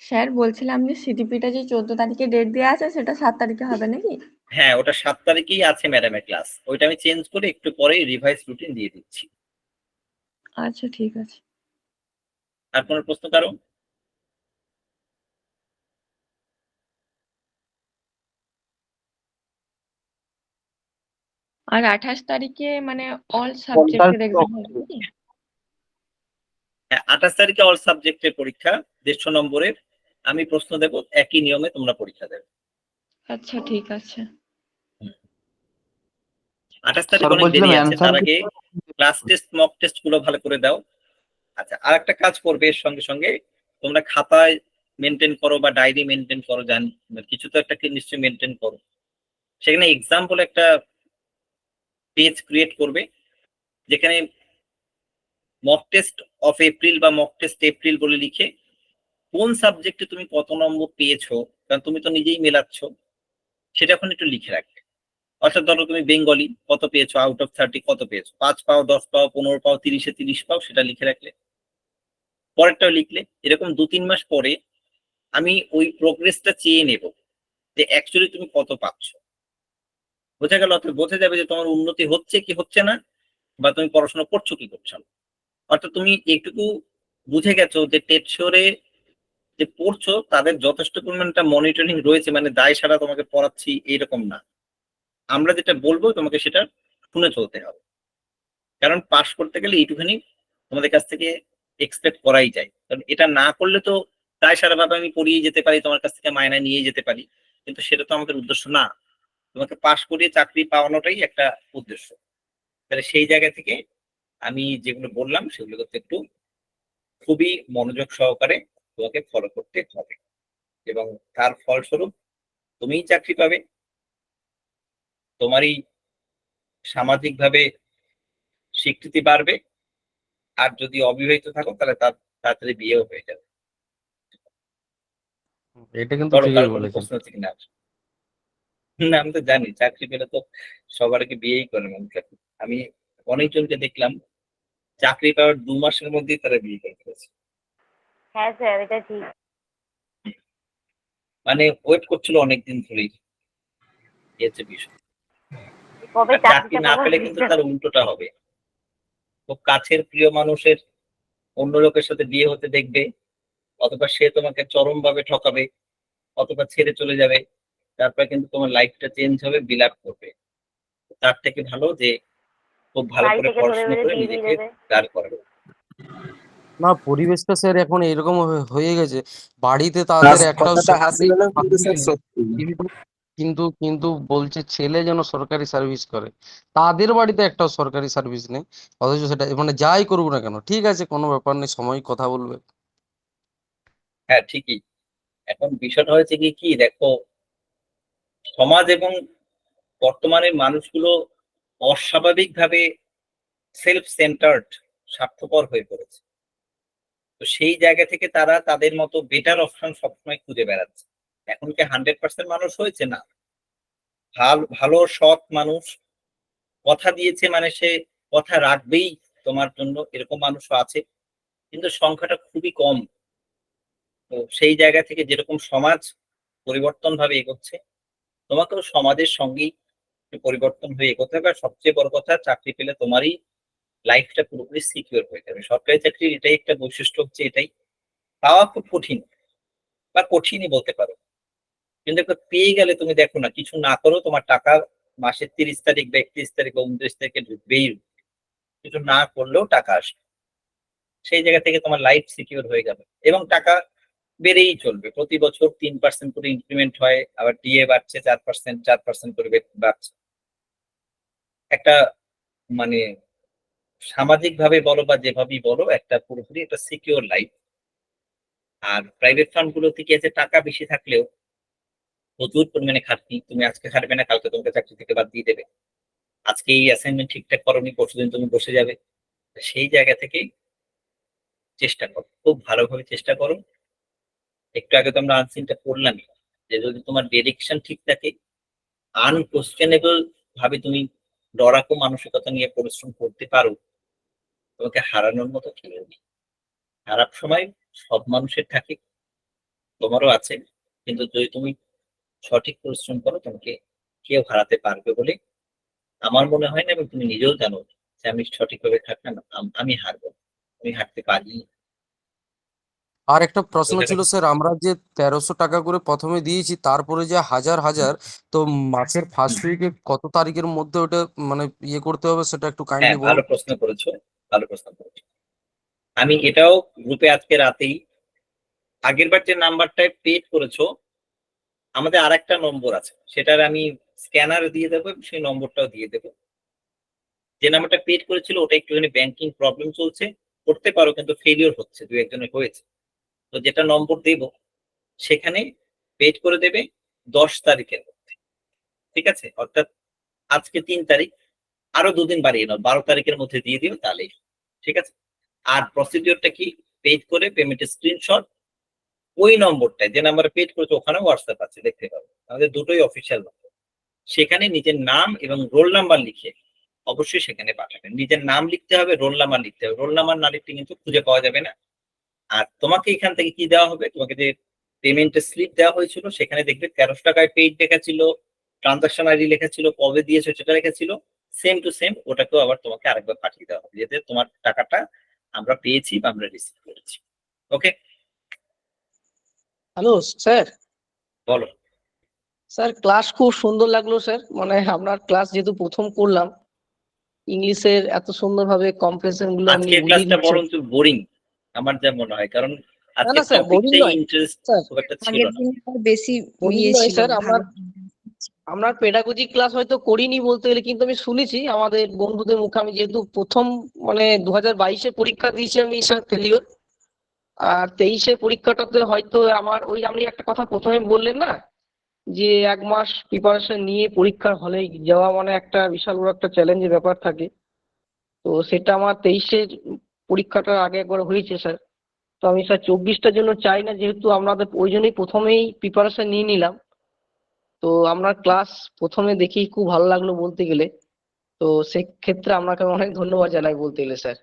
স্যার বলছিলাম যে সিটিপিটা যে 14 তারিখে ডেট দেওয়া আছে সেটা 7 তারিখে হবে নাকি? হ্যাঁ, ওটা 7 তারিখেই আছে ম্যাডামের ক্লাস, ওইটা আমি চেঞ্জ করে একটু পরেই রিভাইজ রুটিন দিয়ে দিচ্ছি। আচ্ছা ঠিক আছে। আর কোনো প্রশ্ন কারো? আর 28 তারিখে মানে অল সাবজেক্টের এক্সাম হবে নাকি? হ্যাঁ, 28 তারিখে অল সাবজেক্টের পরীক্ষা 150 নম্বরের। আমি প্রশ্ন দেব, একই নিয়মে তোমরা পরীক্ষা দেবে। আচ্ছা ঠিক আছে। 28 তারিখ স্যার অনেক বলছিলাম দেরি আছে, তার অ্যান্সার আগে ক্লাস টেস্ট মক টেস্ট গুলো ভালো করে দাও। আচ্ছা, আর একটা কাজ করবে এর সঙ্গে সঙ্গে, তোমরা খাতায় মেনটেন করো বা ডায়েরি মেনটেন করো, জানি কিছু তো একটা নিশ্চয়ই মেনটেন করো। সেখানে এক্সাম বলে একটা পেজ ক্রিয়েট করবে, যেখানে মক টেস্ট অফ এপ্রিল বা মক টেস্ট এপ্রিল বলে লিখে কোন সাবজেক্টে তুমি কত নম্বর পেয়েছো, কারণ তুমি তো নিজেই মেলাচ্ছ, সেটা এখন একটু লিখে রাখবে। অর্থাৎ ধরো তুমি বেঙ্গলি কত পেয়েছো, আউট অফ 30 কত পেয়েছো, 5 পাও, 10 পাও, 15 পাও, 30-এ 30 পাও, সেটা লিখে রাখলে। পরেরটাও লিখলে, এরকম 2-3 মাস পরে আমি ওই প্রোগ্রেসটা চেয়ে নেব যে অ্যাকচুয়ালি তুমি কত পাচ্ছ। বোঝা গেল? অর্থাৎ বোঝা যাবে যে তোমার উন্নতি হচ্ছে কি হচ্ছে না, বা তুমি পড়াশোনা করছো কি করছো না। অর্থাৎ তুমি একটুকু বুঝে গেছো যে টেট শিওরে যে পড়ছো তাদের যথেষ্ট পরিমাণটা মনিটরিং রয়েছে, মানে দায় সারা তোমাকে পড়াচ্ছি এইরকম না। আমরা যেটা বলবো তোমাকে সেটা শুনে চলতে হবে, কারণ পাশ করতে গেলে এইটুখানি তোমাদের কাছ থেকে এক্সপেক্ট করাই যায়। কারণ এটা না করলে তো দায় সারা ভাবে আমি পড়িয়ে যেতে পারি, তোমার কাছ থেকে মায়না নিয়ে যেতে পারি, কিন্তু সেটা তো আমাদের উদ্দেশ্য না। তোমাকে পাশ করিয়ে চাকরি পাওয়ানোটাই একটা উদ্দেশ্য। তাহলে সেই জায়গা থেকে আমি যেগুলো বললাম সেগুলো করতে একটু খুবই মনোযোগ সহকারে তোমাকে ফলো করতে হবে, এবং তার ফলস্বরূপ তুমিই চাকরি পাবে, তোমারই সামাজিকভাবে স্বীকৃতি বাড়বে, আর যদি অবিবাহিত থাকো তাহলে তার তাড়াতাড়ি বিয়েও হয়ে যাবে। এটা কিন্তু ধরো কারো ঠিকই কোনো বলেছেন। প্রশ্ন আছে কিনা? না, আমি তো জানি চাকরি পেলে তো সবার আগে বিয়েই করে মানুষ এখন। আমি অনেকজনকে দেখলাম চাকরি পাওয়ার 2 মাসের মধ্যেই তারা বিয়ে করে ফেলেছে। হ্যাঁ স্যার, এটা ঠিক। মানে ওয়েট করছিল অনেকদিন ধরেই, এই হচ্ছে বিষয়। কবে আর চাকরি চাকরিটা না পাবো? পেলে কিন্তু তার উল্টোটা হবে, খুব কাছের প্রিয় মানুষের অন্য লোকের সাথে বিয়ে হতে দেখবে, অথবা সে তোমাকে চরম ভাবে ঠকাবে, অথবা ছেড়ে চলে যাবে, তারপর কিন্তু তোমার লাইফটা চেঞ্জ হবে, বিলাপ করবে। তার থেকে ভালো যে খুব ভালো বাড়ি করে থেকে ধরে পড়াশোনা বেঁধে করে দিয়ে দিয়ে নিজেকে দেবে। দাঁড় করাবে। না, পরিবেশটা স্যার এখন এরকম হয়ে গেছে, বাড়িতে তাদের একটাও কথাটা হাসি সরকারি হলেও কিন্তু চাকরি স্যার নেই। সত্যি। কিন্তু কিন্তু কিন্তু বলছে ছেলে যেন সরকারি সার্ভিস করে, তাদের বাড়িতে একটাও সরকারি সার্ভিস নেই। অথচ সেটা মানে যাই করুক না কেন, ঠিক আছে কোনো ব্যাপার নেই, সময় কথা বলবে। হ্যাঁ ঠিকই। এখন বিষয়টা হয়েছে কি কি দেখো, সমাজ এবং বর্তমানের মানুষগুলো অস্বাভাবিকভাবে সেলফ সেন্টার্ড, স্বার্থপর হয়ে পড়েছে। তো সেই জায়গা থেকে তারা তাদের মতো বেটার অপশন সবসময় খুঁজে বেড়াচ্ছে। এখন কি 100% মানুষ হয়েছে না? ভালো ভালো সৎ মানুষ কথা দিয়েছে মানে সে কথা রাখবেই তোমার জন্য, এরকম মানুষও আছে, কিন্তু সংখ্যাটা খুবই কম। তো সেই জায়গা থেকে যেরকম সমাজ পরিবর্তন ভাবে এগোচ্ছে, তোমাকেও সমাজের সঙ্গেই একটু পরিবর্তন হয়ে এগোতে হবে। আর সবচেয়ে বড় কথা, চাকরি পেলে তোমারই লাইফটা পুরোপুরি সিকিউর হয়ে যাবে। সরকারি চাকরির এটাই একটা বৈশিষ্ট্য, হচ্ছে এটাই পাওয়া খুব কঠিন, বা কঠিনই বলতে পারো, কিন্তু একটা পেয়ে গেলে তুমি দেখো না, কিছু না করো তোমার টাকা মাসের 30 তারিখ বা 31 তারিখ বা 29 তারিখে ঢুকবেই, কিছু না করলেও টাকা আসবে। সেই জায়গা থেকে তোমার লাইফ সিকিউর হয়ে যাবে, এবং টাকা বেড়েই চলবে। প্রতি বছর 3% করে ইনক্রিমেন্ট হয়, আবার ডিএ বাড়ছে 4% করে বাড়ছে। একটা মানে সামাজিক ভাবে বলো বা যেভাবেই বলো, একটা পুরোপুরি একটা সিকিউর লাইফ। আর প্রাইভেট ফার্ম গুলোতে কি আছে, টাকা বেশি থাকলেও প্রচুর পরিমাণে খাটনি, তুমি আজকে খাটবে না, কালকে তোমাকে চাকরি থেকে বাদ দিয়ে দেবে। আজকে এই অ্যাসাইনমেন্ট ঠিকঠাক করোনি, পরশুদিন তুমি বসে যাবে। সেই জায়গা থেকে চেষ্টা করো, খুব ভালোভাবে চেষ্টা করো। একটু আগে তো আমরা আনসিনটা পড়লামই, যে যদি তোমার ডেডিকেশন ঠিক থাকে, আনকোশ্চেনেবল ভাবে তুমি লড়াকু মানসিকতা নিয়ে পরিশ্রম করতে পারো, তোমাকে হারানোর মতো কেউ নেই। খারাপ সময় সব মানুষের থাকে, তোমারও আছে, কিন্তু যদি তুমি সঠিক পরিশ্রম করো, তোমাকে কেউ হারাতে পারবে বলে আমার মনে হয় না, এবং তুমি নিজেও জানো যে আমি সঠিকভাবে থাকলে না, আমি হারবো, আমি হারতে পারি। আর একটা প্রশ্ন বোঝা ছিল গেল? স্যার, আমরা যে 1300 টাকা করে প্রথমে দিয়েছি, তারপরে যে হাজার হাজার, তো মাসের ফার্স্ট উইকে কত তারিখের মধ্যে ওটা মানে ইয়ে করতে হবে, সেটা একটু হ্যাঁ, কাইন্ডলি ভালো বলুন। প্রশ্ন করেছো, ভালো প্রশ্ন করেছো। আমি এটাও গ্রুপে আজকে রাতেই, আগের বার যে নাম্বারটায় পেড করেছো, আমাদের আর একটা নম্বর আছে, সেটার আমি স্ক্যানার দিয়ে দেবো, সেই নম্বরটাও দিয়ে দেবো। যে নাম্বারটা পেড করেছিল ওটা একটুখানি ব্যাংকিং প্রবলেম চলছে, করতে পারো, কিন্তু ফেলিওর হচ্ছে, দু একজনের হয়েছে। তো যেটা নম্বর দেব সেখানে পেড করে দেবে 10 তারিখের মধ্যে, ঠিক আছে? অর্থাৎ আজকে 3 তারিখ, আরো 2 দিন বাড়িয়ে নাও, 12 তারিখের মধ্যে দিয়ে দিও, তাহলেই ঠিক আছে। আর প্রসিডিওরটা কি, পেড করে পেমেন্টের স্ক্রিনশট ওই নম্বরটায়, যে নাম্বারে পেড করেছে ওখানে হোয়াটসঅ্যাপ আছে, দেখতে পাবে, আমাদের দুটোই অফিসিয়াল নম্বর। সেখানে নিজের নাম এবং রোল নাম্বার লিখে অবশ্যই সেখানে পাঠাবেন। নিজের নাম লিখতে হবে, রোল নাম্বার লিখতে হবে, রোল নাম্বার না লিখতে কিন্তু খুঁজে পাওয়া যাবে না। আর তোমাকে এখান থেকে কি দেওয়া হবে, তোমাকে যে পেমেন্টের স্লিপ দেওয়া হয়েছিল সেখানে দেখবে 1300 টাকায় পেইড দেখাচ্ছিল, ট্রানজাকশন আইডি লেখা ছিল, কবে দিয়েছো সেটা লেখা ছিল, সেম টু সেম ওটাকেও আবার তোমাকে আরেকবার পাঠিয়ে দেওয়া হবে, যাতে তোমার টাকাটা আমরা পেয়েছি বা আমরা রিসিভ করেছি। ওকে, হ্যালো স্যার। বলো। স্যার ক্লাস খুব সুন্দর লাগলো স্যার, মানে আপনার ক্লাস যেহেতু প্রথম করলাম, ইংলিশের এত সুন্দরভাবে কম্প্রেশন গুলো আপনি আজকের বুঝিয়ে ক্লাসটা দিচ্ছেন। বরঞ্চ বোরিং আমার যা মনে হয়, কারণ না আজকের না স্যার, বোরিং টপিকটাই নয় ইন্টারেস্ট স্যার, খুব একটা ছিল আগের না। দিনে আবার বেশি বোরিং ইয়ে নয় ছিল, স্যার। ভালো। আপনার পেডাগজি ক্লাস হয়তো করিনি বলতে গেলে, কিন্তু আমি শুনেছি আমাদের বন্ধুদের মুখে, আমি যেহেতু প্রথম মানে 2022-এ পরীক্ষা দিয়েছি আমি স্যার ফেলিওর, আর 23-এর পরীক্ষাটাতে হয়তো আমার ওই আপনি একটা কথা প্রথমে বললেন না যে 1 মাস প্রিপারেশন নিয়ে পরীক্ষার হলে যাওয়া মানে একটা বিশাল বড় একটা চ্যালেঞ্জের ব্যাপার থাকে। তো সেটা আমার 23-এর পরীক্ষাটার আগে একবার হয়েছে স্যার। তো আমি স্যার 24টার জন্য চাই না, যেহেতু আপনাদের ওই জন্যই প্রথমেই প্রিপারেশন নিয়ে নিলাম। তো আপনার ক্লাস প্রথমে দেখেই খুব ভালো লাগলো বলতে গেলে। তো সেক্ষেত্রে আপনাকে অনেক ধন্যবাদ জানাই বলতে গেলে স্যার।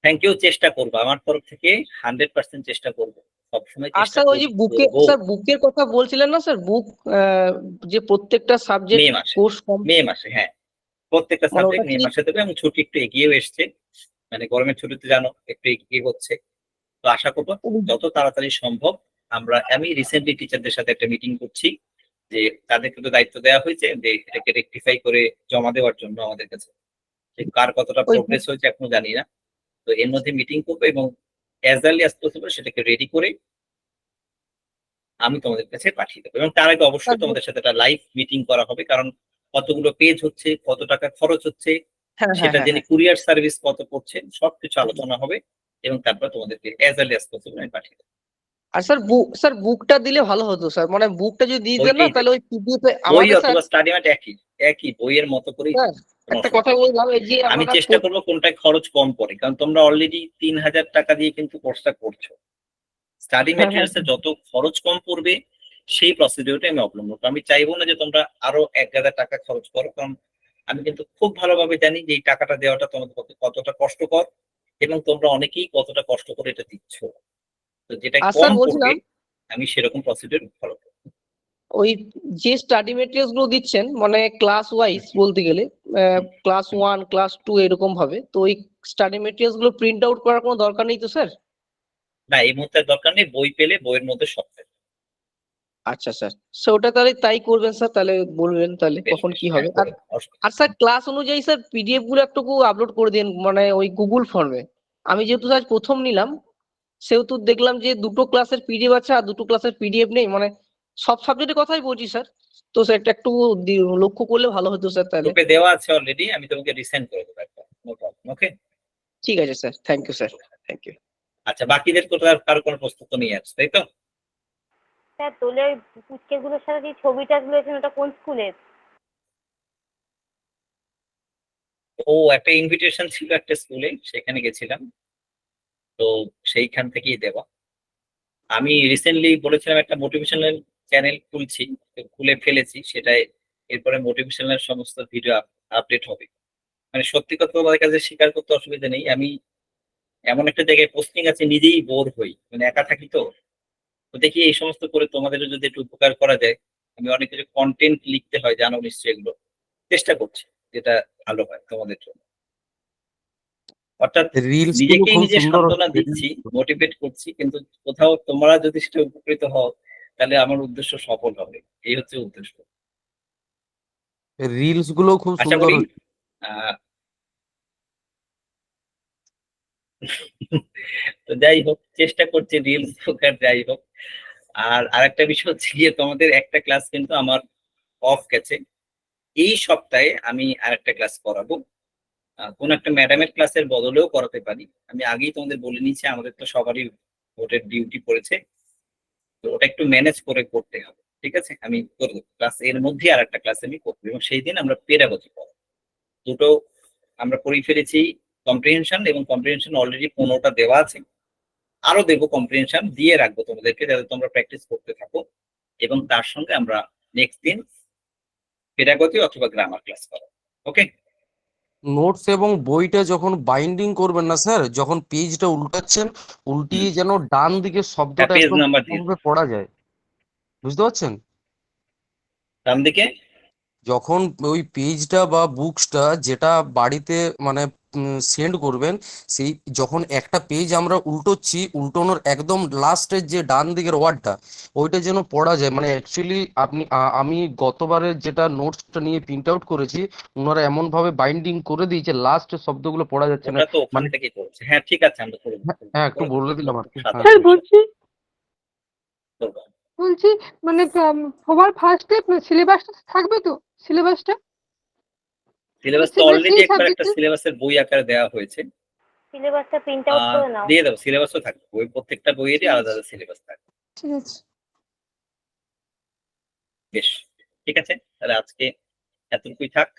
থ্যাংক ইউ, চেষ্টা করবো আমার তরফ থেকে 100% চেষ্টা করবো, সবসময় আর চেষ্টা স্যার ওই যে বুকে, করবো। স্যার বুকের কথা বলছিলেন না স্যার, বুক যে প্রত্যেকটা মে সাবজেক্ট মাসে, কোর্স মে মাসে, হ্যাঁ, প্রত্যেকটা মানে সাবজেক্ট ওটা মে কি? মাসে দেবে, এবং ছুটি একটু এগিয়েও এসছে, মানে গরমের ছুটিতে জানো একটু এগিয়ে হচ্ছে। তো আশা করবো যত তাড়াতাড়ি সম্ভব। আমি রিসেন্টলি টিচারদের সাথে একটা মিটিং করছি, যে তাদেরকে তো দায়িত্ব দেওয়া হয়েছে যে এটাকে রেকটিফাই করে জমা দেওয়ার জন্য আমাদের কাছে, যে কার কতটা ওই প্রোগ্রেস হয়েছে এখনো জানি না। তো এর মধ্যে মিটিং করবো, এবং অ্যাজ আর্লি অ্যাজ পসিবল সেটাকে রেডি করে আমি তোমাদের কাছে পাঠিয়ে দেবো, এবং তার আগে অবশ্যই তোমাদের সাথে একটা লাইভ মিটিং করা হবে, কারণ কতগুলো পেজ হচ্ছে, কত টাকা খরচ হচ্ছে, হ্যাঁ হ্যাঁ সেটা হ্যাঁ জেনে হ্যাঁ। কুরিয়ার সার্ভিস কত পড়ছে সবকিছু আলোচনা হবে, এবং তারপর তোমাদেরকে অ্যাজ আর্লি অ্যাজ পসিবল আমি পাঠিয়ে দেবো। আর স্যার বুকটা দিলে ভালো হতো স্যার, মানে বুকটা যদি দিয়ে দেন না বইটাই তাহলে দেবো, ওই পিডিএফ বই আমাদের স্যার। অথবা স্টাডি ম্যাট একই, একই বইয়ের মতো করেই স্যার দেবো, কোনো একটা অসুবিধা কথা নেই। বললাম, এই যে আমি আপনারা চেষ্টা করবো কোনটায় খরচ কম পড়ে, কারণ তোমরা অলরেডি 3000 টাকা দিয়ে কিন্তু কোর্সটা করছো। স্টাডি হ্যাঁ হ্যাঁ ম্যাটেরিয়ালস এ যত খরচ কম পড়বে সেই প্রসিডিউরটা আমি অবলম্বন করবো। আমি চাইবো না যে তোমরা আরো 1000 টাকা খরচ করো, কারণ আমি কিন্তু খুব ভালোভাবে জানি যে এই টাকাটা দেওয়াটা তোমাদের পক্ষে কতটা কষ্টকর, এবং তোমরা অনেকেই কতটা কষ্ট করে এটা দিচ্ছ। তো যেটা আর কম স্যার পড়বে বলছিলাম আমি সেরকম প্রসিডিউর ফলো করবো। ওই যে স্টাডি মেটেরিয়ালস গুলো দিচ্ছেন মানে ক্লাস ওয়াইজ বলতে গেলে, ক্লাস 1 ক্লাস 2 এরকম ভাবে, তো ওই স্টাডি মেটেরিয়ালস গুলো প্রিন্ট আউট করার কোনো দরকার নেই তো স্যার? না, এই মুহূর্তে দরকার নেই, বই পেলে বইয়ের মধ্যে সব থাকবে। আচ্ছা স্যার, ওটা তাহলে তাই করবেন স্যার, তাহলে বলবেন তাহলে বেশ কখন বেশ, কি হ্যাঁ হবে। আর করে দাও, অসুবিধা নেই। আর স্যার ক্লাস অনুযায়ী স্যার পিডিএফ গুলো একটু আপলোড করে দিন, মানে ওই গুগল ফর্মে। আমি যেহেতু স্যার প্রথম নিলাম, সেহেতু দেখলাম যে 2টো ক্লাসের পিডিএফ আছে আর 2টো ক্লাসের পিডিএফ নেই, মানে সব সাবজেক্টের কথাই বলছি স্যার। তো সেটা একটু লক্ষ্য করলে ভালো হতো স্যার তাহলে। গ্রুপে দেওয়া আছে অলরেডি, আমি তোমাকে রিসেন্ড করে দেবো একবার, নো প্রবলেম। ওকে, ঠিক আছে sir, thank you sir, thank you. আচ্ছা, বাকিদের কোথাও কারো কোনো প্রস্তুত নিয়ে আসছে, তাই তো? স্যার তোলে পুচকেগুলোর সাথে যে ছবিটা তুলেছেন ওটা কোন স্কুলের? ও, একটা ইনভিটেশন ছিল একটা স্কুলে, সেখানে গেছিলাম, তো সেইখান থেকেই দেওয়া। আমি রিসেন্টলি বলেছিলাম একটা মোটিভেশনাল চ্যানেল খুলছি, তো খুলে ফেলেছি সেটাই। এরপরে মোটিভেশনাল সমস্ত ভিডিও আপডেট হবে। মানে সত্যি কথা তোমাদের কাছে স্বীকার করতে অসুবিধা নেই, আমি এমন একটা জায়গায় পোস্টিং আছে নিজেই বোর হই, মানে একা থাকি তো। তো দেখি এই সমস্ত করে তোমাদেরও যদি একটু উপকার করা যায়। আমি অনেক কিছু কন্টেন্ট লিখতে হয়, জানো নিশ্চয়ই, এগুলো চেষ্টা করছি যেটা ভালো হয় তোমাদের জন্য। অর্থাৎ রিলস গুলো নিজেকেই খুব নিজে সুন্দর সান্ত্বনা হচ্ছে। দিচ্ছি, মোটিভেট করছি, কিন্তু কোথাও তোমরা যদি সেটা উপকৃত হও তাহলে আমার উদ্দেশ্য সফল হবে, এই হচ্ছে উদ্দেশ্য। রিলস গুলো খুব আশা সুন্দর করি হচ্ছে। আহ তো যাই হোক, চেষ্টা করছি রিলস হোক আর যাই হোক। আর আরেকটা বিষয় হচ্ছে গিয়ে, তোমাদের একটা ক্লাস কিন্তু আমার অফ গেছে। এই সপ্তাহে আমি আরেকটা ক্লাস করাবো, কোন একটা ম্যাডামের ক্লাসের বদলেও করাতে পারি। আমি আগেই তোমাদের বলে নিচ্ছি, আমাদের তো সবারই ভোটের ডিউটি পড়েছে, তো ওটা একটু ম্যানেজ করে করতে হবে। ঠিক আছে, আমি করবো ক্লাস, এর মধ্যে আর একটা ক্লাস আমি করবো, এবং সেই দিন আমরা পেডাগজি করবো। দুটো আমরা করেই ফেলেছি, কম্প্রিহেনশন এবং কম্প্রিহেনশন অলরেডি 15টা দেওয়া আছে, আরো দেবো, কম্প্রিহেনশন দিয়ে রাখবো তোমাদেরকে যাতে তোমরা প্র্যাকটিস করতে থাকো, এবং তার সঙ্গে আমরা নেক্সট দিন পেডাগজি অথবা গ্রামার ক্লাস করো। ওকে, নোটস এবং বইটা যখন বাইন্ডিং করবেন না স্যার, যখন পেজটা উল্টাচ্ছেন, উল্টিয়ে যেন ডান দিকের শব্দটা পেজ একদম নাম্বার দিয়ে ভাবে পড়া যায়, বুঝতে পারছেন? ডান দিকে যখন ওই পেজটা বা বুকসটা যেটা বাড়িতে মানে সেন্ড করবেন, সেই যখন একটা পেজ আমরা উল্টোচ্ছি, উল্টোনোর একদম লাস্টের যে ডান দিকের ওয়ার্ডটা, ওইটা যেন পড়া যায়। মানে অ্যাকচুয়ালি আমি গতবারের যেটা নোটসটা নিয়ে প্রিন্ট আউট করেছি, ওনারা এমন ভাবে বাইন্ডিং করে দিয়েছে লাস্টের শব্দগুলো পড়া যাচ্ছে না। ওটা তো ওখান মানে থেকে করেছে। হ্যাঁ ঠিক আছে, আমরা করে দেবো, হ্যাঁ একটু করে দেবো, বলে দিলাম আর কি। সাদা হ্যাঁ স্যার ধূসর করবো। বলছি মানে সবার ফার্স্টে সিলেবাসটা থাকবে তো, সিলেবাসটা সিলেবাস তো মানে অলরেডি সেই একবার একটা সাবজেক্টে। সিলেবাসের বই আকারে দেওয়া হয়েছে, সিলেবাসটা প্রিন্ট আউট করে নাও। দিয়ে দেবো, সিলেবাসও থাকবে, বই প্রত্যেকটা বইয়েরই ঠিক আলাদা আছে, আলাদা সিলেবাস থাকবে। ঠিক আছে। বেশ, ঠিক আছে, তাহলে আজকে এতটুকুই থাক।